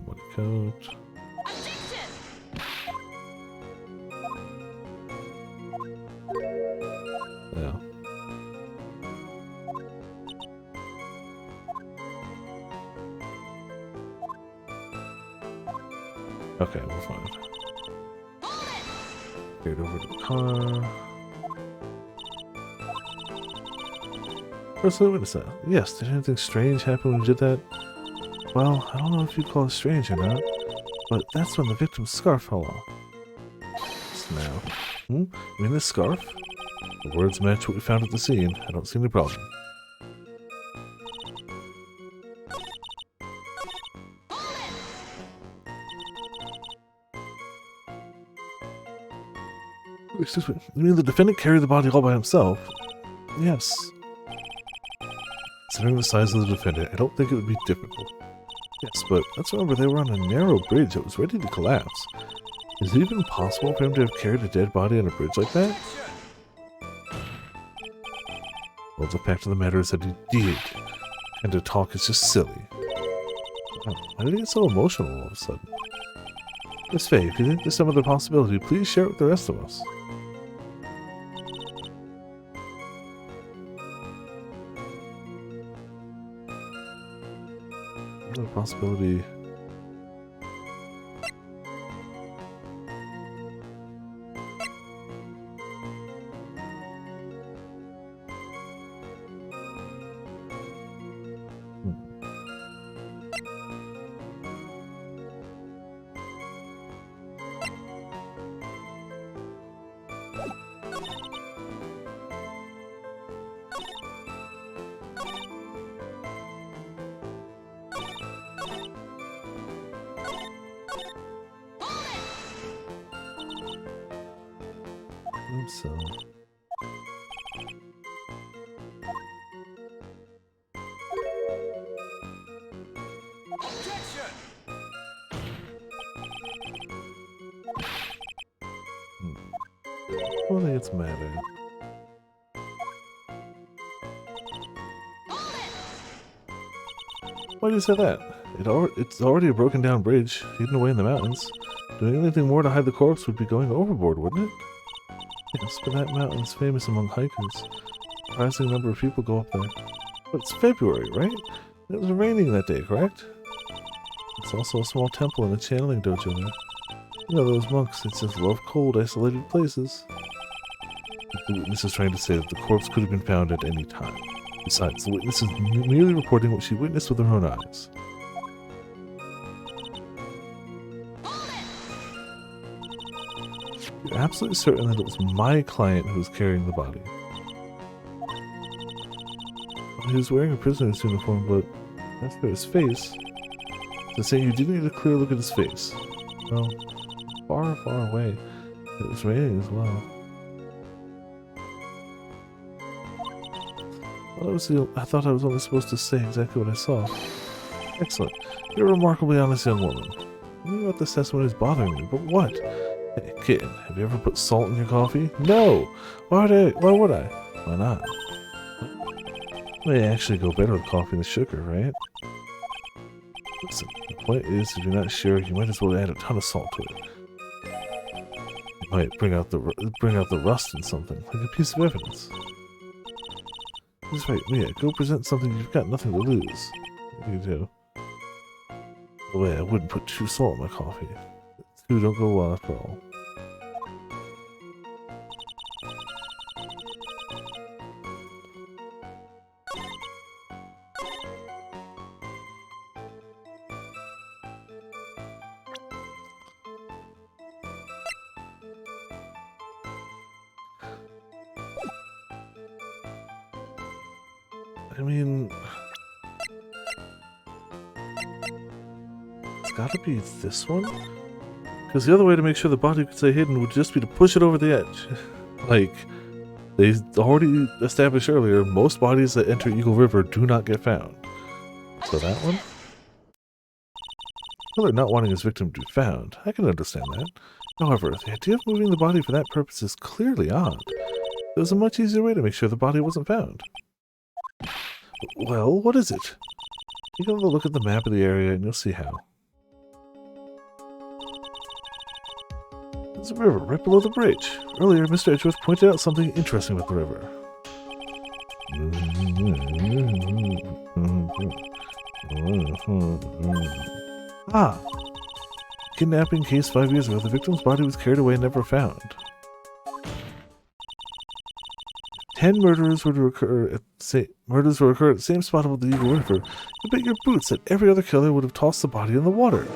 Muddy coat. Yeah. Okay, we're fine. Get over to the car. Where's the witness at? Yes, did anything strange happen when you did that? Well, I don't know if you'd call it strange or not, but that's when the victim's scarf fell off. Now. You mean this scarf? The words match what we found at the scene. I don't see any problem. Excuse me, you mean the defendant carried the body all by himself? Yes. Considering the size of the defendant, I don't think it would be difficult. Yes, but let's remember they were on a narrow bridge that was ready to collapse. Is it even possible for him to have carried a dead body on a bridge like that? Well, the fact of the matter is that he did. And to talk is just silly. Wow, why did he get so emotional all of a sudden? Miss Faye, if you think there's some other possibility, please share it with the rest of us. Another possibility. So what do you think's matter? Why do you say that? It's already a broken down bridge, hidden away in the mountains. Doing anything more to hide the corpse would be going overboard, wouldn't it? Yes, but that mountain is famous among hikers. A surprising number of people go up there. But it's February, right? It was raining that day, correct? It's also a small temple and a channeling dojo there. You know those monks that just love cold, isolated places. The witness is trying to say that the corpse could have been found at any time. Besides, the witness is merely reporting what she witnessed with her own eyes. You're absolutely certain that it was my client who was carrying the body. He was wearing a prisoner's uniform, but as for his face, they're saying you didn't get a clear look at his face. Well, far, far away. It was raining as well. I thought I was only supposed to say exactly what I saw. Excellent. You're a remarkably honest young woman. I knew about this testimony is bothering me, but what? Hey, kid, have you ever put salt in your coffee? No! Why would I? Why not? It may actually go better with coffee than sugar, right? Listen, the point is, if you're not sure, you might as well add a ton of salt to it. It might bring out the rust in something, like a piece of evidence. That's right, Mia, go present something you've got nothing to lose. You do. By the way, I wouldn't put too salt in my coffee. Two don't go well after all. I mean, it's gotta be this one? Because the other way to make sure the body could stay hidden would just be to push it over the edge. Like, they already established earlier, most bodies that enter Eagle River do not get found. So that one? Killer not wanting his victim to be found, I can understand that. However, the idea of moving the body for that purpose is clearly odd. There's a much easier way to make sure the body wasn't found. Well, what is it? Take a look at the map of the area and you'll see how. There's a river right below the bridge. Earlier, Mr. Edgeworth pointed out something interesting about the river. Ah! Kidnapping case 5 years ago, the victim's body was carried away and never found. 10 murders were to occur at the same spot above the Eagle River. You bet your boots that every other killer would have tossed the body in the water.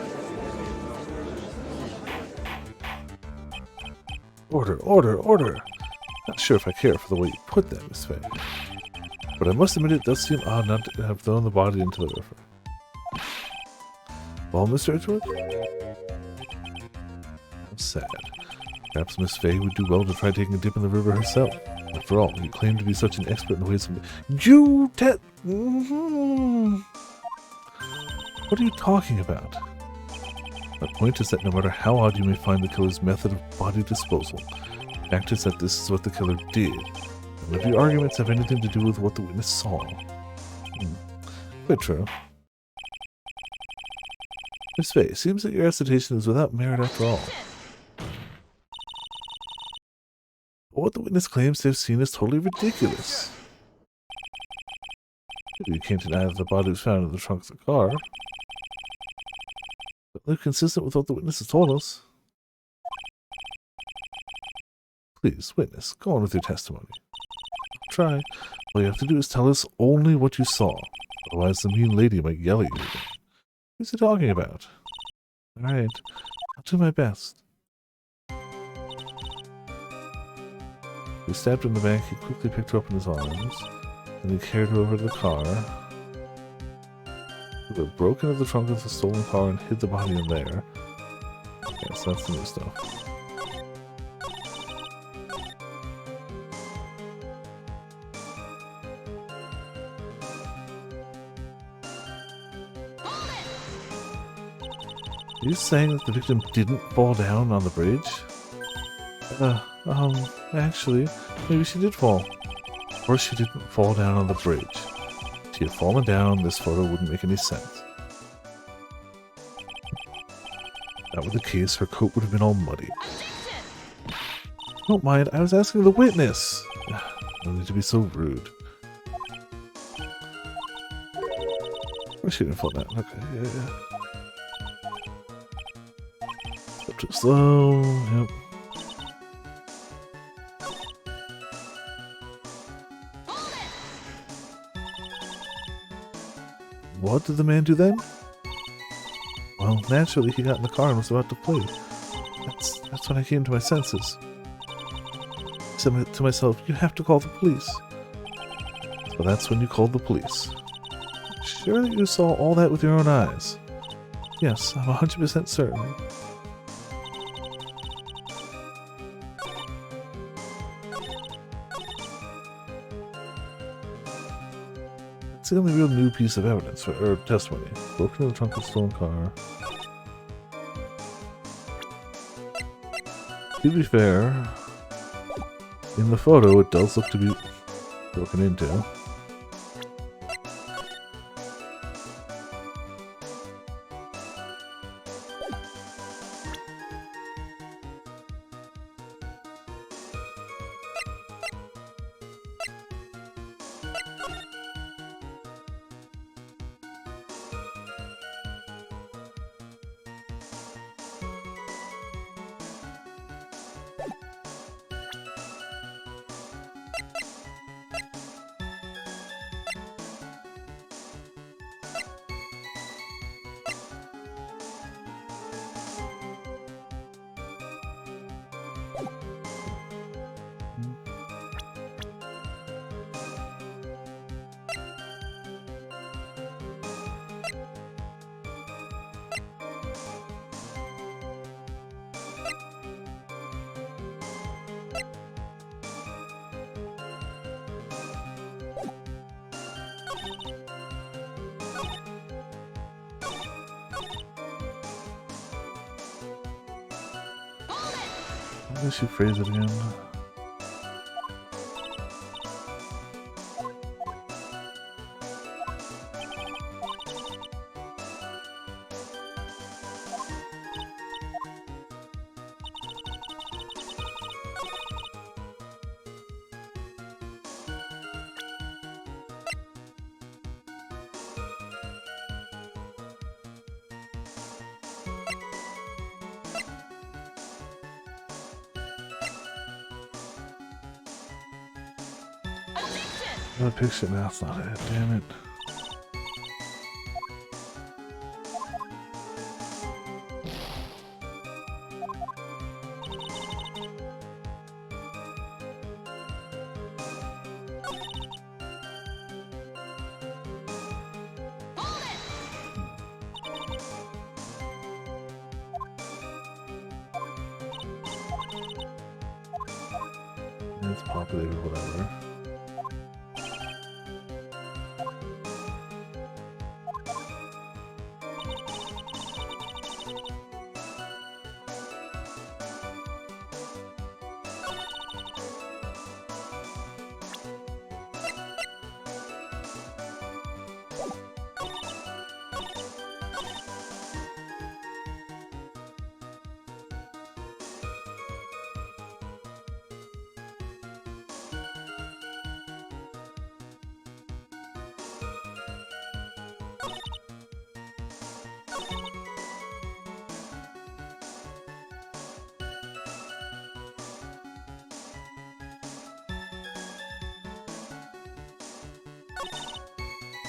Order, order, order! Not sure if I care for the way you put that, Miss Faye. But I must admit it does seem odd not to have thrown the body into the river. Well, Mr. Edgeworth? I'm sad. Perhaps Miss Faye would do well to try taking a dip in the river herself. After all, you claim to be such an expert in the ways of... What are you talking about? My point is that no matter how odd you may find the killer's method of body disposal, the fact is that this is what the killer did. None of your arguments have anything to do with what the witness saw. Quite true. Miss Faye, seems that your recitation is without merit after all. What the witness claims to have seen is totally ridiculous. You can't deny that the body was found in the trunk of the car. But they're consistent with what the witness has told us. Please, witness, go on with your testimony. Try. All you have to do is tell us only what you saw. Otherwise, the mean lady might yell at you again. Who's he talking about? Alright, I'll do my best. He stabbed her in the back, he quickly picked her up in his arms, and he carried her over to the car. He broke into the trunk of the stolen car and hid the body in there. Okay, so that's the new stuff. Are you saying that the victim didn't fall down on the bridge? Actually, maybe she did fall. Of course she didn't fall down on the bridge. If she had fallen down, this photo wouldn't make any sense. If that were the case, her coat would have been all muddy. Don't mind, I was asking the witness! No need to be so rude. Of course she didn't fall down. Okay, yeah. Too slow, yep. What did the man do then? Well, naturally he got in the car and was about to flee. That's when I came to my senses. I said to myself, you have to call the police. So that's when you called the police. Sure that you saw all that with your own eyes? Yes, I'm 100% certain. It's the only real new piece of evidence, or testimony. Broken into the trunk of the stolen car. To be fair, in the photo it does look to be broken into. How does she phrase it again? I picture now, it's not it, damn it. It's populated, whatever.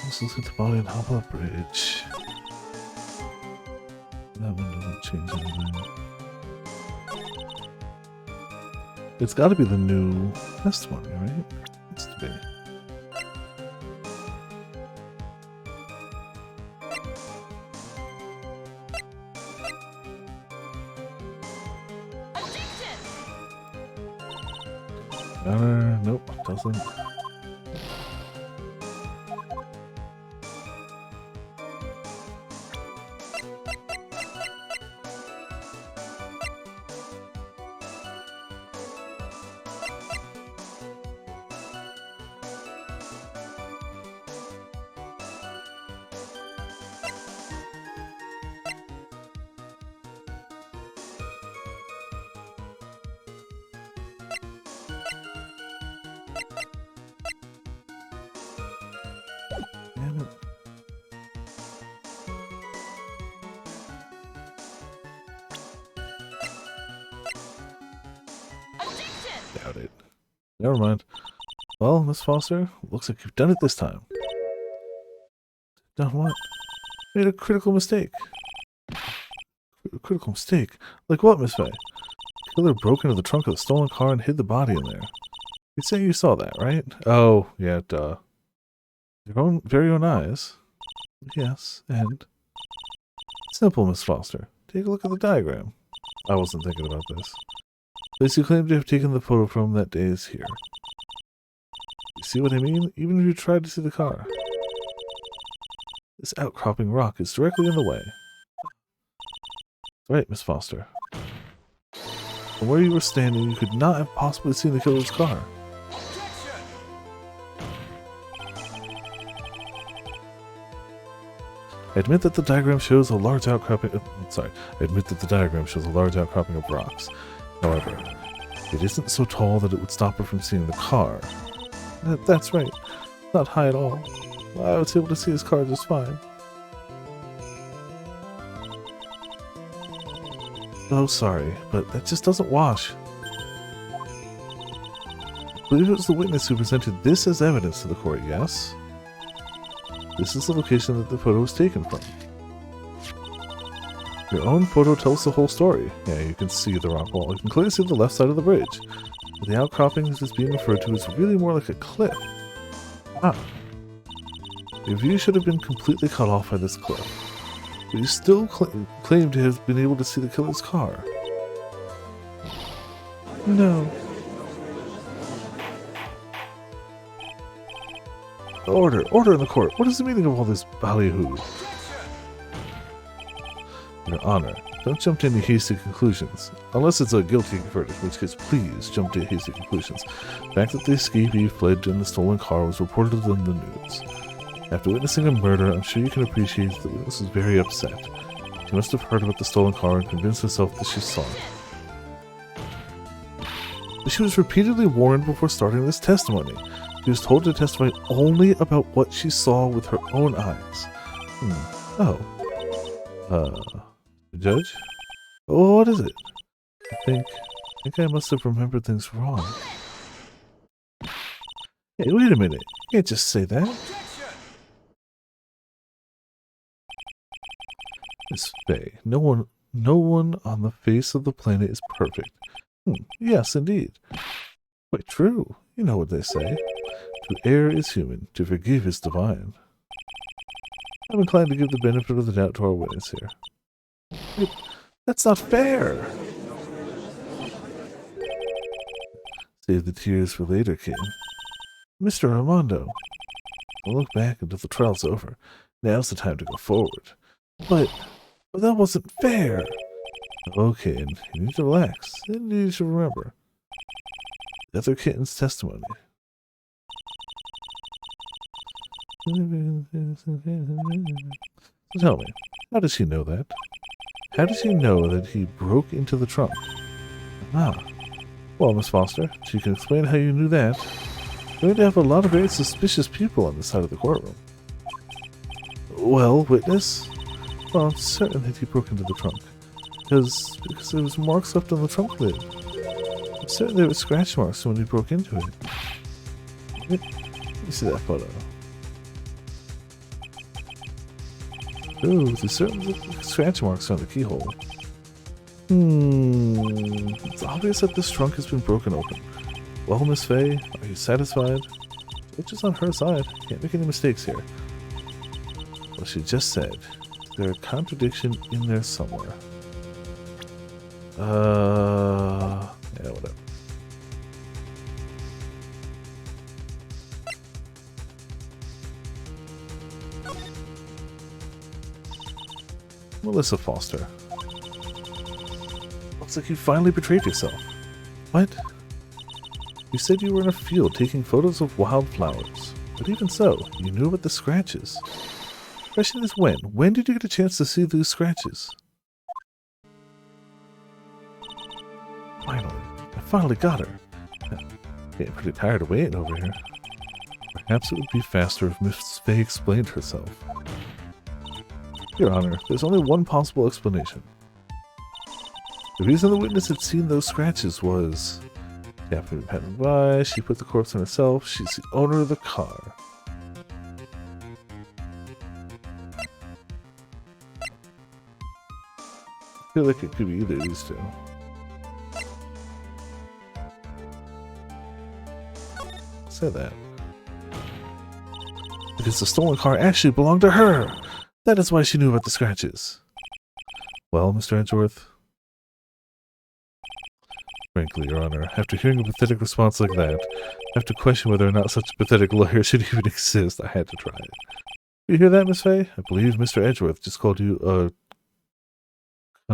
Let's look at the body and hop up bridge. That one doesn't change anything. It's got to be the new testimony, right? It's to be. Nope, doesn't. Damn it. Doubt it. Never mind. Well, Miss Foster, looks like you've done it this time. Done what? Made a critical mistake. A critical mistake? Like what, Miss Faye? Killer broke into the trunk of the stolen car and hid the body in there. You say you saw that, right? Oh, yeah, duh. Your very own eyes. Yes, and... Simple, Miss Foster. Take a look at the diagram. I wasn't thinking about this. The place you claim to have taken the photo from that day is here. You see what I mean? Even if you tried to see the car. This outcropping rock is directly in the way. Right, Miss Foster. From where you were standing, you could not have possibly seen the killer's car. I admit that the diagram shows a large outcropping of rocks. However, it isn't so tall that it would stop her from seeing the car. That's right. Not high at all. I was able to see his car just fine. Oh, sorry, but that just doesn't wash. I believe it was the witness who presented this as evidence to the court, yes? This is the location that the photo was taken from. Your own photo tells the whole story. Yeah, you can see the rock wall. You can clearly see the left side of the bridge. But the outcropping that is being referred to is really more like a cliff. Ah. Your view should have been completely cut off by this cliff. But you still claim to have been able to see the killer's car. No. Order! Order in the court! What is the meaning of all this ballyhoo? Your Honor, don't jump to any hasty conclusions. Unless it's a guilty verdict, in which case please jump to hasty conclusions. The fact that the escapee fled in the stolen car was reported in the news. After witnessing a murder, I'm sure you can appreciate that the witness was very upset. She must have heard about the stolen car and convinced herself that she saw it. But she was repeatedly warned before starting this testimony. She was told to testify only about what she saw with her own eyes. Oh. Judge? Oh, what is it? I think I must have remembered things wrong. Hey, wait a minute. You can't just say that. Miss Faye, no one on the face of the planet is perfect. Yes, indeed. Quite true. You know what they say. To err is human, to forgive is divine. I'm inclined to give the benefit of the doubt to our witness here. Wait, that's not fair! Save the tears for later, kid. Mr. Armando, I'll look back until the trial's over. Now's the time to go forward. But that wasn't fair! Okay, and you need to relax, and you need to remember the other kitten's testimony. So tell me, how does he know that? How does he know that he broke into the trunk? Ah. Well, Miss Foster, if you can explain how you knew that, you're going to have a lot of very suspicious people on this side of the courtroom. Well, witness? Well, I'm certain that he broke into the trunk. Because there was marks left on the trunk lid. I'm certain there were scratch marks when he broke into it. Let me see that photo. Ooh, there's certain scratch marks on the keyhole. It's obvious that this trunk has been broken open. Well, Miss Faye, are you satisfied? It's just on her side. Can't make any mistakes here. What she just said. There's a contradiction in there somewhere. Yeah, whatever. Melissa Foster. Looks like you finally betrayed yourself. What? You said you were in a field taking photos of wildflowers. But even so, you knew about the scratches. The question is when? When did you get a chance to see these scratches? Finally. I finally got her. Getting pretty tired of waiting over here. Perhaps it would be faster if Miss Faye explained herself. Your Honor, there's only one possible explanation. The reason the witness had seen those scratches was... After the passed by, she put the corpse on herself. She's the owner of the car. I feel like it could be either of these two. Say that. Because the stolen car actually belonged to her! That is why she knew about the scratches. Well, Mr. Edgeworth? Frankly, Your Honor, after hearing a pathetic response like that, I have to question whether or not such a pathetic lawyer should even exist. I had to try it. You hear that, Miss Faye? I believe Mr. Edgeworth just called you a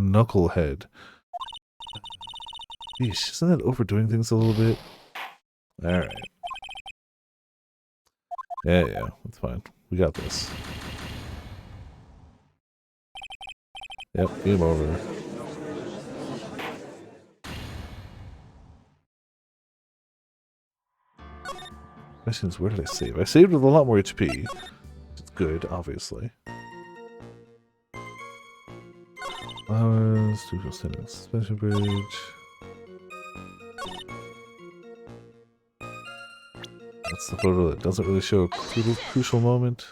knucklehead. Yeesh, isn't that overdoing things a little bit? Alright. Yeah, that's fine. We got this. Yep, game over. Question is, where did I save? I saved with a lot more HP. It's good, obviously. Flowers, suspension bridge. That's the photo that doesn't really show a crucial moment.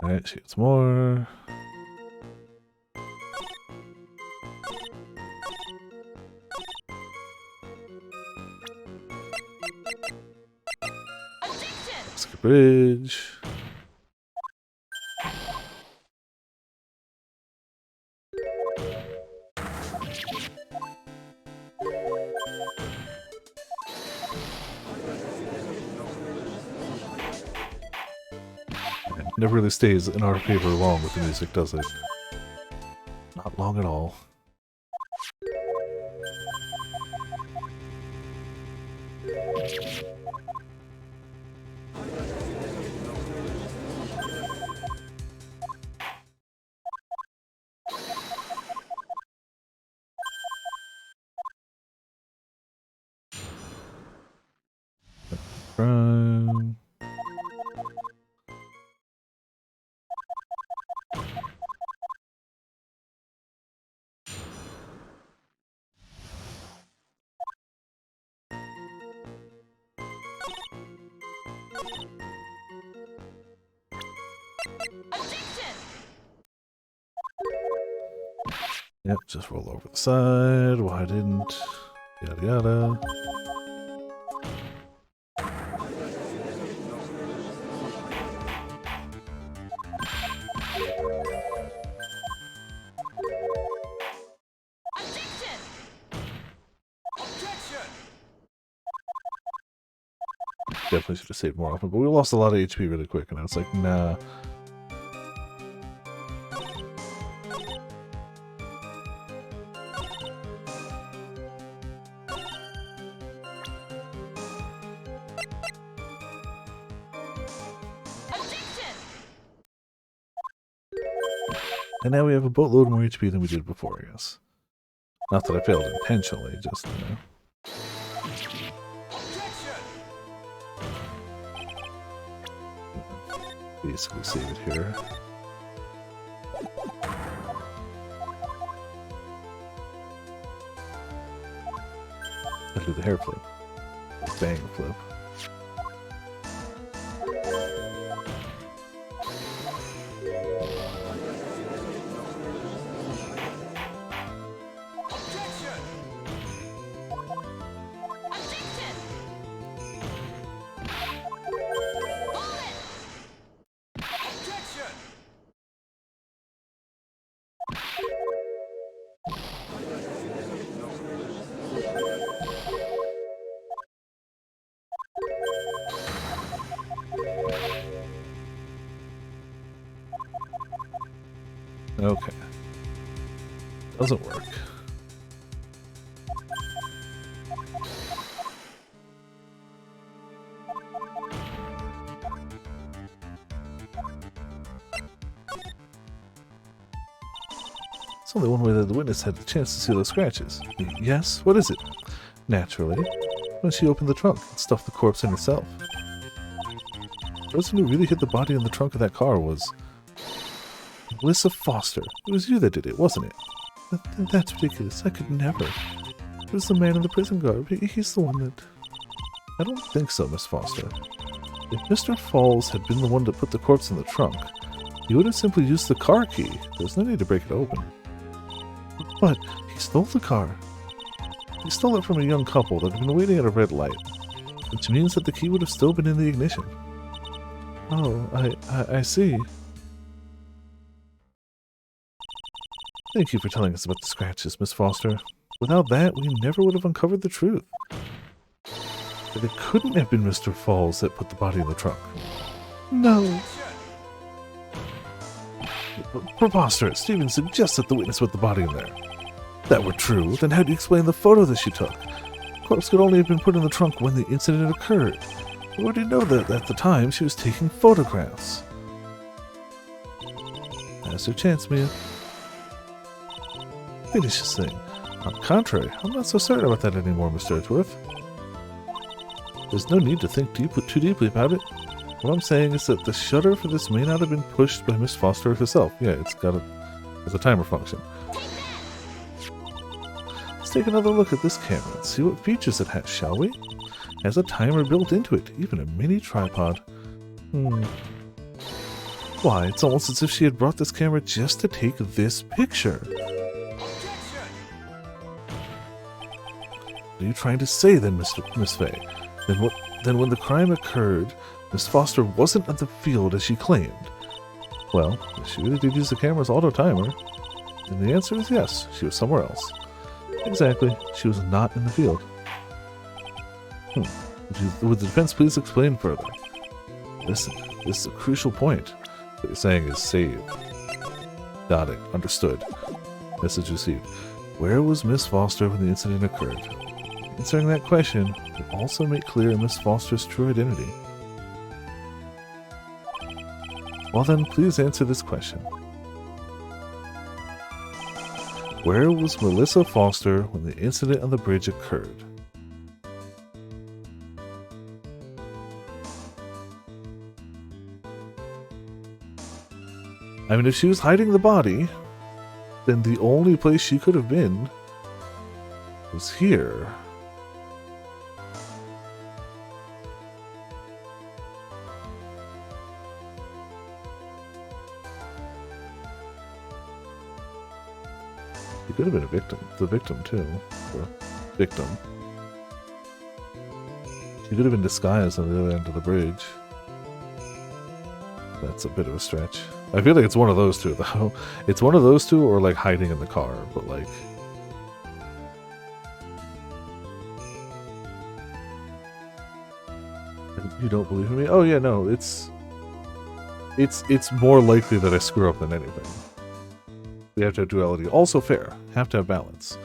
Alright, she gets more. Skip bridge. Never really stays in our favor long with the music, does it? Not long at all. Prime. Yep, just roll over the side. Why didn't? Yada yada. Definitely should have saved more often, but we lost a lot of HP really quick, and I was like, nah. And now we have a boatload more HP than we did before, I guess. Not that I failed intentionally, just, you know. Basically save it here. I'll do the hair flip. Bang flip. Okay. Doesn't work. It's only one way that the witness had the chance to see those scratches. Yes? What is it? Naturally, when she opened the trunk and stuffed the corpse in herself. The person who really hid the body in the trunk of that car was Melissa Foster. It was you that did it, wasn't it? That's ridiculous. I could never. It was the man in the prison garb. He's the one that... I don't think so, Miss Foster. If Mr. Falls had been the one to put the corpse in the trunk, he would have simply used the car key. There's no need to break it open. But he stole the car. He stole it from a young couple that had been waiting at a red light, which means that the key would have still been in the ignition. Oh, I see. Thank you for telling us about the scratches, Miss Foster. Without that, we never would have uncovered the truth. But it couldn't have been Mr. Falls that put the body in the trunk. No. Preposterous. Stephen suggests that the witness put the body in there. If that were true, then how do you explain the photo that she took? The corpse could only have been put in the trunk when the incident occurred. We already know that at the time she was taking photographs. Now's your chance, Mia. Finish this thing. On the contrary, I'm not so certain about that anymore, Mr. Edgeworth. There's no need to think too deeply about it. What I'm saying is that the shutter for this may not have been pushed by Miss Foster herself. Yeah, it's a timer function. Let's take another look at this camera and see what features it has, shall we? It has a timer built into it, even a mini tripod. Why, it's almost as if she had brought this camera just to take this picture. What are you trying to say then, Miss Fay? Then when the crime occurred, Miss Foster wasn't at the field as she claimed. Well, she really did use the camera's auto timer. And the answer is yes, she was somewhere else. Exactly, she was not in the field. Would the defense please explain further? Listen, this is a crucial point. What you're saying is saved. Got it, understood. Message received. Where was Miss Foster when the incident occurred? Answering that question will also make clear Miss Foster's true identity. Well then, please answer this question. Where was Melissa Foster when the incident on the bridge occurred? I mean, if she was hiding the body, then the only place she could have been was here. She could have been a victim. The victim, too. The victim. She could have been disguised on the other end of the bridge. That's a bit of a stretch. I feel like it's one of those two, though. It's one of those two or, like, hiding in the car, but, like... You don't believe in me? Oh, yeah, no, it's more likely that I screw up than anything. We have to have duality. Also fair. Have to have balance.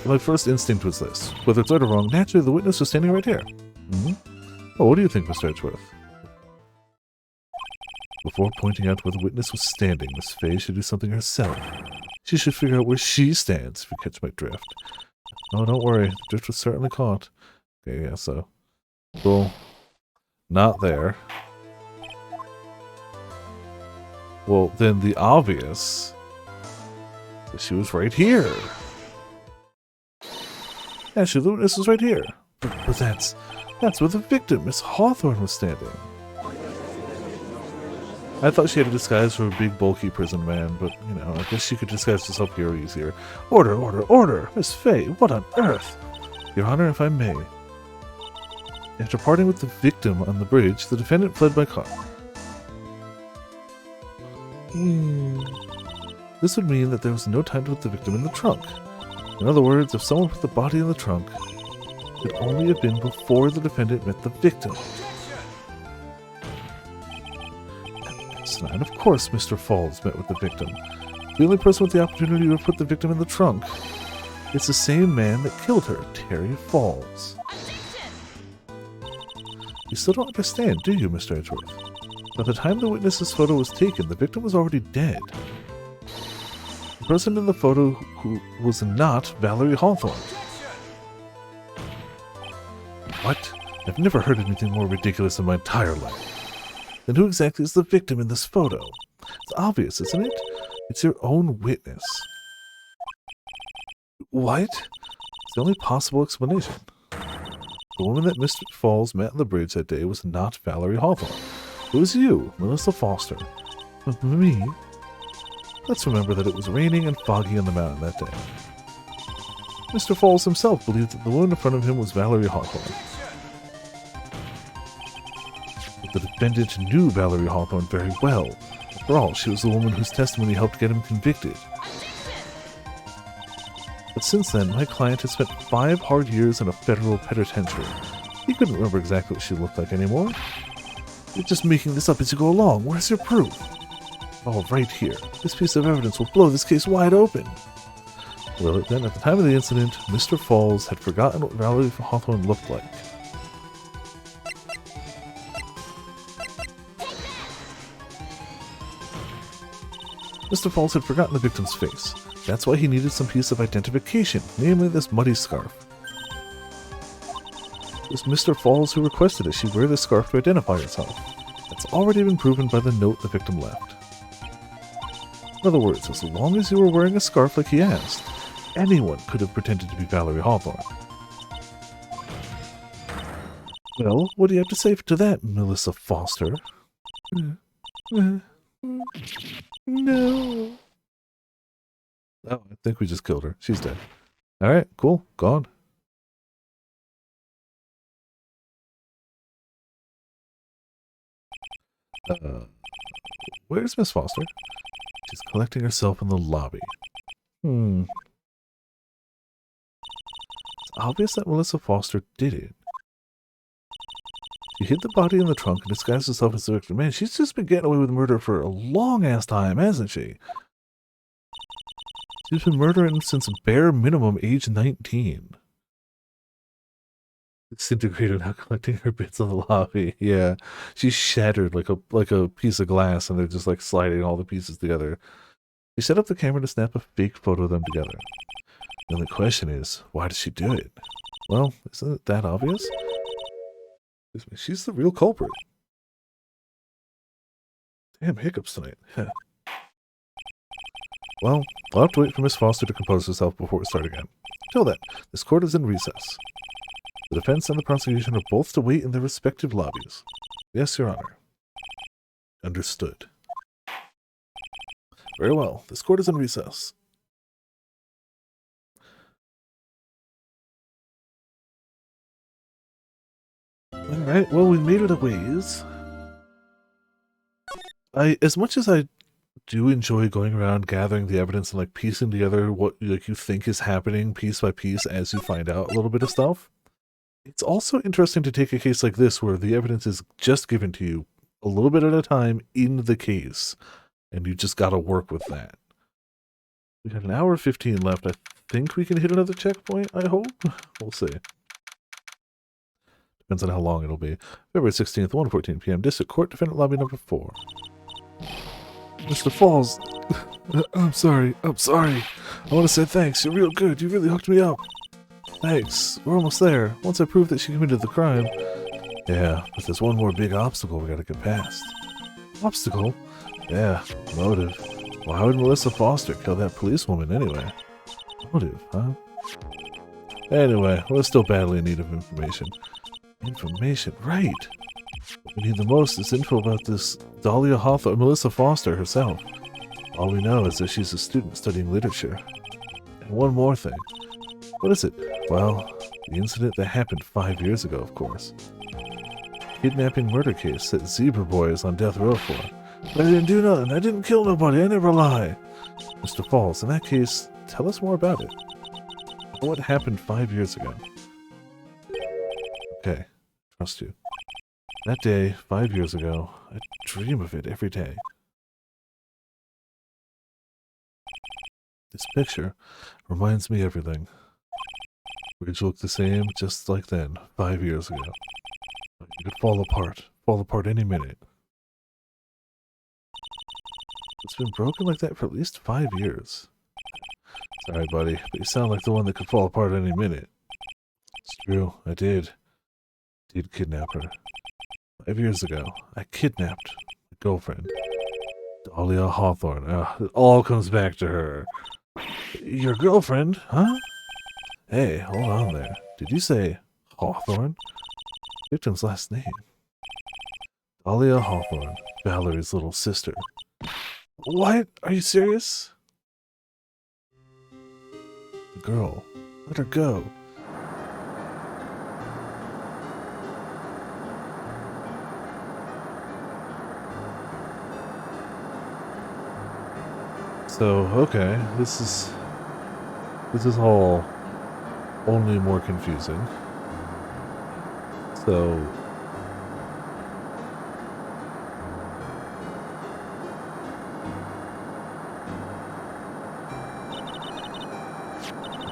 My first instinct was this. Whether it's right or wrong, naturally the witness was standing right here. Oh, what do you think, Mr. Edgeworth? Before pointing out where the witness was standing, Miss Fay should do something herself. She should figure out where she stands, if you catch my drift. Oh, don't worry. The drift was certainly caught. Okay, yeah, so... Cool. Not there. Well, then the obvious is she was right here. Actually, the witness is right here. But that's where the victim, Miss Hawthorne, was standing. I thought she had a disguise for a big, bulky prison man, but, you know, I guess she could disguise herself here easier. Order, order, order! Miss Fay, what on earth? Your Honor, if I may. After parting with the victim on the bridge, the defendant fled by car. This would mean that there was no time to put the victim in the trunk. In other words, if someone put the body in the trunk, it could only have been before the defendant met the victim. And of course Mr. Falls met with the victim. The only person with the opportunity to put the victim in the trunk. It's the same man that killed her, Terry Falls. You still don't understand, do you, Mr. Edgeworth? By the time the witness's photo was taken, the victim was already dead. The person in the photo who was not Valerie Hawthorne. What? I've never heard anything more ridiculous in my entire life. Then who exactly is the victim in this photo? It's obvious, isn't it? It's your own witness. What? It's the only possible explanation. The woman that Mr. Falls met on the bridge that day was not Valerie Hawthorne. It was you, Melissa Foster. Me? Let's remember that it was raining and foggy on the mountain that day. Mr. Falls himself believed that the woman in front of him was Valerie Hawthorne. The defendant knew Valerie Hawthorne very well. After all, she was the woman whose testimony helped get him convicted. But since then, my client has spent 5 hard years in a federal penitentiary. He couldn't remember exactly what she looked like anymore. You're just making this up as you go along. Where's your proof? Oh, right here. This piece of evidence will blow this case wide open. Well, then, at the time of the incident, Mr. Falls had forgotten what Valerie Hawthorne looked like. Mr. Falls had forgotten the victim's face. That's why he needed some piece of identification, namely this muddy scarf. It was Mr. Falls who requested that she wear this scarf to identify herself. That's already been proven by the note the victim left. In other words, as long as you were wearing a scarf like he asked, anyone could have pretended to be Valerie Hawthorne. Well, what do you have to say to that, Melissa Foster? No. Oh, I think we just killed her. She's dead. Alright, cool. Gone. Where's Miss Foster? She's collecting herself in the lobby. It's obvious that Melissa Foster did it. She hid the body in the trunk and disguised herself as the victim. Man, she's just been getting away with murder for a long-ass time, hasn't she? She's been murdering since bare minimum age 19. Disintegrated, now collecting her bits in the lobby. Yeah, she's shattered like a piece of glass, and they're just like sliding all the pieces together. She set up the camera to snap a fake photo of them together. The only question is, why did she do it? Well, isn't it that obvious? She's the real culprit. Damn hiccups tonight. Well, I'll have to wait for Miss Foster to compose herself before we start again. Till then, this court is in recess. The defense and the prosecution are both to wait in their respective lobbies. Yes, Your Honor. Understood. Very well. This court is in recess. Alright, well, we made it a ways. As much as I do enjoy going around gathering the evidence and like piecing together what like you think is happening piece by piece as you find out a little bit of stuff, it's also interesting to take a case like this where the evidence is just given to you a little bit at a time in the case, and you just got to work with that. We got an hour 15 left. I think we can hit another checkpoint, I hope. We'll see. Depends on how long it'll be. February 16th, 1:14 p.m. District Court, Defendant Lobby number 4. Mr. Falls, I'm sorry. I want to say thanks. You're real good. You really hooked me up. Thanks. We're almost there. Once I prove that she committed the crime. Yeah, but there's one more big obstacle we gotta get past. Obstacle? Yeah, motive. Why would Melissa Foster kill that policewoman anyway? Motive, huh? Anyway, we're still badly in need of information. Information, right! What we need the most is info about this Dahlia Hawthorne, Melissa Foster herself. All we know is that she's a student studying literature. And one more thing. What is it? Well, the incident that happened 5 years ago, of course. Kidnapping murder case that Zebra Boy is on death row for. But I didn't do nothing. I didn't kill nobody. I never lie. Mr. Falls, in that case, tell us more about it. What happened 5 years ago? Okay, trust you. That day, 5 years ago, I dream of it every day. This picture reminds me everything. Bridge looked the same just like then, 5 years ago. You could fall apart any minute. It's been broken like that for at least 5 years. Sorry, buddy, but you sound like the one that could fall apart any minute. It's true, I did kidnap her. 5 years ago, I kidnapped my girlfriend, Dahlia Hawthorne. It all comes back to her. Your girlfriend, huh? Hey, hold on there. Did you say Hawthorne? Victim's last name. Dahlia Hawthorne, Valerie's little sister. What? Are you serious? The girl. Let her go. So, okay, this is all only more confusing. So,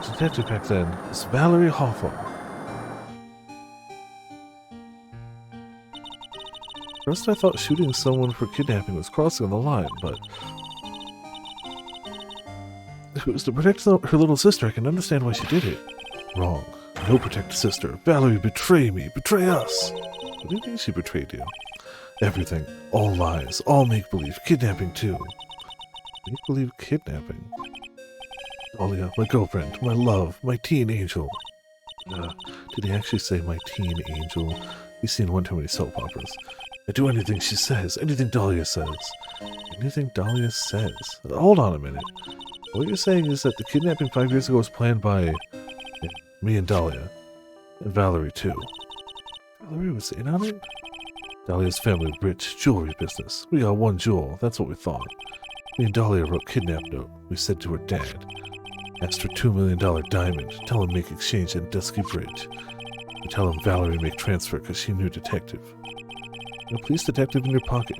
the detective back then is Valerie Hawthorne. First I thought shooting someone for kidnapping was crossing the line, but if it was to protect her little sister, I can understand why she did it. Wrong. No protect sister. Valerie, betray me. Betray us. What do you mean she betrayed you? Everything. All lies. All make-believe. Kidnapping, too. Make-believe kidnapping? Dahlia, my girlfriend, my love, my teen angel. Did he actually say my teen angel? He's seen one too many soap operas. I do anything she says. Anything Dahlia says. Anything Dahlia says. Hold on a minute. What you're saying is that the kidnapping 5 years ago was planned by me and Dahlia. And Valerie, too. Valerie was in on it? Dahlia's family rich, jewelry business. We got one jewel, that's what we thought. Me and Dahlia wrote kidnap note. We said to her dad. Asked for $2 million diamond. Tell him make exchange at Dusky Bridge. We tell him Valerie make transfer because she knew detective. A police detective in your pocket.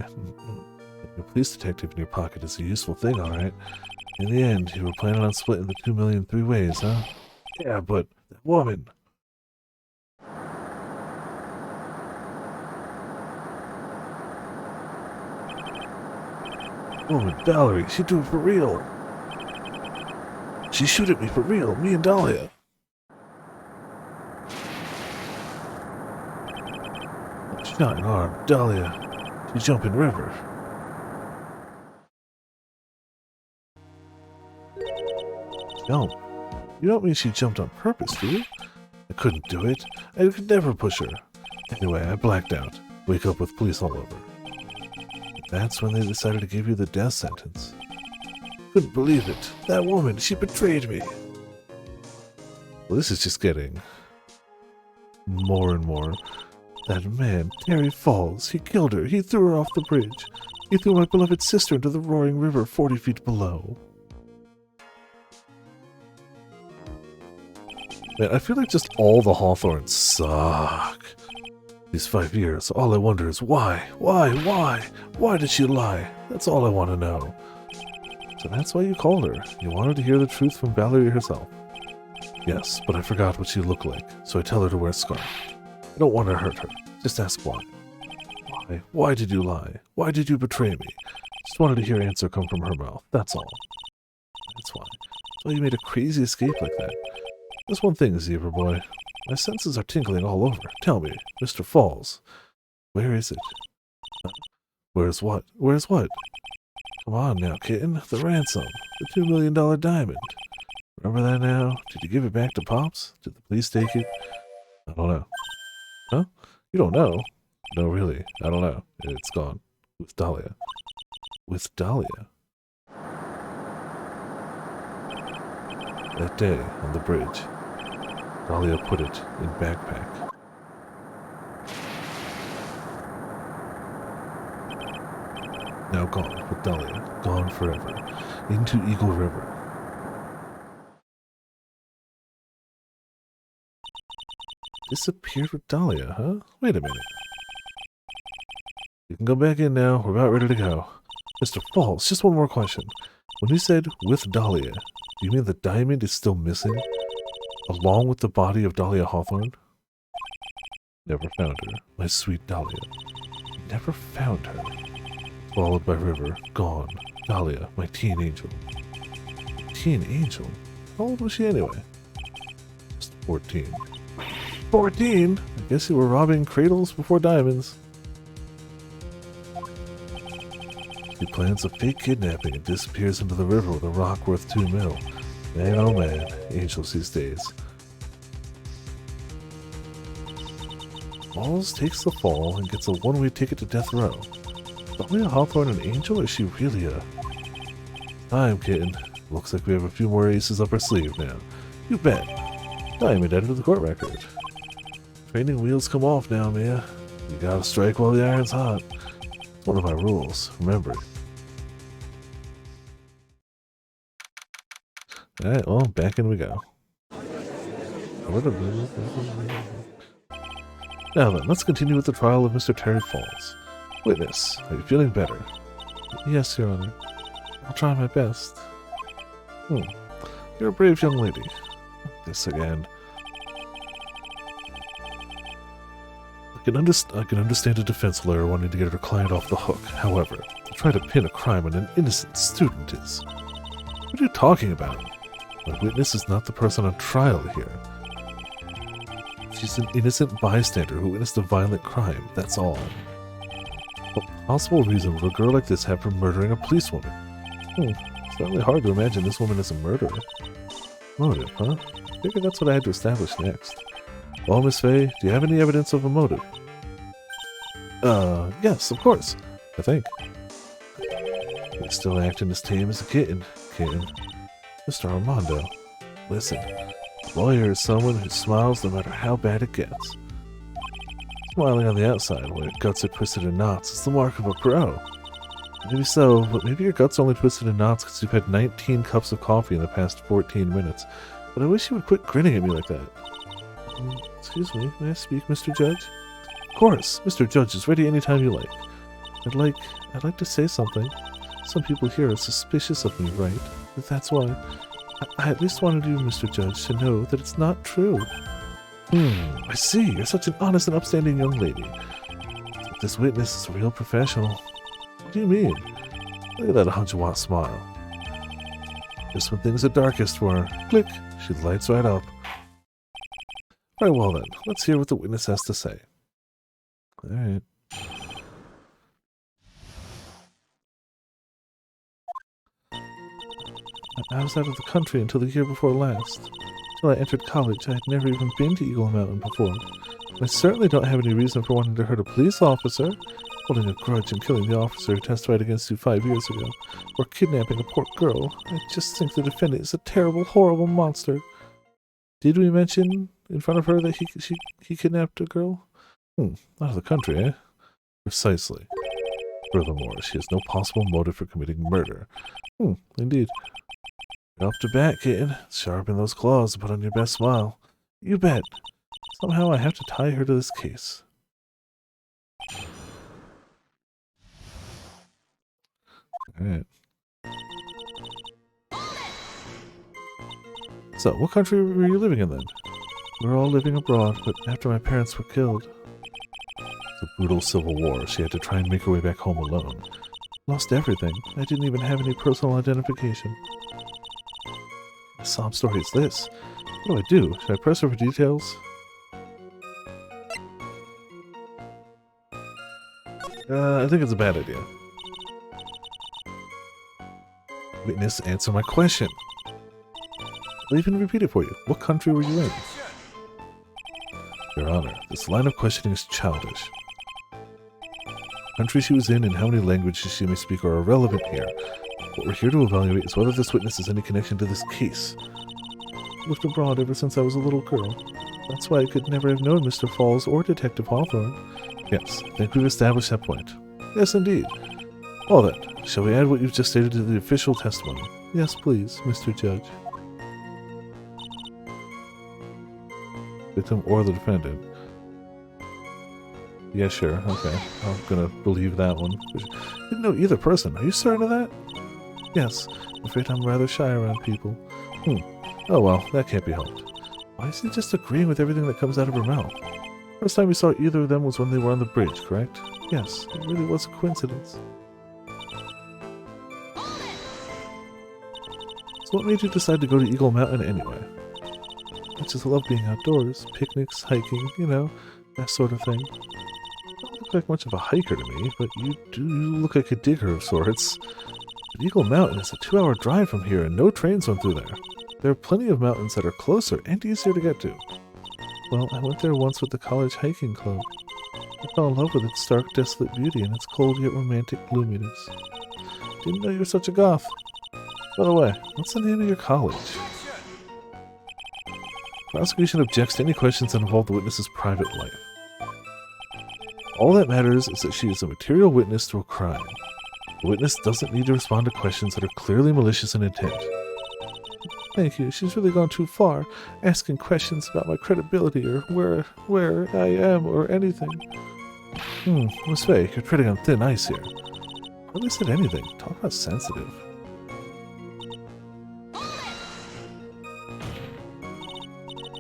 A police detective in your pocket is a useful thing, alright. In the end, you were planning on splitting the 2 million 3 ways, huh? Yeah, but that woman. Woman, Valerie, she'd do it for real. She shoot at me for real, me and Dahlia. Shot an arm, Dahlia. She jump in river. Jump? You don't mean she jumped on purpose, do you? I couldn't do it. I could never push her. Anyway, I blacked out. Wake up with police all over. That's when they decided to give you the death sentence. Couldn't believe it. That woman, she betrayed me. Well, this is just getting more and more. That man, Terry Falls, he killed her. He threw her off the bridge. He threw my beloved sister into the roaring river 40 feet below. Man, I feel like just all the Hawthorns suck. These 5 years, all I wonder is why? Why did she lie? That's all I want to know. So that's why you called her. You wanted to hear the truth from Valerie herself. Yes, but I forgot what she looked like, so I tell her to wear a scarf. I don't want to hurt her. Just ask why. Why? Why did you lie? Why did you betray me? Just wanted to hear an answer come from her mouth. That's all. That's why. That's why you made a crazy escape like that. There's one thing, Zebra Boy. My senses are tingling all over. Tell me, Mr. Falls, where is it? Where's what? Where's what? Come on now, kitten. The ransom. The $2 million diamond. Remember that now? Did you give it back to Pops? Did the police take it? I don't know. Huh? You don't know? No, really. I don't know. It's gone. With Dahlia. With Dahlia? That day, on the bridge, Dahlia put it in backpack. Now gone with Dahlia. Gone forever. Into Eagle River. Disappeared with Dahlia, huh? Wait a minute. You can go back in now. We're about ready to go. Mr. Falls, just one more question. When you said with Dahlia, do you mean the diamond is still missing? Along with the body of Dahlia Hawthorne? Never found her. My sweet Dahlia. Never found her. Swallowed by river. Gone. Dahlia, my teen angel. Teen angel? How old was she anyway? Just 14. 14? I guess you were robbing cradles before diamonds. He plans a fake kidnapping and disappears into the river with a rock worth $2 million. Man, oh man, angels these days. Falls takes the fall and gets a one-way ticket to death row. Dahlia Hawthorne an angel, or is she really a... Time, kitten. Looks like we have a few more aces up our sleeve now. You bet. Diamond added to the court record. Training wheels come off now, Mia. You gotta strike while the iron's hot. It's one of my rules, remember. Alright, well, back in we go. Now then, let's continue with the trial of Mr. Terry Falls. Witness, are you feeling better? Yes, Your Honor. I'll try my best. You're a brave young lady. This again. I can understand a defense lawyer wanting to get her client off the hook. However, to try to pin a crime on an innocent student is... What are you talking about? My witness is not the person on trial here. She's an innocent bystander who witnessed a violent crime, that's all. What possible reason would a girl like this have for murdering a policewoman? It's certainly hard to imagine this woman as a murderer. Motive, huh? I figured that's what I had to establish next. Well, Miss Faye, do you have any evidence of a motive? Yes, of course. I think. You're still acting as tame as a kitten. Mr. Armando, listen. A lawyer is someone who smiles no matter how bad it gets. Smiling on the outside while your guts are twisted in knots is the mark of a pro. Maybe so, but maybe your guts are only twisted in knots because you've had 19 cups of coffee in the past 14 minutes. But I wish you would quit grinning at me like that. Excuse me, may I speak, Mr. Judge? Of course, Mr. Judge is ready anytime you like. I'd like to say something. Some people here are suspicious of me, right? But that's why. I at least wanted you, Mr. Judge, to know that it's not true. I see. You're such an honest and upstanding young lady. But this witness is a real professional. What do you mean? Look at that 100-watt smile. Just when things are darkest for her. Click. She lights right up. Very well then. Let's hear what the witness has to say. Alright. I was out of the country until the year before last. Until I entered college, I had never even been to Eagle Mountain before. I certainly don't have any reason for wanting to hurt a police officer, holding a grudge and killing the officer who testified against you 5 years ago, or kidnapping a poor girl. I just think the defendant is a terrible, horrible monster. Did we mention in front of her that he kidnapped a girl? Out of the country, eh? Precisely. Furthermore, she has no possible motive for committing murder. Indeed. Get off to bat, kitten. Sharpen those claws and put on your best smile. You bet. Somehow I have to tie her to this case. Alright. So, what country were you living in then? We were all living abroad, but after my parents were killed. The brutal civil war, she had to try and make her way back home alone. Lost everything. I didn't even have any personal identification. A sob story is this. What do? Should I press her for details? I think it's a bad idea. Witness, answer my question. I'll even repeat it for you. What country were you in? Your Honor, this line of questioning is childish. The country she was in and how many languages she may speak are irrelevant here. What we're here to evaluate is whether this witness has any connection to this case. I lived abroad ever since I was a little girl. That's why I could never have known Mr. Falls or Detective Hawthorne. Yes, I think we've established that point. Yes, indeed. Well then, shall we add what you've just stated to the official testimony? Yes, please, Mr. Judge. Victim or the defendant? Yeah, sure, okay. I'm gonna believe that one. Didn't know either person. Are you certain of that? Yes. I'm afraid I'm rather shy around people. Oh well, that can't be helped. Why is he just agreeing with everything that comes out of her mouth? First time we saw either of them was when they were on the bridge, correct? Yes, it really was a coincidence. So what made you decide to go to Eagle Mountain anyway? I just love being outdoors, picnics, hiking, you know, that sort of thing. You don't look like much of a hiker to me, but you look like a digger of sorts. But Eagle Mountain is a 2-hour drive from here and no trains run through there. There are plenty of mountains that are closer and easier to get to. Well, I went there once with the college hiking club. I fell in love with its stark, desolate beauty and its cold yet romantic gloominess. Didn't know you were such a goth. By the way, what's the name of your college? Prosecution objects to any questions that involve the witness's private life. All that matters is that she is a material witness to a crime. The witness doesn't need to respond to questions that are clearly malicious in intent. Thank you, she's really gone too far, asking questions about my credibility or where I am or anything. Miss Faye, you're treading on thin ice here. Hardly said anything. Talk about sensitive.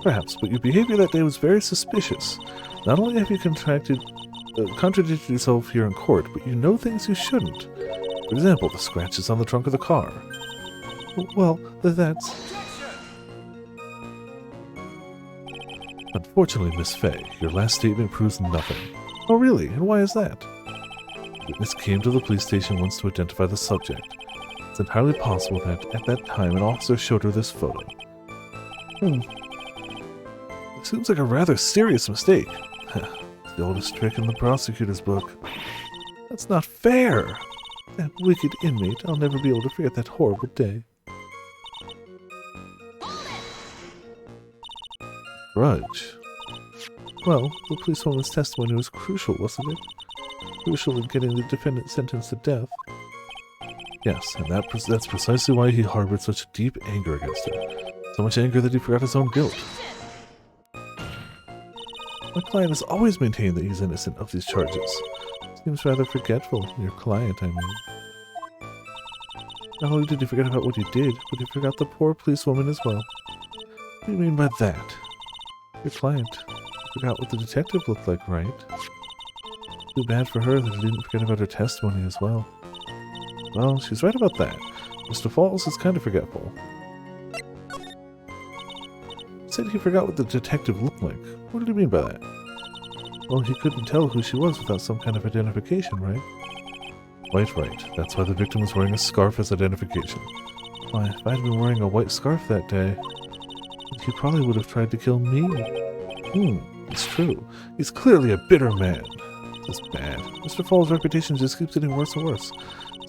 Perhaps, but your behavior that day was very suspicious. Not only have you contradicted yourself here in court, but you know things you shouldn't. For example, the scratches on the trunk of the car. Well, that's... Unfortunately, Miss Faye, your last statement proves nothing. Oh really? And why is that? The witness came to the police station once to identify the subject. It's entirely possible that, at that time, an officer showed her this photo. It seems like a rather serious mistake. The oldest trick in the prosecutor's book. That's not fair! That wicked inmate, I'll never be able to forget that horrible day. Grudge. Well, the policewoman's testimony was crucial, wasn't it? Crucial in getting the defendant sentenced to death. Yes, and that's precisely why he harbored such deep anger against her. So much anger that he forgot his own guilt. My client has always maintained that he's innocent of these charges. Seems rather forgetful, your client, I mean. Not only did he forget about what he did, but he forgot the poor policewoman as well. What do you mean by that? Your client forgot what the detective looked like, right? Too bad for her that he didn't forget about her testimony as well. Well, she's right about that. Mr. Falls is kind of forgetful. He said he forgot what the detective looked like. What did he mean by that? Well, he couldn't tell who she was without some kind of identification, right? Quite right. That's why the victim was wearing a scarf as identification. Why, if I'd been wearing a white scarf that day, he probably would have tried to kill me. It's true. He's clearly a bitter man. This is bad. Mr. Falls' reputation just keeps getting worse and worse.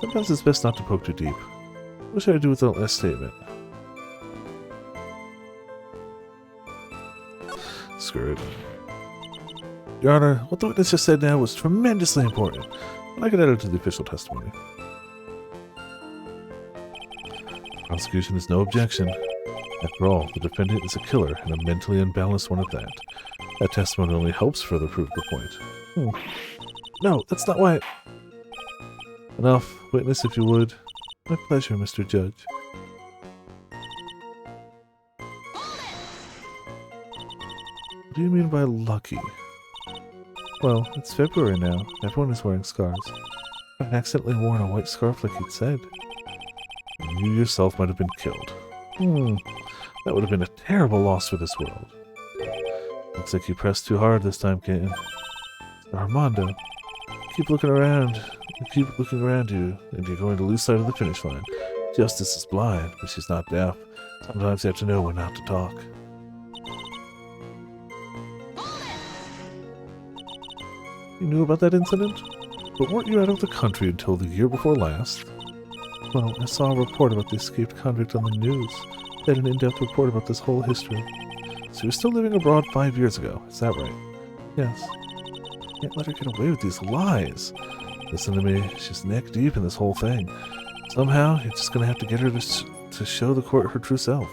Sometimes it's best not to poke too deep. What should I do with that last statement? Screw it. Your Honor, what the witness just said now was tremendously important, but I could add it to the official testimony. Prosecution has no objection. After all, the defendant is a killer, and a mentally unbalanced one at that. That testimony only helps further prove the point. No, that's not why... Enough. Witness, if you would. My pleasure, Mr. Judge. What do you mean by lucky? Well, it's February now. Everyone is wearing scarves. I've accidentally worn a white scarf like you'd said. And you yourself might have been killed. That would have been a terrible loss for this world. Looks like you pressed too hard this time, Kitten. Armando, keep looking around. Keep looking around you, and you're going to lose sight of the finish line. Justice is blind, but she's not deaf. Sometimes you have to know when not to talk. You knew about that incident? But weren't you out of the country until the year before last? Well, I saw a report about the escaped convict on the news. They had an in-depth report about this whole history. So you're still living abroad 5 years ago, is that right? Yes. Can't let her get away with these lies. Listen to me, she's neck deep in this whole thing. Somehow, you're just gonna have to get her to show the court her true self.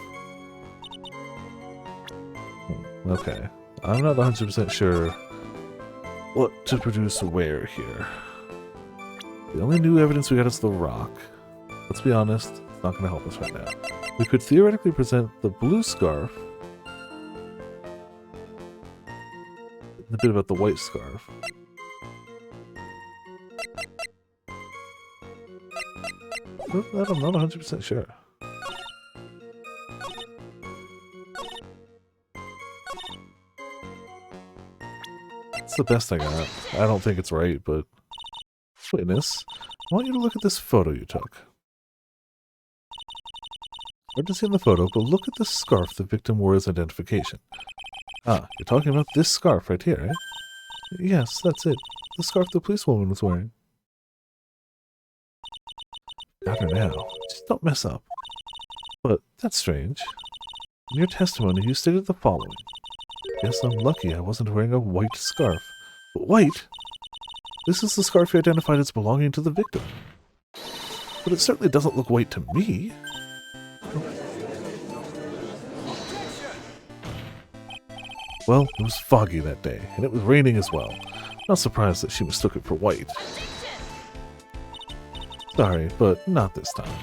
Okay. I'm not 100% sure what to produce where here. The only new evidence we got is the rock. Let's be honest, it's not gonna help us right now. We could theoretically present the blue scarf. A bit about the white scarf. That I'm not 100% sure. It's the best I got. I don't think it's right, but... Witness, I want you to look at this photo you took. Hard to see in the photo, but look at the scarf the victim wore as identification. Ah, you're talking about this scarf right here, eh? Yes, that's it. The scarf the policewoman was wearing. Got her now. Just don't mess up. But that's strange. In your testimony, you stated the following. Guess I'm lucky I wasn't wearing a white scarf. But white? This is the scarf you identified as belonging to the victim. But it certainly doesn't look white to me. Well, it was foggy that day, and it was raining as well. Not surprised that she mistook it for white. Sorry, but not this time.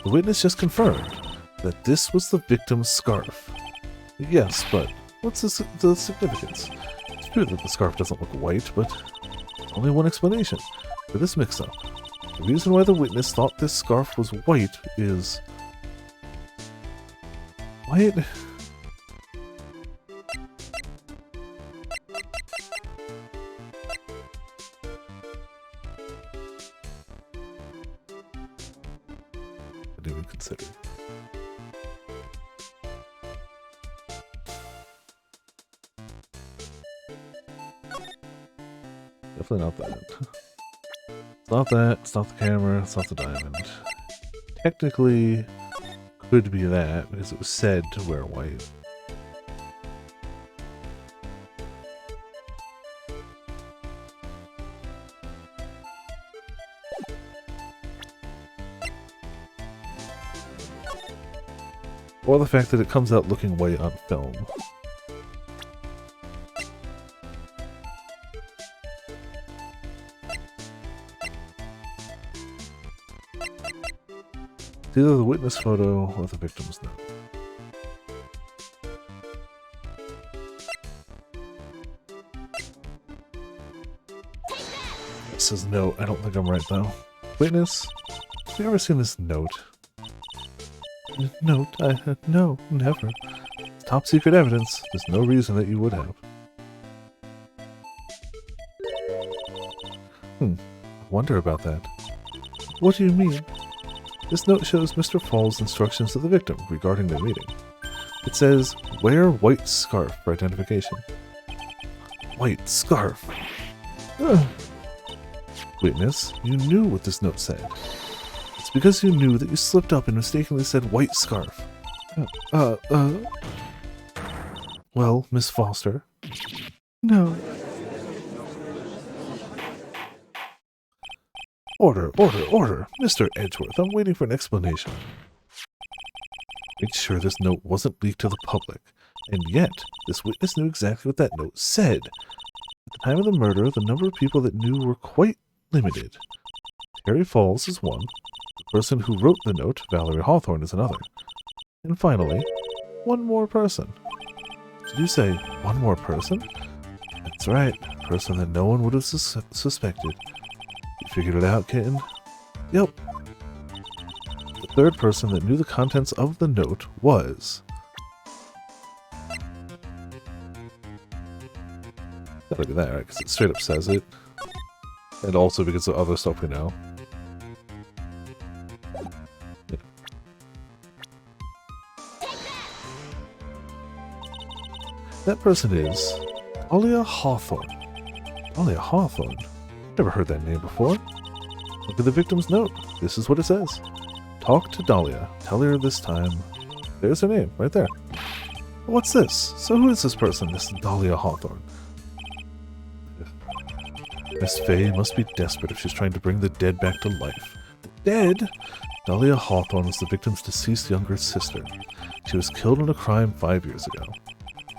The witness just confirmed that this was the victim's scarf. Yes, but what's the significance? It's true that the scarf doesn't look white, but there's only one explanation for this mix-up. The reason why the witness thought this scarf was white is... White? I didn't even consider. Definitely not that. It's not that, it's not the camera, it's not the diamond. Technically, could be that, because it was said to wear white. Or the fact that it comes out looking white on film. It's either the witness photo or the victim's note. It says note. I don't think I'm right though. Witness, have you ever seen this note? Note? No, never. It's top secret evidence. There's no reason that you would have. I wonder about that. What do you mean? This note shows Mr. Fall's instructions to the victim regarding their meeting. It says, wear white scarf for identification. White scarf? Ugh. Witness, you knew what this note said. It's because you knew that you slipped up and mistakenly said white scarf. Well, Miss Foster? No. Order, order, order! Mr. Edgeworth, I'm waiting for an explanation. Make sure this note wasn't leaked to the public. And yet, this witness knew exactly what that note said. At the time of the murder, the number of people that knew were quite limited. Terry Falls is one. The person who wrote the note, Valerie Hawthorne, is another. And finally, one more person. Did you say one more person? That's right, a person that no one would have suspected. You figured it out, kitten? Yep. The third person that knew the contents of the note was... Gotta be that, right? Because it straight up says it. And also because of other stuff we know. That person is Dahlia Hawthorne. Dahlia Hawthorne? Never heard that name before. Look at the victim's note. This is what it says. Talk to Dahlia. Tell her this time. There's her name, right there. What's this? So who is this person, this Dahlia Hawthorne? Miss Faye must be desperate if she's trying to bring the dead back to life. The dead? Dahlia Hawthorne was the victim's deceased younger sister. She was killed in a crime 5 years ago.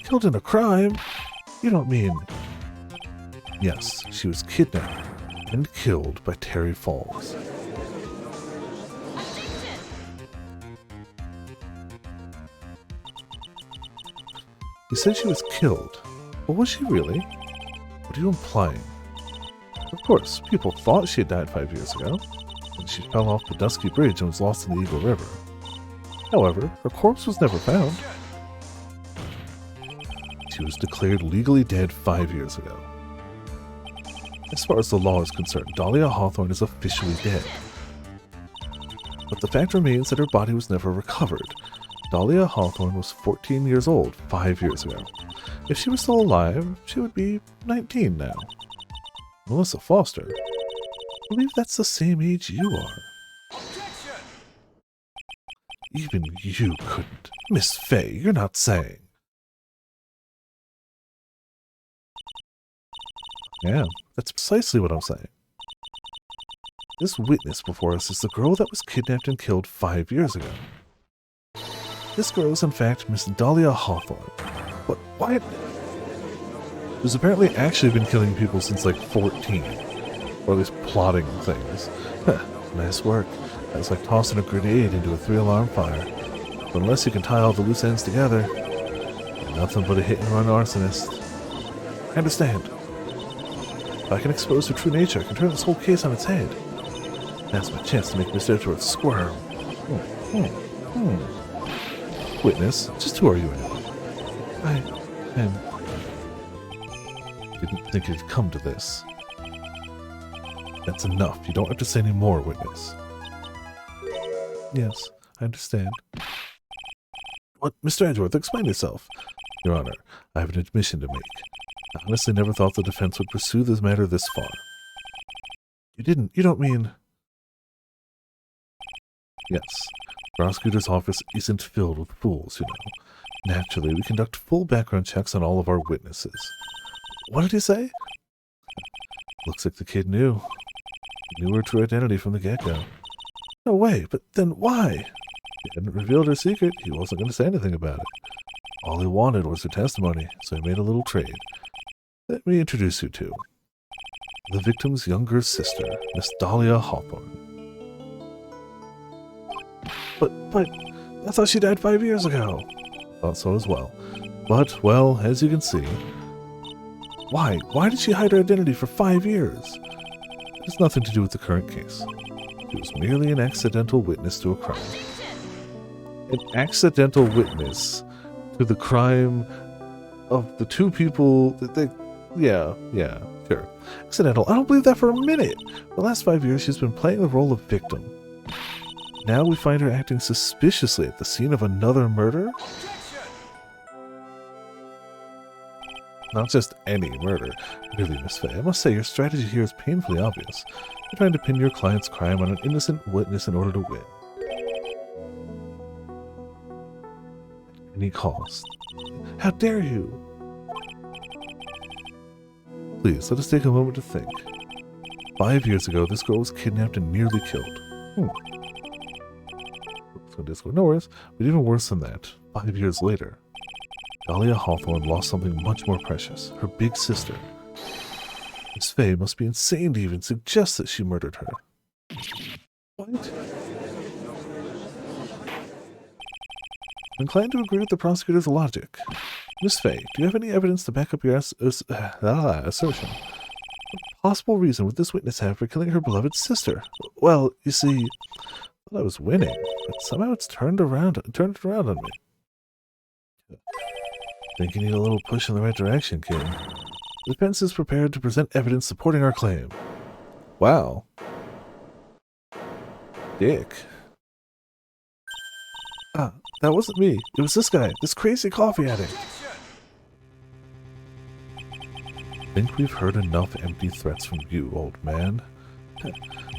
Killed in a crime? You don't mean... Yes, she was kidnapped and killed by Terry Falls. You said she was killed, but was she really? What are you implying? Of course, people thought she had died 5 years ago, when she fell off the Dusky Bridge and was lost in the Eagle River. However, her corpse was never found. She was declared legally dead 5 years ago. As far as the law is concerned, Dahlia Hawthorne is officially dead. But the fact remains that her body was never recovered. Dahlia Hawthorne was 14 years old 5 years ago. If she was still alive, she would be 19 now. Melissa Foster? I believe that's the same age you are. Even you couldn't. Miss Faye, you're not saying. Yeah, that's precisely what I'm saying. This witness before us is the girl that was kidnapped and killed 5 years ago. This girl is in fact Miss Dahlia Hawthorne. But why? Who's apparently actually been killing people since like 14. Or at least plotting things. Nice work. That's like tossing a grenade into a 3-alarm fire. But unless you can tie all the loose ends together, you're nothing but a hit-and-run arsonist. I understand. If I can expose her true nature, I can turn this whole case on its head. That's my chance to make Mr. Edgeworth squirm. Witness, just who are you anyway? Didn't think it'd come to this. That's enough. You don't have to say any more, witness. Yes, I understand. What? Mr. Edgeworth, explain yourself. Your Honor, I have an admission to make. I honestly never thought the defense would pursue this matter this far. You don't mean... Yes. The prosecutor's office isn't filled with fools, you know. Naturally, we conduct full background checks on all of our witnesses. What did he say? Looks like the kid knew. He knew her true identity from the get-go. No way, but then why? He hadn't revealed her secret. He wasn't going to say anything about it. All he wanted was her testimony, so he made a little trade. Let me introduce you to the victim's younger sister, Miss Dahlia Hawthorne. But, I thought she died 5 years ago. Thought so as well. But, well, as you can see... Why? Why did she hide her identity for 5 years? It has nothing to do with the current case. She was merely an accidental witness to a crime. An accidental witness to the crime of the two people that they... Yeah, sure. Accidental. I don't believe that for a minute. For the last 5 years, she's been playing the role of victim. Now we find her acting suspiciously at the scene of another murder? Not just any murder. Really, Miss Faye, I must say your strategy here is painfully obvious. You're trying to pin your client's crime on an innocent witness in order to win. At any cost. How dare you? Please, let us take a moment to think. 5 years ago, this girl was kidnapped and nearly killed. No worries, but even worse than that, 5 years later, Dahlia Hawthorne lost something much more precious, her big sister. Miss Faye must be insane to even suggest that she murdered her. What? I'm inclined to agree with the prosecutor's logic. Miss Faye, do you have any evidence to back up your assertion? What possible reason would this witness have for killing her beloved sister? Well, you see, I was winning, but somehow it's turned it around on me. Think you need a little push in the right direction, kid. The defense is prepared to present evidence supporting our claim. Wow. Dick. Ah, that wasn't me. It was this guy, this crazy coffee addict. Think we've heard enough empty threats from you, old man.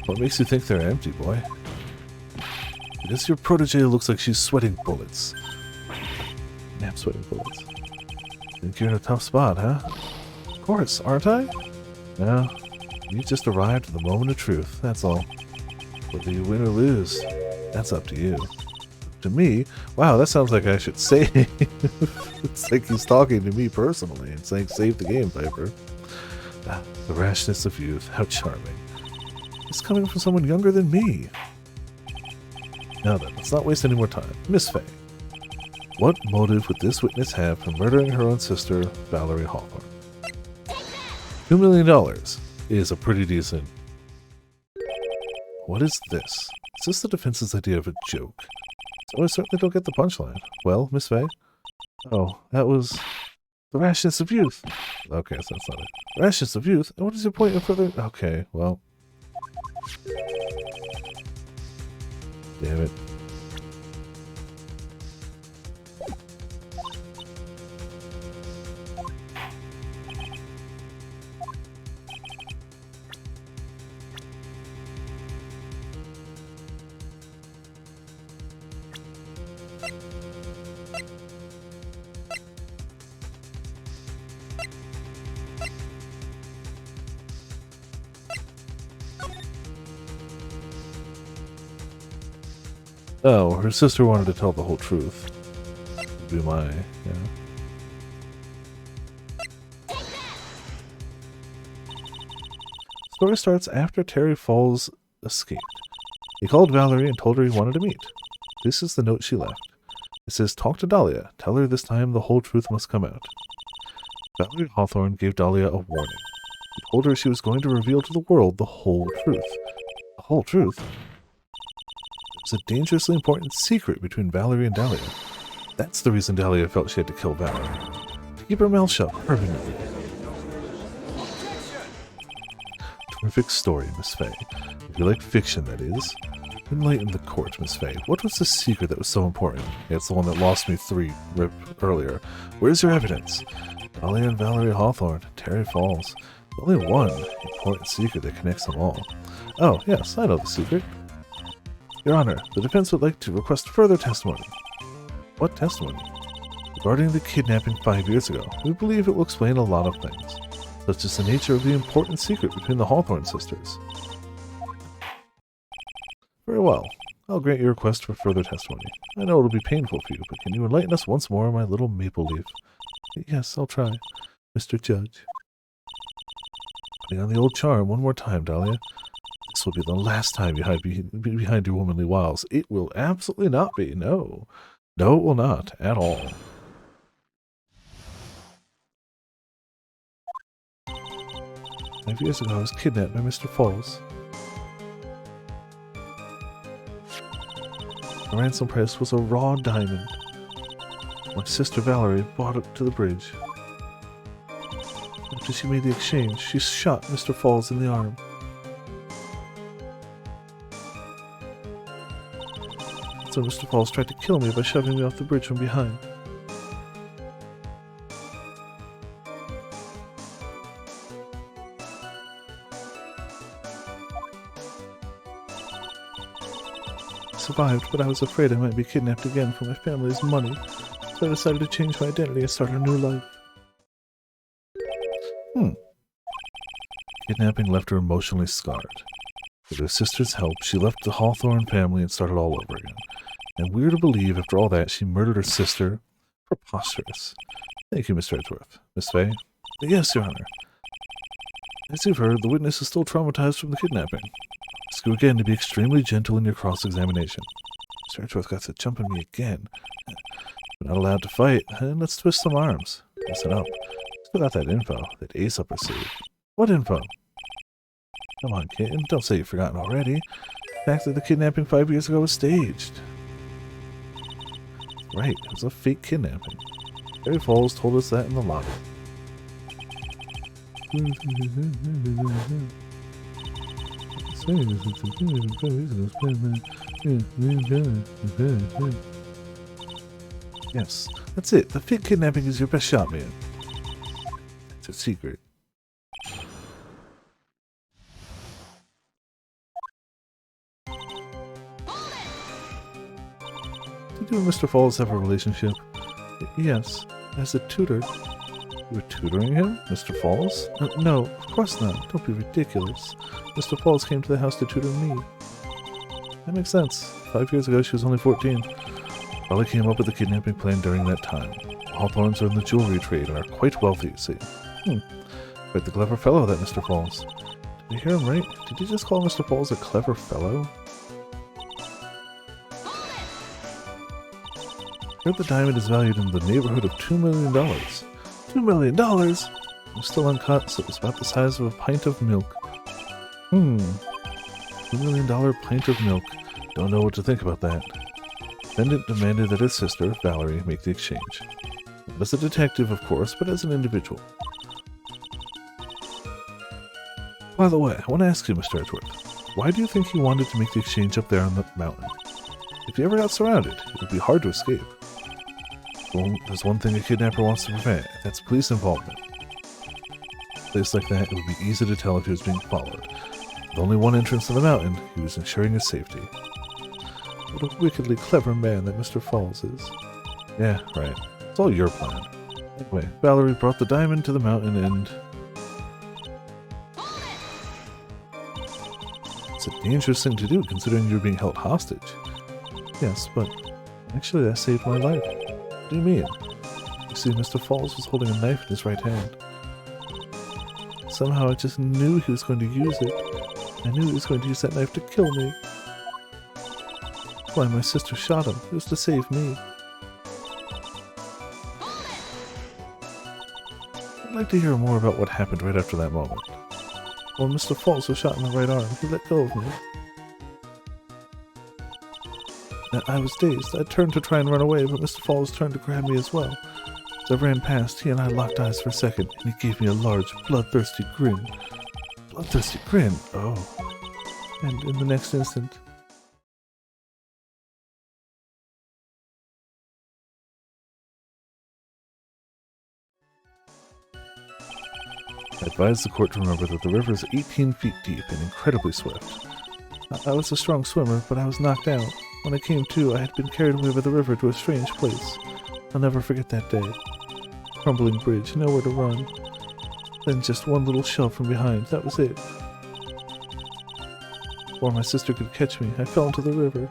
What makes you think they're empty, boy? Because your protege looks like she's sweating bullets. Yeah, I'm sweating bullets. Think you're in a tough spot, huh? Of course, aren't I? No, you just arrived at the moment of truth, that's all. Whether you win or lose, that's up to you. To me? Wow, that sounds like I should say. It's like he's talking to me personally and saying, save the game, Piper. Ah, the rashness of youth, how charming. It's coming from someone younger than me. Now then, let's not waste any more time. Miss Faye, what motive would this witness have for murdering her own sister, Valerie Hawthorne? $2 million is a pretty decent... What is this? Is this the defense's idea of a joke? So I certainly don't get the punchline. Well, Miss Faye? Oh, that was... the rashness of youth. Okay, so that's not it. Rashness of youth? And what is your point in further... Okay, well... Damn it. Oh, her sister wanted to tell the whole truth. Would be my, yeah. Story starts after Terry Falls escaped. He called Valerie and told her he wanted to meet. This is the note she left. It says, talk to Dahlia. Tell her this time the whole truth must come out. Valerie Hawthorne gave Dahlia a warning. He told her she was going to reveal to the world the whole truth. The whole truth? It was a dangerously important secret between Valerie and Dahlia. That's the reason Dahlia felt she had to kill Valerie. To keep her mouth shut permanently. Terrific story, Miss Faye. If you like fiction, that is. Enlighten the court, Miss Faye. What was the secret that was so important? Yeah, it's the one that lost me 3 earlier. Where's your evidence? Dahlia and Valerie Hawthorne, Terry Falls. There's only one important secret that connects them all. Oh, yes, I know the secret. Your Honor, the defense would like to request further testimony. What testimony? Regarding the kidnapping 5 years ago, we believe it will explain a lot of things, such as the nature of the important secret between the Hawthorne sisters. Very well. I'll grant your request for further testimony. I know it'll be painful for you, but can you enlighten us once more, my little maple leaf? Yes, I'll try, Mr. Judge. Putting on the old charm one more time, Dahlia. This will be the last time you hide behind your womanly wiles. It will absolutely not be. No. No, it will not. At all. 5 years ago, I was kidnapped by Mr. Falls. The ransom price was a raw diamond. My sister Valerie brought it to the bridge. After she made the exchange, she shot Mr. Falls in the arm. So Mr. Falls tried to kill me by shoving me off the bridge from behind. I survived, but I was afraid I might be kidnapped again for my family's money, so I decided to change my identity and start a new life. Kidnapping left her emotionally scarred. With her sister's help, she left the Hawthorne family and started all over again. And weird to believe, after all that, she murdered her sister. Preposterous. Thank you, Mr. Edgeworth. Miss Faye? Yes, Your Honor. As you've heard, the witness is still traumatized from the kidnapping. Ask you again to be extremely gentle in your cross-examination. Mr. Edgeworth got to jump on me again. We're not allowed to fight, and let's twist some arms. Listen up. Still got that info, that ace up her sleeve. What info? Come on, kitten, don't say you've forgotten already. The fact that the kidnapping 5 years ago was staged. Right, it was a fake kidnapping. Terry Falls told us that in the lobby. Yes, that's it. The fake kidnapping is your best shot, man. It's a secret. Did you and Mr. Falls have a relationship? Yes, as a tutor. You were tutoring him? Mr. Falls? No, of course not. Don't be ridiculous. Mr. Falls came to the house to tutor me. That makes sense. 5 years ago, she was only 14. Probably came up with the kidnapping plan during that time. Hawthorns are in the jewelry trade and are quite wealthy, you see. Quite the clever fellow, that Mr. Falls. Did you hear him right? Did you just call Mr. Falls a clever fellow? I heard the diamond is valued in the neighborhood of $2 million. $2 million? I'm still uncut, so it's about the size of a pint of milk. $2 million pint of milk. Don't know what to think about that. Defendant demanded that his sister, Valerie, make the exchange. Not as a detective, of course, but as an individual. By the way, I want to ask you, Mr. Edgeworth, why do you think he wanted to make the exchange up there on the mountain? If he ever got surrounded, it would be hard to escape. Well, there's one thing a kidnapper wants to prevent, and that's police involvement. In a place like that, it would be easy to tell if he was being followed. With only one entrance to the mountain, he was ensuring his safety. What a wickedly clever man that Mr. Falls is. Yeah, right. It's all your plan. Anyway, Valerie brought the diamond to the mountain and... It's a dangerous thing to do, considering you're being held hostage. Yes, but actually that saved my life. What do you mean? You see, Mr. Falls was holding a knife in his right hand. Somehow I just knew he was going to use it. I knew he was going to use that knife to kill me. That's why my sister shot him. It was to save me. I'd like to hear more about what happened right after that moment. When Mr. Falls was shot in the right arm, he let go of me. I was dazed. I turned to try and run away, but Mr. Falls turned to grab me as well. As I ran past, he and I locked eyes for a second, and he gave me a large, bloodthirsty grin. Bloodthirsty grin? Oh. And in the next instant... I advised the court to remember that the river is 18 feet deep and incredibly swift. I was a strong swimmer, but I was knocked out. When I came to, I had been carried away by the river to a strange place. I'll never forget that day. Crumbling bridge, nowhere to run. Then just one little shove from behind, that was it. Before my sister could catch me, I fell into the river.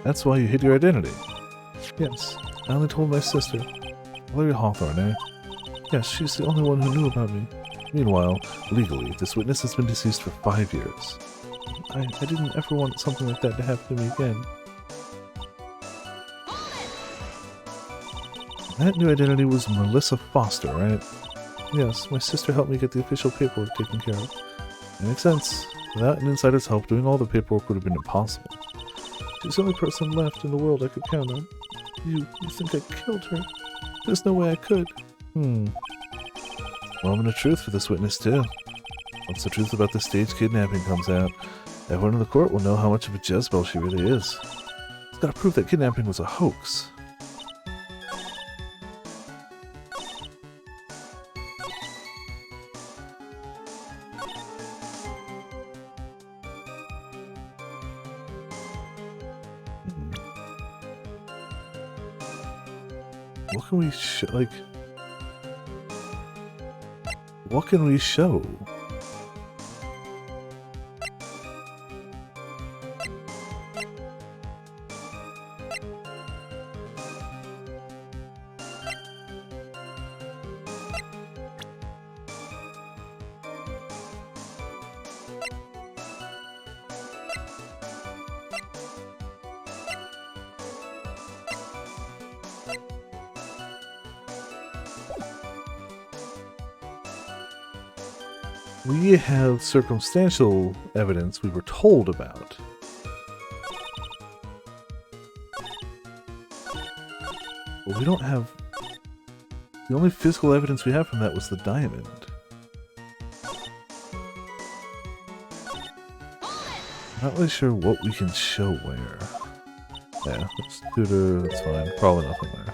That's why you hid your identity. Yes, I only told my sister. Valerie Hawthorne, eh? Yes, she's the only one who knew about me. Meanwhile, legally, this witness has been deceased for 5 years. I didn't ever want something like that to happen to me again. That new identity was Melissa Foster, right? Yes, my sister helped me get the official paperwork taken care of. That makes sense. Without an insider's help, doing all the paperwork would have been impossible. She's the only person left in the world I could count on. You think I killed her? There's no way I could. Moment of truth for this witness, too. Once the truth about the staged kidnapping comes out, everyone in the court will know how much of a Jezebel she really is. It's gotta prove that kidnapping was a hoax. What can we show? Like, what can we show? We have circumstantial evidence we were told about. But we don't have... The only physical evidence we have from that was the diamond. Not really sure what we can show where. Yeah, let's do the... that's fine. Probably nothing there.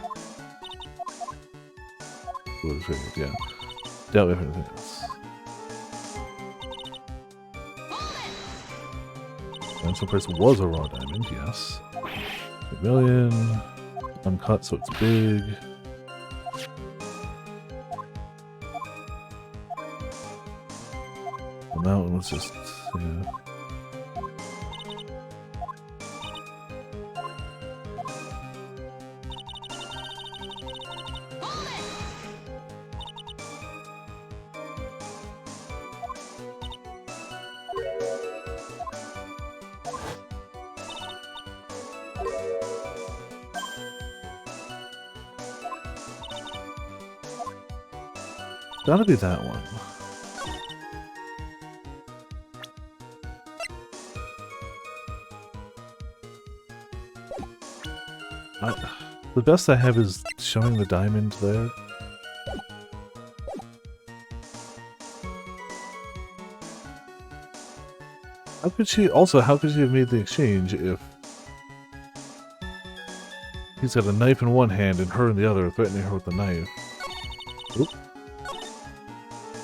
Yeah. Doubt we have anything else. Ransom price was a raw diamond, yes. 8 million. Uncut, so it's big. The mountain was just, yeah. Gotta be that one. The best I have is showing the diamond there. How could she have made the exchange if he's got a knife in one hand and her in the other, threatening her with the knife? Oop.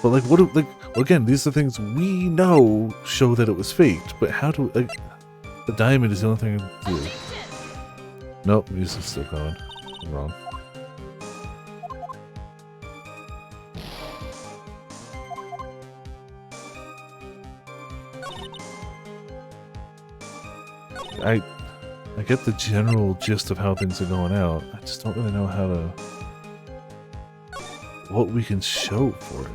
But like, again, these are things we know show that it was faked, but how do, like, the diamond is the only thing I can do. Nope, music's still going. I'm wrong. I get the general gist of how things are going out. I just don't really know how to... what we can show for it.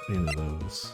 Any of those.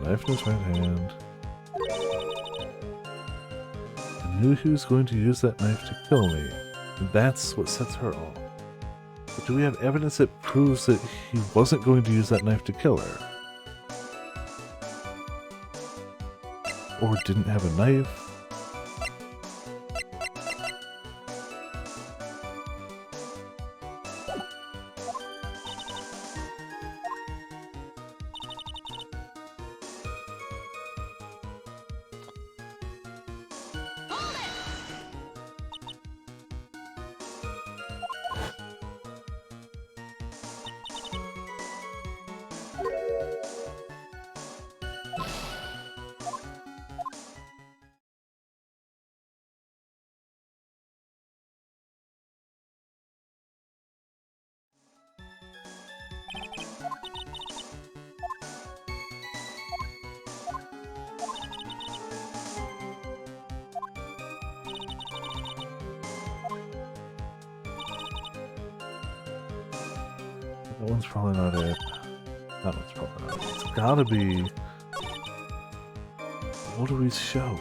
Knife in his right hand. I knew he was going to use that knife to kill me, and that's what sets her off. But do we have evidence that proves that he wasn't going to use that knife to kill her? Or didn't have a knife? That one's probably not it. That one's probably not it. It's gotta be... what do we show?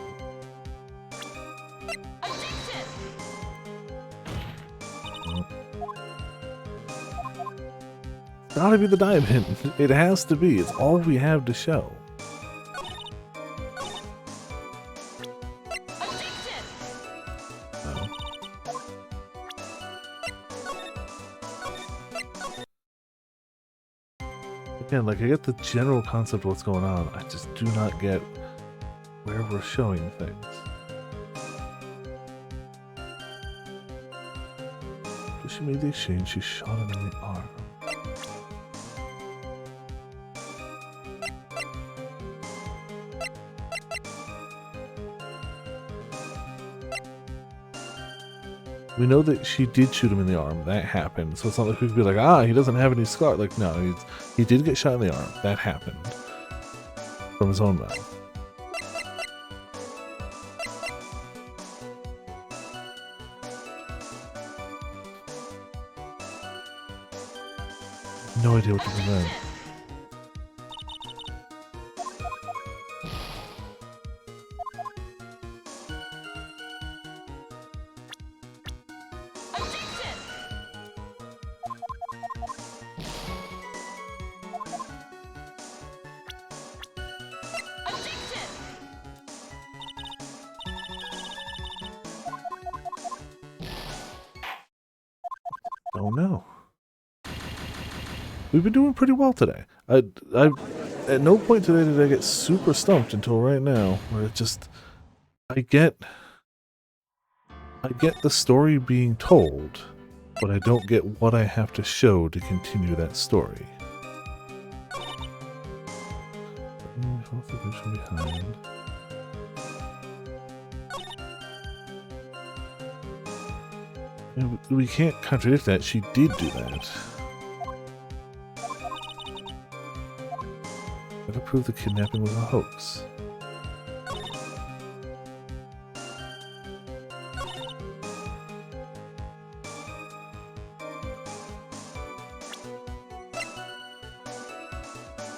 It's gotta be the diamond. It has to be. It's all we have to show. Again, like, I get the general concept of what's going on. I just do not get where we're showing things. When she made the exchange, she shot him in the arm. We know that she did shoot him in the arm. That happened. So it's not like we could be like, ah, he doesn't have any scar. Like, no, he did get shot in the arm. That happened. From his own mouth. No idea what to prevent. Oh no. We've been doing pretty well today. I at no point today did I get super stumped until right now, where it just I get the story being told, but I don't get what I have to show to continue that story. Behind. We can't contradict that. She did do that. Gotta prove the kidnapping was a hoax.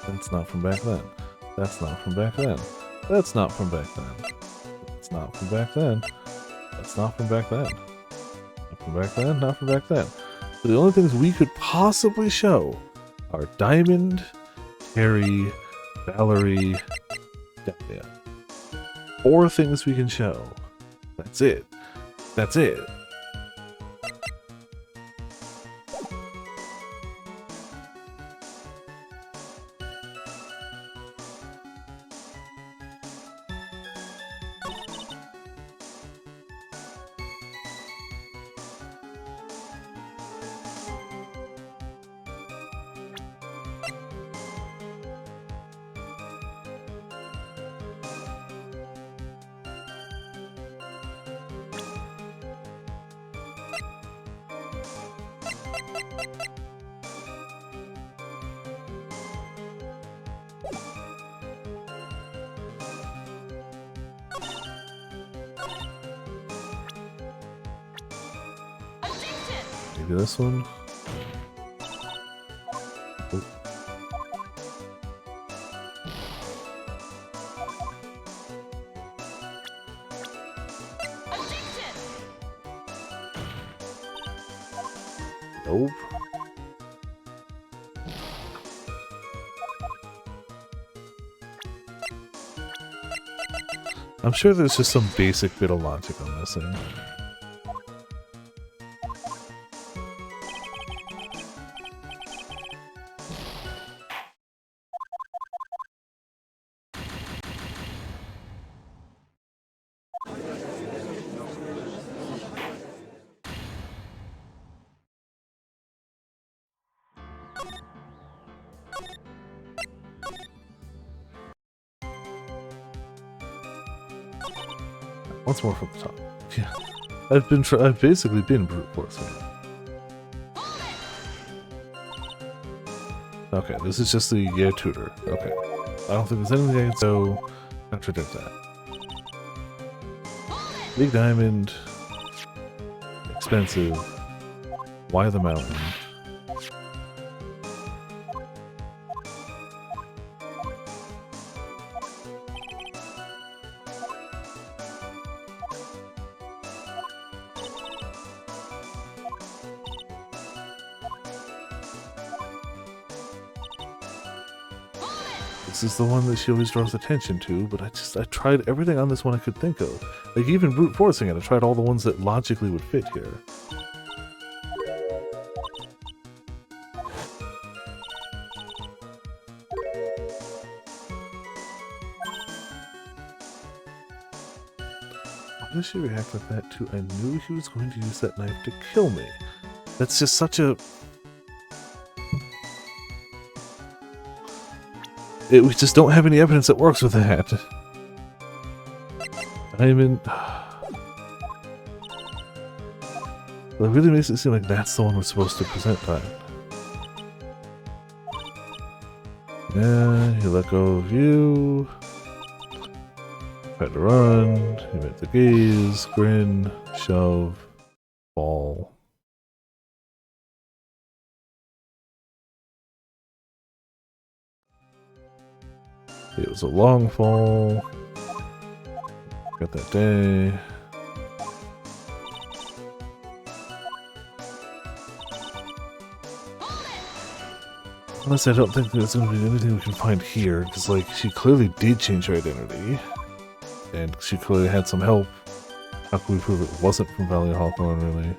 That's not from back then. That's not from back then. That's not from back then. That's not from back then. That's not from back then. Not from back then, not from back then. So the only things we could possibly show are Diamond, Terry, Valerie, Delia. 4 things we can show. That's it. That's it. Maybe this one. Oh. Nope. I'm sure there's just some basic bit of logic I'm missing. Once more from the top. Yeah, I've basically been brute forcing. Okay, this is just the tutor. Okay, I don't think there's anything I can so contradict that. Big diamond, expensive. Why the mountain? This is the one that she always draws attention to, but I tried everything on this one I could think of. Like, even brute forcing it, I tried all the ones that logically would fit here. Why does she react like that too? I knew he was going to use that knife to kill me. That's just such a... we just don't have any evidence that works with that. Diamond. Well, it really makes it seem like that's the one we're supposed to present time. Yeah, he let go of you. Tried to run. He met the gaze, grin, shove, fall. It was a long fall. Got that day. Unless I don't think there's going to be anything we can find here, because, like, she clearly did change her identity. And she clearly had some help. How can we prove it wasn't from Valley Hawthorne, really?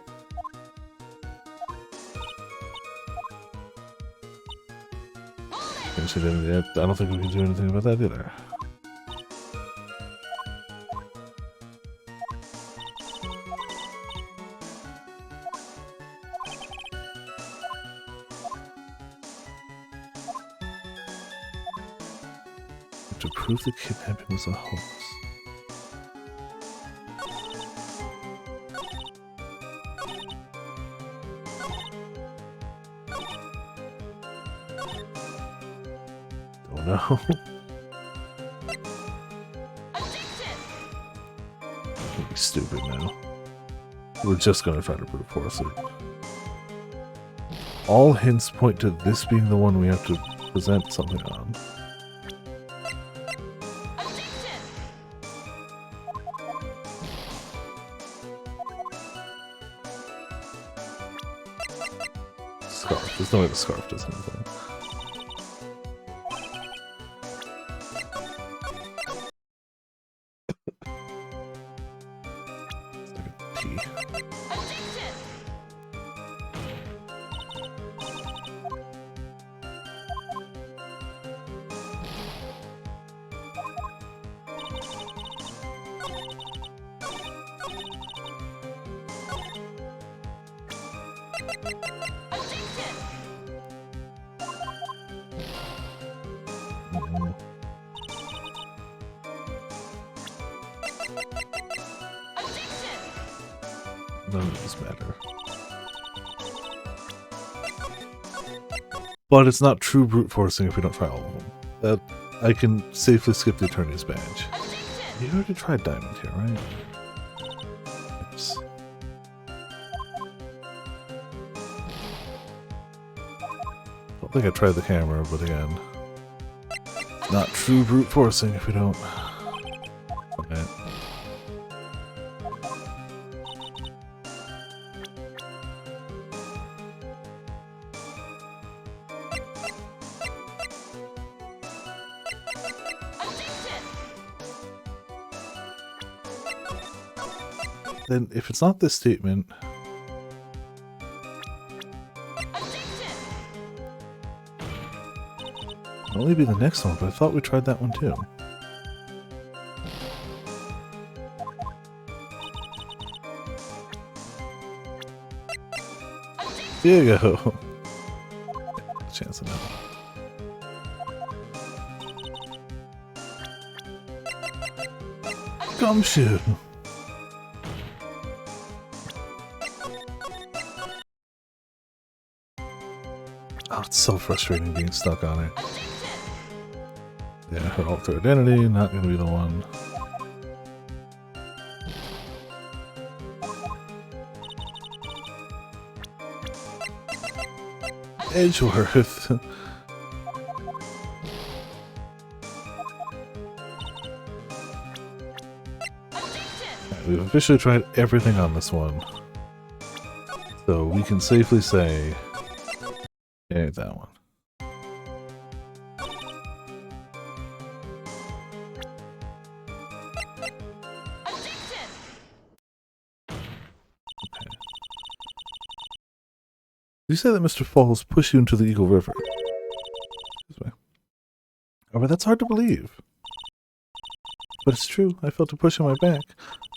Change identity. I don't think we can do anything about that either. To prove the kidnapping was a hoax. Don't know. Be stupid now. We're just gonna try to brute force it. All hints point to this being the one we have to present something on. Scarf. There's no way the scarf does anything. It's like a T. None of these matter. But it's not true brute forcing if we don't try all of them. That I can safely skip the attorney's badge. You already tried diamond here, right? Oops. Don't think I tried the camera, but again, not true brute forcing if we don't. Okay. Then, if it's not this statement, it'll only be the next one, but I thought we tried that one too. There you go. Chance of that. Gumshoe. Oh, it's so frustrating being stuck on it. Yeah, her alter identity, not gonna be the one. Edgeworth. We've officially tried everything on this one. So we can safely say, yeah, that one. You say that Mr. Falls pushed you into the Eagle River. This way. Oh, but that's hard to believe. But it's true. I felt a push on my back.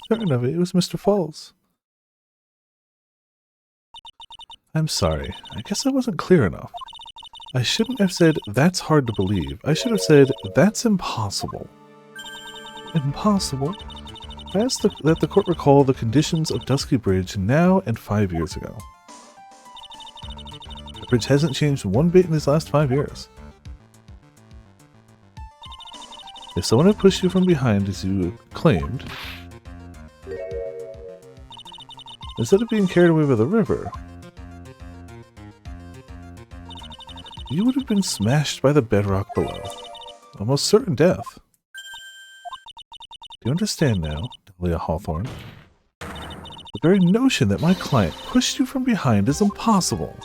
Certain of it, it was Mr. Falls. I'm sorry. I guess I wasn't clear enough. I shouldn't have said, that's hard to believe. I should have said, that's impossible. Impossible? I asked that the court recall the conditions of Dusky Bridge now and 5 years ago. The bridge hasn't changed one bit in these last 5 years. If someone had pushed you from behind as you claimed, instead of being carried away by the river, you would have been smashed by the bedrock below. almost certain death. Do you understand now, Dahlia Hawthorne? The very notion that my client pushed you from behind is impossible.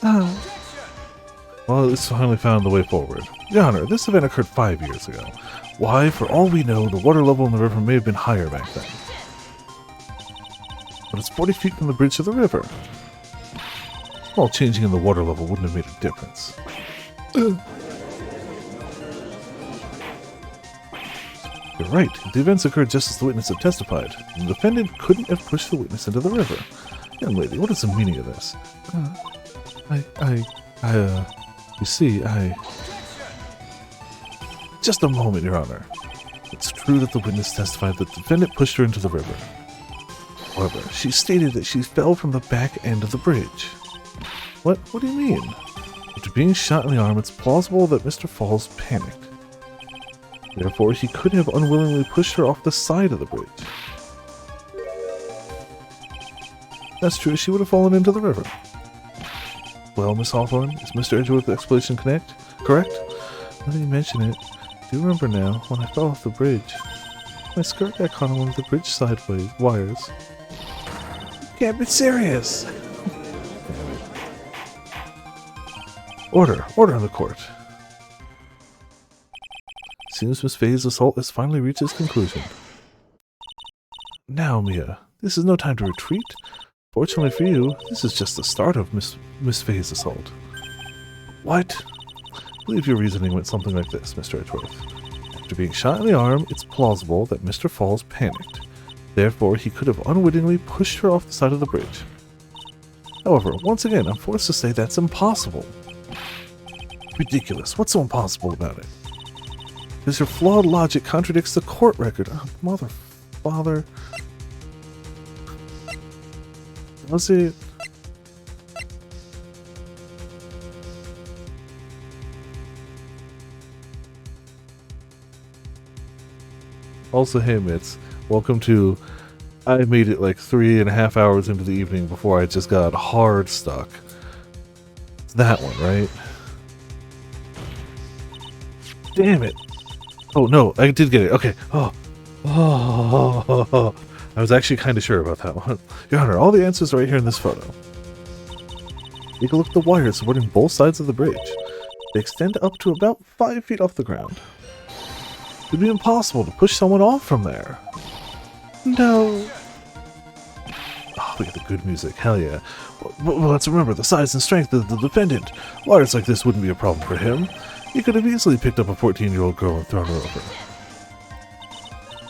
Well, it's finally found the way forward. Your Honor, this event occurred 5 years ago. Why, for all we know, the water level in the river may have been higher back then. But it's 40 feet from the bridge to the river. Small changing in the water level wouldn't have made a difference. You're right. The events occurred just as the witness had testified. The defendant couldn't have pushed the witness into the river. Young lady, what is the meaning of this? You see, Just a moment, Your Honor. It's true that the witness testified that the defendant pushed her into the river. However, she stated that she fell from the back end of the bridge. What do you mean? After being shot in the arm, it's plausible that Mr. Falls panicked. Therefore, he couldn't have unwillingly pushed her off the side of the bridge. That's true, she would have fallen into the river. Well, Miss Hawthorne, is Mr. Edgeworth's explanation correct? Now that you mention it, do you remember now, when I fell off the bridge, my skirt got caught on one of the bridge sideways wires. You can't be serious! Order on the court. Seems Miss Faye's assault has finally reached its conclusion. Now, Mia, this is no time to retreat. Fortunately for you, this is just the start of Miss Faye's assault. What? I believe your reasoning went something like this, Mr. Edgeworth. After being shot in the arm, it's plausible that Mr. Falls panicked. Therefore, he could have unwittingly pushed her off the side of the bridge. However, once again, I'm forced to say that's impossible. Ridiculous. What's so impossible about it? Because your flawed logic contradicts the court record. Oh, mother, father. Was it? Also, hey, Mitz. Welcome to... I made it like 3.5 hours into the evening before I just got hard stuck. It's that one, right? Damn it. Oh, no, I did get it. Okay. Oh. I was actually kind of sure about that one. Your Honor, all the answers are right here in this photo. Take a look at the wires supporting both sides of the bridge. They extend up to about 5 feet off the ground. It would be impossible to push someone off from there. No. Oh, we get the good music. Hell yeah. Well, let's remember the size and strength of the defendant. Wires like this wouldn't be a problem for him. He could have easily picked up a 14-year-old girl and thrown her over.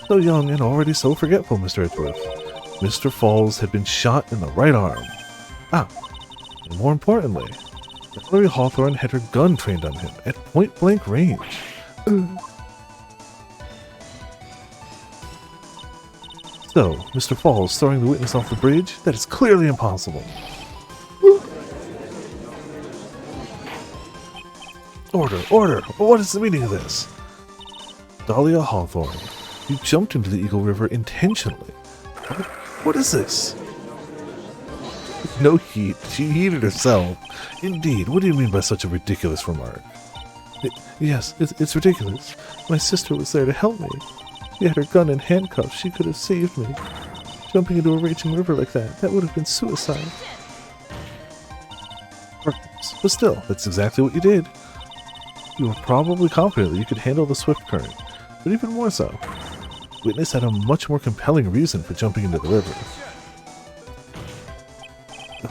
So young and already so forgetful, Mr. Edgeworth. Mr. Falls had been shot in the right arm. And more importantly, Valerie Hawthorne had her gun trained on him at point-blank range. So, Mr. Falls throwing the witness off the bridge? That is clearly impossible. Order! What is the meaning of this? Dahlia Hawthorne, you jumped into the Eagle River intentionally. What is this? No heat. She heated herself. Indeed, what do you mean by such a ridiculous remark? Yes, it's ridiculous. My sister was there to help me. She had her gun in handcuffs. She could have saved me. Jumping into a raging river like that would have been suicide. But still, that's exactly what you did. You were probably confident that you could handle the swift current, but even more so, witness had a much more compelling reason for jumping into the river.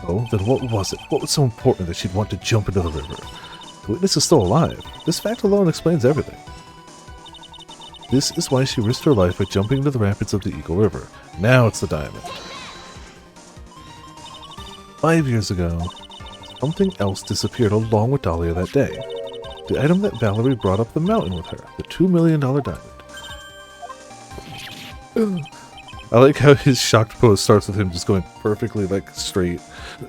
Oh, then what was it? What was so important that she'd want to jump into the river? The witness is still alive. This fact alone explains everything. This is why she risked her life by jumping into the rapids of the Eagle River. Now it's the diamond. 5 years ago, something else disappeared along with Dahlia that day. The item that Valerie brought up the mountain with her, the $2 million diamond. I like how his shocked pose starts with him just going perfectly, like, straight.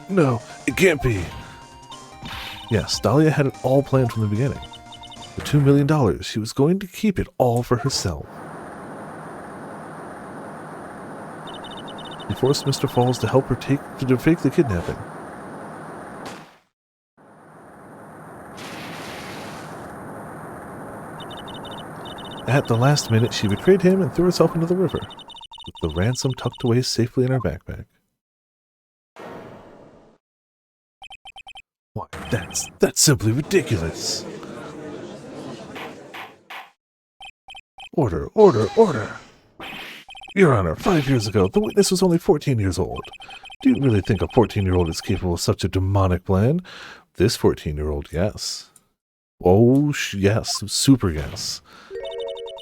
No, it can't be. Yes, Dahlia had it all planned from the beginning. The $2 million, she was going to keep it all for herself. She forced Mr. Falls to help her fake the kidnapping. At the last minute, she betrayed him and threw herself into the river, with the ransom tucked away safely in her backpack. Why, that's simply ridiculous. Order, order, order. Your Honor, 5 years ago, the witness was only 14 years old. Do you really think a 14-year-old is capable of such a demonic plan? This 14-year-old, yes. Oh, yes, super yes.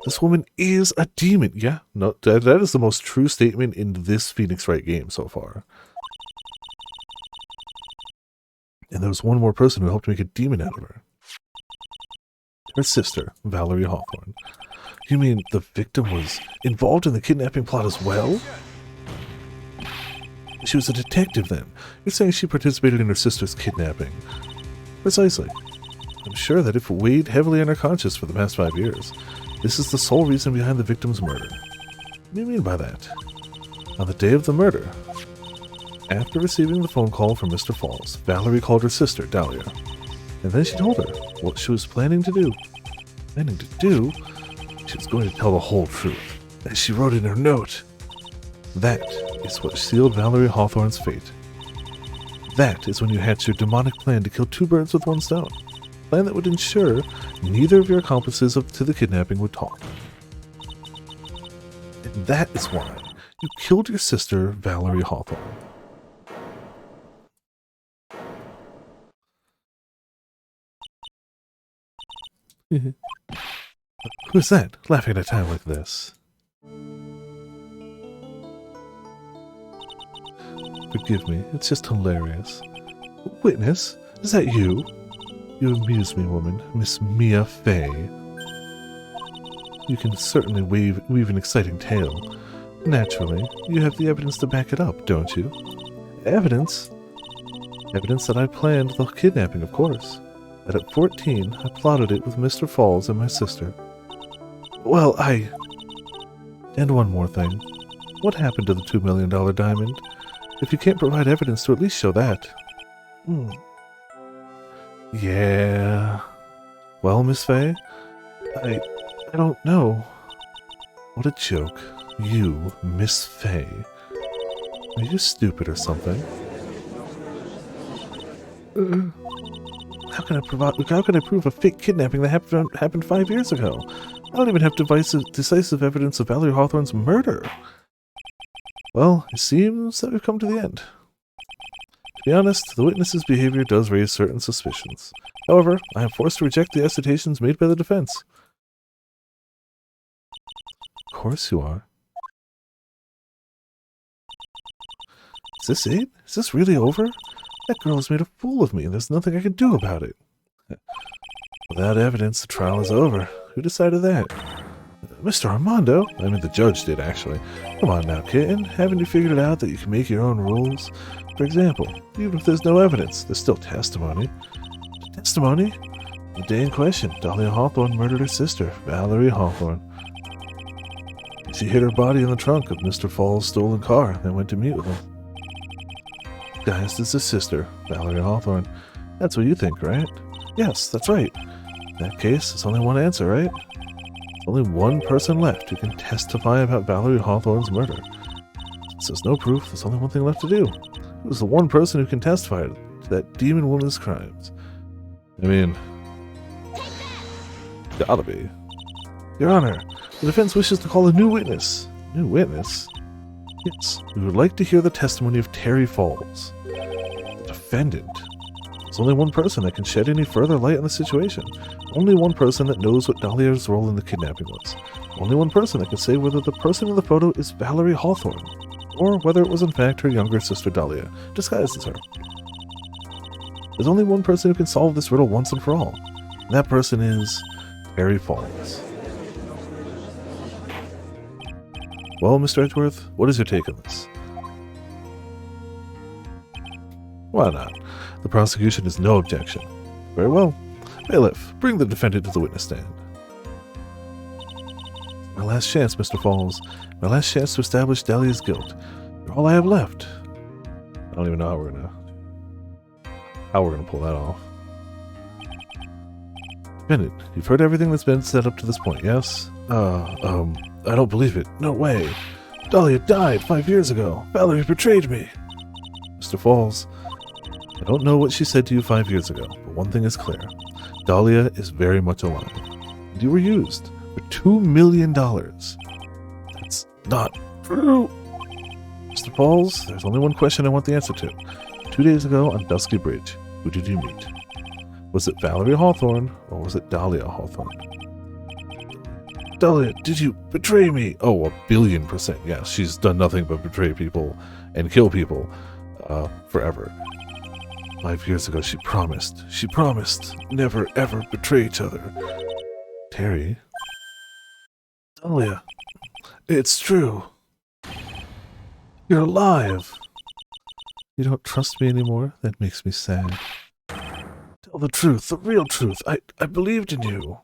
This woman is a demon. Yeah, no, that is the most true statement in this Phoenix Wright game so far. And there was one more person who helped make a demon out of her. Her sister, Valerie Hawthorne. You mean the victim was involved in the kidnapping plot as well? She was a detective then. You're saying she participated in her sister's kidnapping. Precisely. I'm sure that if weighed heavily on her conscience for the past 5 years, this is the sole reason behind the victim's murder. What do you mean by that? On the day of the murder, after receiving the phone call from Mr. Falls, Valerie called her sister, Dahlia. And then she told her what she was planning to do. Planning to do? She was going to tell the whole truth, as she wrote in her note. That is what sealed Valerie Hawthorne's fate. That is when you hatched your demonic plan to kill 2 birds with 1 stone. A plan that would ensure neither of your accomplices to the kidnapping would talk. And that is why you killed your sister, Valerie Hawthorne. Who's that, laughing at a time like this? Forgive me, it's just hilarious. Witness, is that you? You amuse me, woman, Miss Mia Fey. You can certainly weave an exciting tale. Naturally, you have the evidence to back it up, don't you? Evidence? Evidence that I planned the kidnapping, of course. That at 14, I plotted it with Mr. Falls and my sister. Well, And one more thing. What happened to the $2 million diamond? If you can't provide evidence to at least show that. Yeah. Well, Miss Fey? I don't know. What a joke. You, Miss Fey. Are you stupid or something? How can I prove a fake kidnapping that happened 5 years ago? I don't even have decisive evidence of Valerie Hawthorne's murder. Well, it seems that we've come to the end. To be honest, the witness's behavior does raise certain suspicions. However, I am forced to reject the assertions made by the defense. Of course you are. Is this it? Is this really over? That girl has made a fool of me, and there's nothing I can do about it. Without evidence, the trial is over. Who decided that? Mr. Armando? I mean, the judge did, actually. Come on now, kitten. Haven't you figured it out that you can make your own rules? For example, even if there's no evidence, there's still testimony. Testimony? The day in question, Dahlia Hawthorne murdered her sister, Valerie Hawthorne. She hid her body in the trunk of Mr. Falls' stolen car, then went to meet with him. Guys, this is sister, Valerie Hawthorne. That's what you think, right? Yes, that's right. In that case, there's only one answer, right? There's only one person left who can testify about Valerie Hawthorne's murder. Since there's no proof, there's only one thing left to do. Who's the one person who can testify to that demon woman's crimes? I mean, gotta be. Your Honor, the defense wishes to call a new witness. New witness? Yes, we would like to hear the testimony of Terry Falls, the defendant. There's only one person that can shed any further light on the situation. Only one person that knows what Dahlia's role in the kidnapping was. Only one person that can say whether the person in the photo is Valerie Hawthorne, or whether it was in fact her younger sister Dahlia, disguised as her. There's only one person who can solve this riddle once and for all, and that person is Terry Falls. Well, Mr. Edgeworth, what is your take on this? Why not? The prosecution has no objection. Very well. Bailiff, bring the defendant to the witness stand. My last chance, Mr. Falls. My last chance to establish Dahlia's guilt. You're all I have left. I don't even know how we're gonna pull that off. Defendant, you've heard everything that's been said up to this point, yes? I don't believe it. No way. Dahlia died 5 years ago. Valerie betrayed me. Mr. Falls, I don't know what she said to you 5 years ago, but one thing is clear. Dahlia is very much alive. And you were used for $2 million. That's not true. Mr. Falls, there's only one question I want the answer to. 2 days ago on Dusky Bridge, who did you meet? Was it Valerie Hawthorne or was it Dahlia Hawthorne? Dahlia, did you betray me? Oh, 1,000,000,000%. Yes, she's done nothing but betray people and kill people forever. 5 years ago, she promised never ever betray each other. Terry? Dahlia, it's true. You're alive. You don't trust me anymore? That makes me sad. Tell the truth, the real truth. I believed in you.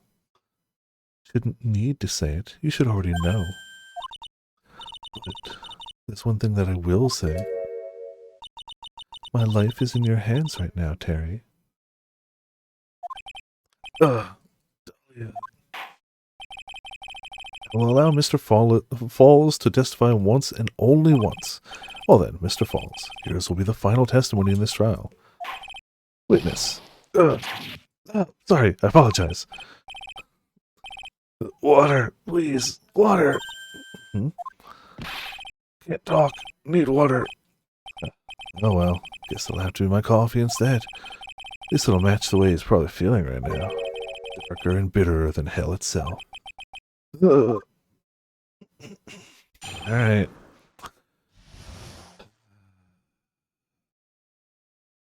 Shouldn't need to say it. You should already know. But there's one thing that I will say. My life is in your hands right now, Terry. Dahlia. I will allow Mr. Falls to testify once and only once. Well then, Mr. Falls, yours will be the final testimony in this trial. Witness. Sorry, I apologize. Water, please. Water. Can't talk. Need water. Oh well, guess it'll have to be my coffee instead. At least it'll match the way he's probably feeling right now. Darker and bitterer than hell itself. Alright.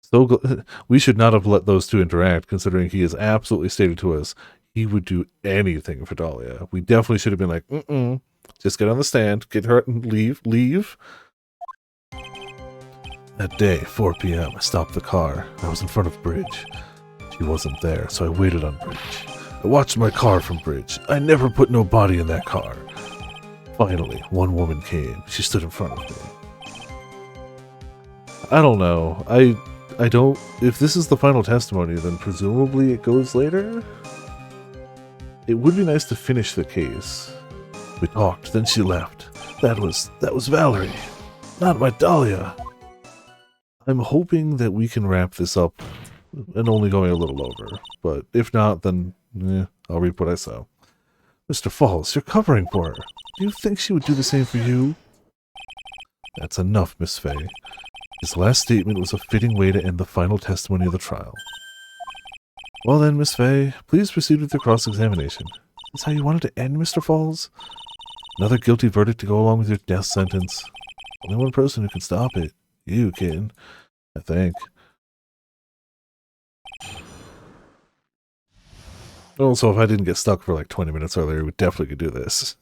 So we should not have let those two interact, considering he has absolutely stated to us he would do anything for Dahlia. We definitely should have been like, just get on the stand, get her and leave. That day, 4 p.m., I stopped the car. I was in front of Bridge. She wasn't there, so I waited on Bridge. I watched my car from Bridge. I never put no body in that car. Finally, one woman came. She stood in front of me. I don't know. I don't... If this is the final testimony, then presumably it goes later? It would be nice to finish the case. We talked, then she left. That was Valerie. Not my Dahlia. I'm hoping that we can wrap this up and only going a little over. But if not, then I'll reap what I sow. Mr. Falls, you're covering for her. Do you think she would do the same for you? That's enough, Miss Fay. His last statement was a fitting way to end the final testimony of the trial. Well then, Miss Fay, please proceed with your cross-examination. Is how you wanted to end, Mr. Falls? Another guilty verdict to go along with your death sentence. Only one person who can stop it. You can, I think. Also, if I didn't get stuck for like 20 minutes earlier, we definitely could do this.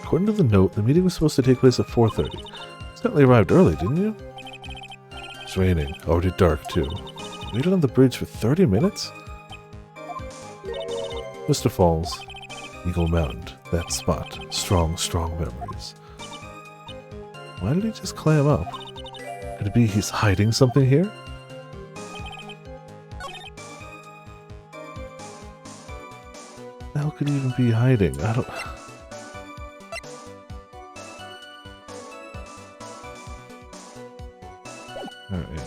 According to the note, the meeting was supposed to take place at 4:30. You certainly arrived early, didn't you? It's raining. Already dark, too. You waited on the bridge for 30 minutes? Mr. Falls, Eagle Mountain, that spot. Strong, strong memories. Why did he just clam up? Could it be he's hiding something here? What the hell could he even be hiding? I don't... Alright.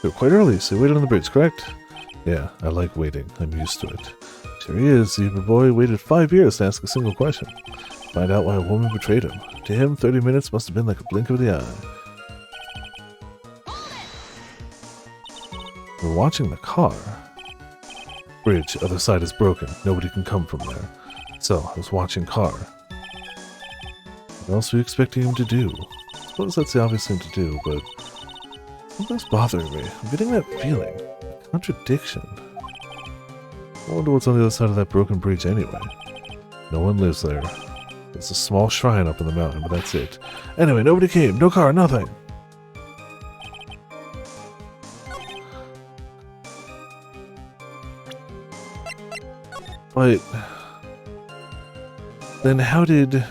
They're quite early, so you waited on the bridge, correct? Yeah, I like waiting. I'm used to it. Sure he is. Zebra boy waited 5 years to ask a single question. Find out why a woman betrayed him. To him, 30 minutes must have been like a blink of the eye. We're watching the car. Bridge, other side is broken. Nobody can come from there. So, I was watching car. What else were you expecting him to do? I suppose that's the obvious thing to do, but... something's bothering me. I'm getting that feeling. A contradiction. I wonder what's on the other side of that broken bridge anyway. No one lives there. There's a small shrine up in the mountain, but that's it. Anyway, nobody came. No car, nothing. But... then how did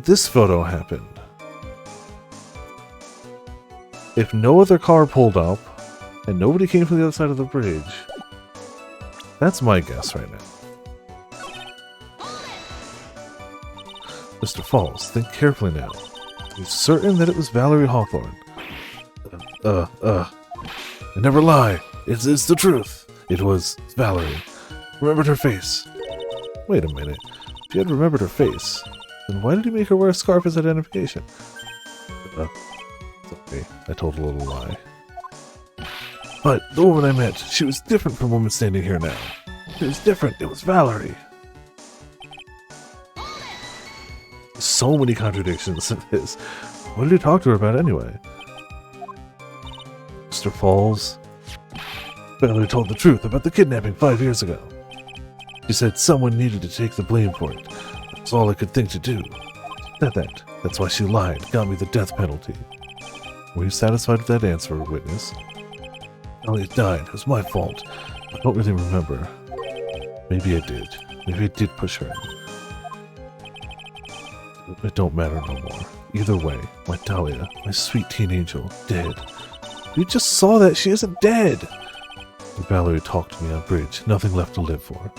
this photo happen? If no other car pulled up, and nobody came from the other side of the bridge, that's my guess right now. Mr. Falls, think carefully now. You're certain that it was Valerie Hawthorne? I never lie. It's the truth. It was Valerie. Remembered her face. Wait a minute. If you had remembered her face, then why did he make her wear a scarf as identification? It's okay. I told a little lie. But the woman I met, she was different from the woman standing here now. It was different. It was Valerie. So many contradictions in this. What did you talk to her about anyway? Mr. Falls. Valerie told the truth about the kidnapping 5 years ago. She said someone needed to take the blame for it. That's all I could think to do. That's why she lied, got me the death penalty. Were you satisfied with that answer, witness? Elliot died. It was my fault. I don't really remember. Maybe I did. Maybe I did push her. It don't matter no more. Either way, my Dahlia, my sweet teen angel, dead. You just saw that. She isn't dead. Valerie talked to me on bridge. Nothing left to live for.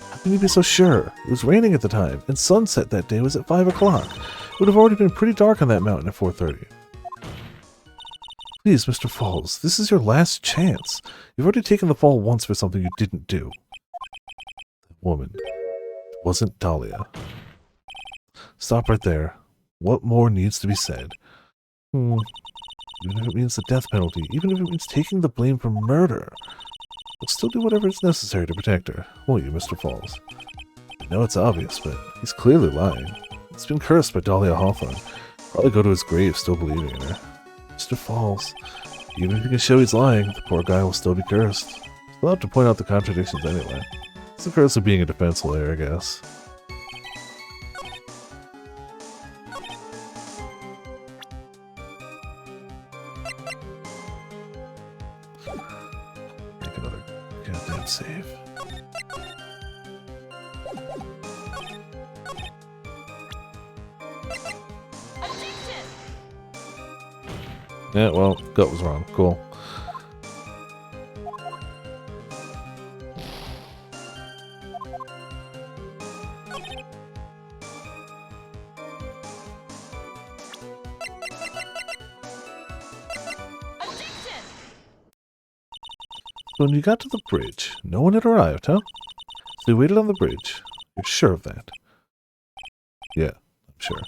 How can you be so sure? It was raining at the time, and sunset that day was at 5 o'clock. It would have already been pretty dark on that mountain at 4:30. Please, Mr. Falls, this is your last chance. You've already taken the fall once for something you didn't do. That woman. It wasn't Dahlia. Stop right there. What more needs to be said? Even if it means the death penalty, even if it means taking the blame for murder, we'll still do whatever is necessary to protect her, won't you, Mr. Falls? I know it's obvious, but he's clearly lying. He's been cursed by Dahlia Hawthorne. Probably go to his grave still believing in her. Mr. Falls, even if you can show he's lying, the poor guy will still be cursed. Still have to point out the contradictions anyway. It's the curse of being a defense lawyer, I guess. Make another goddamn save. Yeah, well, gut was wrong. Cool. So when you got to the bridge, no one had arrived, huh? So you waited on the bridge. You're sure of that? Yeah, I'm sure.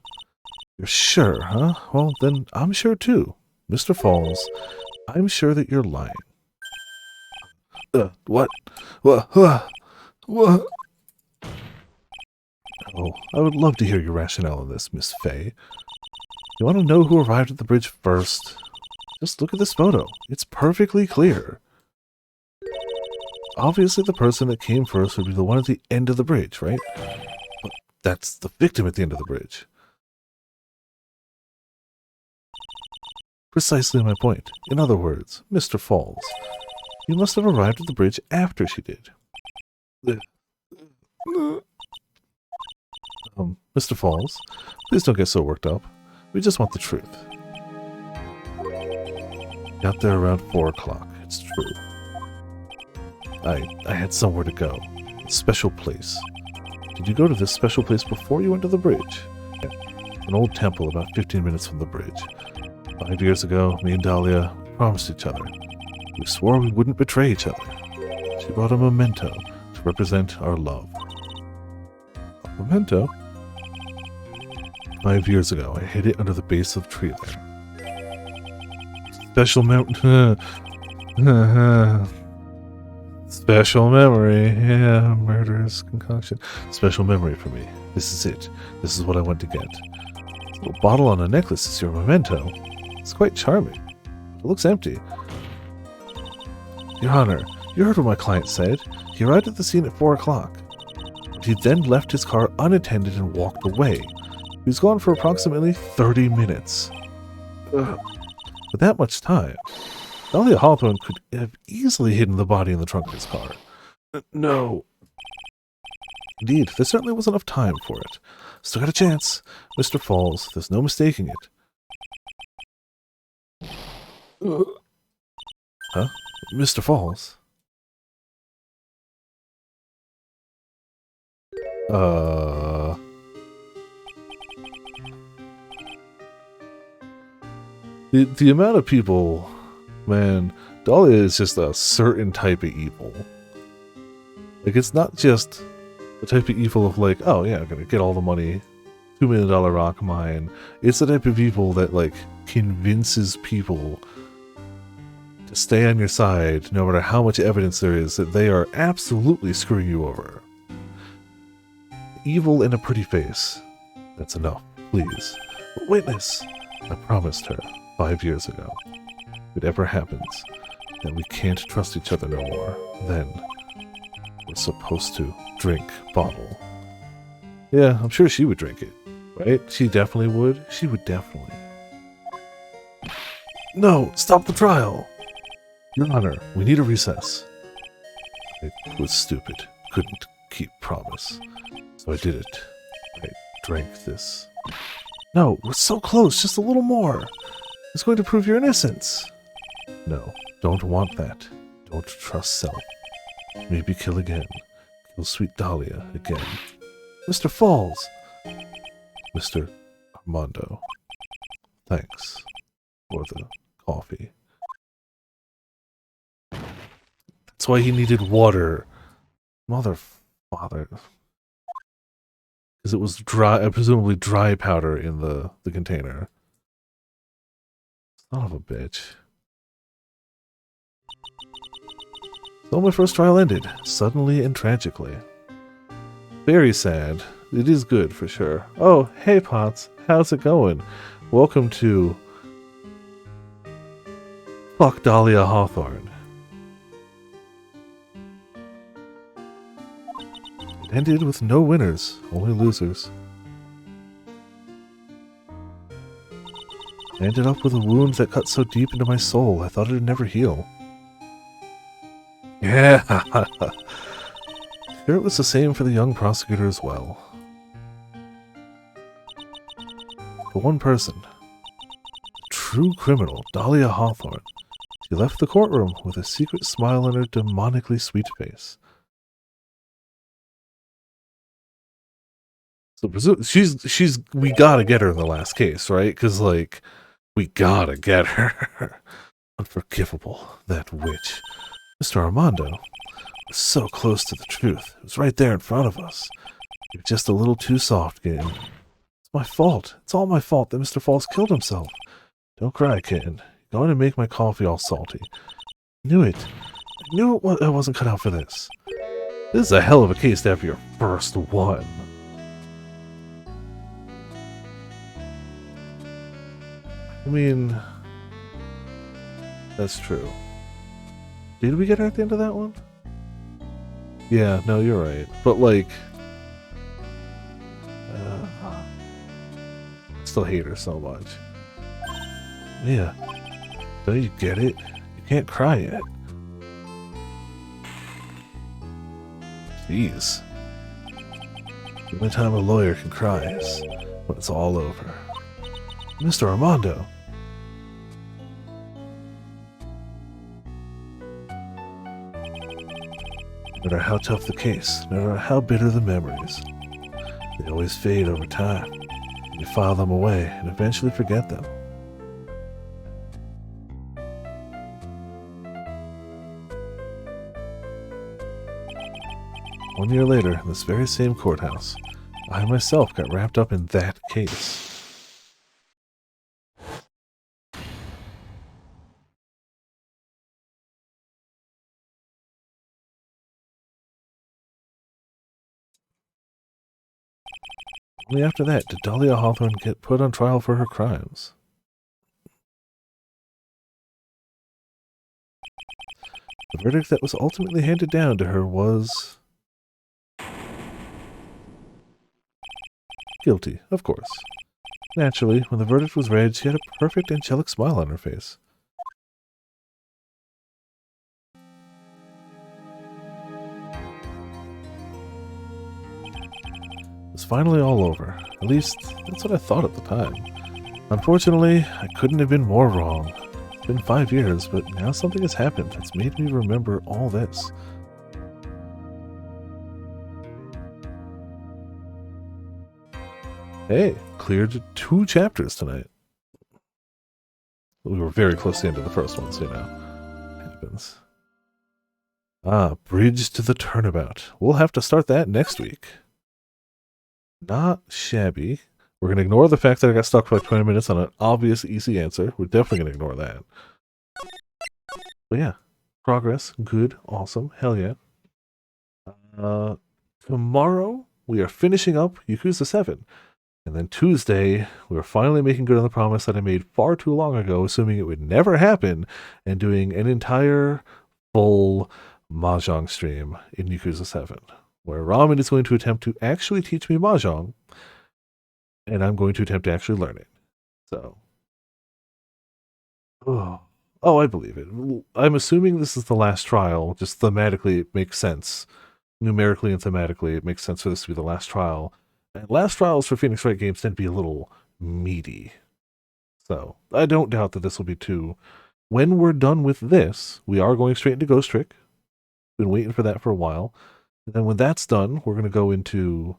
You're sure, huh? Well, then I'm sure too. Mr. Falls, I'm sure that you're lying. What? What? Oh, I would love to hear your rationale on this, Miss Fay. You want to know who arrived at the bridge first? Just look at this photo. It's perfectly clear. Obviously, the person that came first would be the one at the end of the bridge, right? But that's the victim at the end of the bridge. Precisely my point. In other words, Mr. Falls, you must have arrived at the bridge after she did. Mr. Falls, please don't get so worked up. We just want the truth. Got there around 4 o'clock. It's true. I had somewhere to go. A special place. Did you go to this special place before you went to the bridge? Yeah. An old temple about 15 minutes from the bridge. 5 years ago, me and Dahlia promised each other. We swore we wouldn't betray each other. She brought a memento to represent our love. A memento? 5 years ago, I hid it under the base of a tree there. Special Special memory. Yeah, murderous concoction. Special memory for me. This is it. This is what I went to get. This little bottle on a necklace is your memento. It's quite charming. It looks empty. Your Honor, you heard what my client said. He arrived at the scene at 4 o'clock. He then left his car unattended and walked away. He was gone for approximately 30 minutes. With that much time, Dahlia Hawthorne could have easily hidden the body in the trunk of his car. No. Indeed, there certainly wasn't enough time for it. Still got a chance. Mr. Falls, there's no mistaking it. Huh? Mr. Falls? The amount of people, man, Dahlia is just a certain type of evil. Like, it's not just the type of evil of like, oh yeah, I'm gonna get all the money, $2 million rock mine. It's the type of evil that, like, convinces people to stay on your side no matter how much evidence there is that they are absolutely screwing you over. Evil in a pretty face. That's enough, please. But witness! I promised her 5 years ago, if it ever happens, that we can't trust each other no more, then we're supposed to drink bottle. Yeah, I'm sure she would drink it, right? She definitely would. She would definitely. No! Stop the trial! Your Honor, we need a recess. It was stupid. Couldn't keep promise. So I did it. I drank this. No, we're so close, just a little more. It's going to prove your innocence. No, don't want that. Don't trust self. Maybe kill again. Kill sweet Dahlia again. Mr. Falls! Mr. Armando. Thanks for the coffee. That's why he needed water. Mother father. Because it was dry, presumably dry powder in the container. Son of a bitch. So my first trial ended, suddenly and tragically. Very sad. It is good, for sure. Oh, hey Potts, how's it going? Welcome to... Fuck Dahlia Hawthorne. It ended with no winners, only losers. I ended up with a wound that cut so deep into my soul, I thought it'd never heal. Yeah! Sure, it was the same for the young prosecutor as well. For one person, a true criminal, Dahlia Hawthorne, she left the courtroom with a secret smile on her demonically sweet face. So we gotta get her in the last case, right? Because, like, we gotta get her. Unforgivable, that witch. Mr. Armando was so close to the truth. It was right there in front of us. You're just a little too soft, kid. It's my fault. It's all my fault that Mr. Falls killed himself. Don't cry, kitten. You're going to make my coffee all salty. I knew it. I knew I wasn't cut out for this. This is a hell of a case to have your first one. I mean, that's true. Did we get her at the end of that one? Yeah, no, you're right. But, like, I still hate her so much. Yeah. Don't you get it? You can't cry yet. Jeez. The only time a lawyer can cry is when it's all over. Mr. Armando. No matter how tough the case, no matter how bitter the memories, they always fade over time. You file them away and eventually forget them. One year later, in this very same courthouse, I myself got wrapped up in that case. Only after that did Dahlia Hawthorne get put on trial for her crimes. The verdict that was ultimately handed down to her was... guilty, of course. Naturally, when the verdict was read, she had a perfect angelic smile on her face. It's finally all over. At least, that's what I thought at the time. Unfortunately, I couldn't have been more wrong. It's been 5 years, but now something has happened that's made me remember all this. Hey, cleared 2 chapters tonight. We were very close to the end of the first one, so you know. It happens. Ah, Bridge to the Turnabout. We'll have to start that next week. Not shabby. We're going to ignore the fact that I got stuck for like 20 minutes on an obvious easy answer. We're definitely going to ignore that. But yeah, progress, good, awesome, hell yeah. Tomorrow, we are finishing up Yakuza 7. And then Tuesday, we're finally making good on the promise that I made far too long ago, assuming it would never happen, and doing an entire full Mahjong stream in Yakuza 7, where Ramen is going to attempt to actually teach me Mahjong, and I'm going to attempt to actually learn it. So, oh, I believe it. I'm assuming this is the last trial. Just thematically, it makes sense. Numerically and thematically, it makes sense for this to be the last trial. And last trials for Phoenix Wright games tend to be a little meaty. So, I don't doubt that this will be too. When we're done with this, we are going straight into Ghost Trick. Been waiting for that for a while. And then when that's done, we're going to go into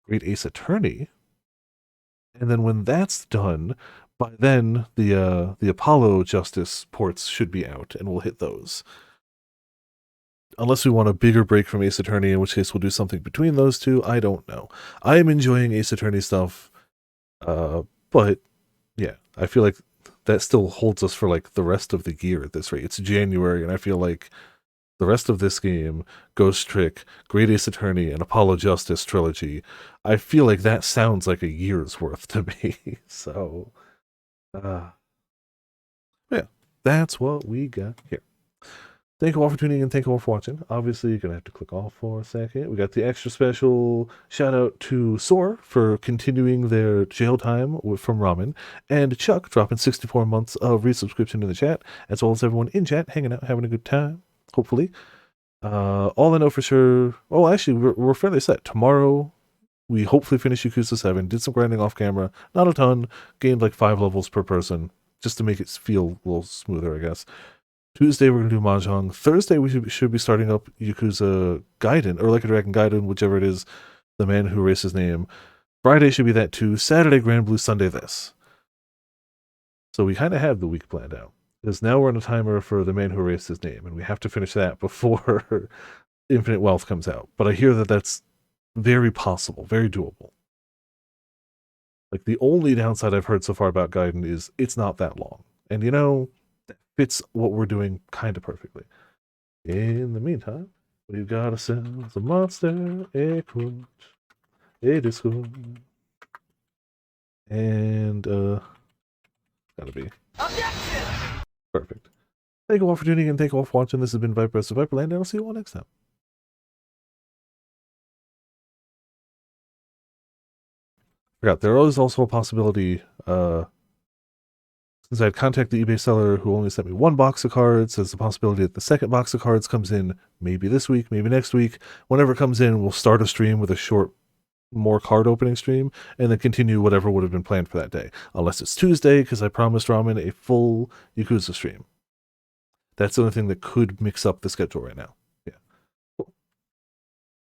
Great Ace Attorney. And then when that's done, by then the Apollo Justice ports should be out, and we'll hit those. Unless we want a bigger break from Ace Attorney, in which case we'll do something between those two. I don't know. I am enjoying Ace Attorney stuff, but yeah, I feel like that still holds us for like the rest of the year at this rate. It's January, and I feel like the rest of this game, Ghost Trick, Great Ace Attorney, and Apollo Justice trilogy, I feel like that sounds like a year's worth to me. So, yeah, that's what we got here. Thank you all for tuning in. Thank you all for watching. Obviously, you're going to have to click off for a second. We got the extra special shout out to Soar for continuing their jail time from Ramen, and Chuck dropping 64 months of resubscription in the chat, as well as everyone in chat hanging out, having a good time, hopefully. All I know for sure... Oh, actually, we're fairly set. Tomorrow, we hopefully finish Yakuza 7. Did some grinding off camera. Not a ton. Gained like 5 levels per person, just to make it feel a little smoother, I guess. Tuesday, we're going to do Mahjong. Thursday, we should be starting up Yakuza Gaiden, or Like a Dragon Gaiden, whichever it is, the man who erased his name. Friday should be that too. Saturday, Grand Blue. Sunday, this. So we kind of have the week planned out. Because now we're on a timer for the man who erased his name, and we have to finish that before Infinite Wealth comes out. But I hear that that's very possible, very doable. Like, the only downside I've heard so far about Gaiden is it's not that long. And you know, that fits what we're doing kind of perfectly. In the meantime, we've got ourselves a monster, a quote, a disco, and gotta be perfect. Thank you all for tuning in. Thank you all for watching. This has been Viper of Viperland, and I'll see you all next time. Forgot, there is also a possibility, since I had contacted the eBay seller who only sent me 1 box of cards, there's the possibility that the second box of cards comes in maybe this week, maybe next week. Whenever it comes in, we'll start a stream with a short, more card opening stream, and then continue whatever would have been planned for that day. Unless it's Tuesday, because I promised Ramen a full Yakuza stream. That's the only thing that could mix up the schedule right now.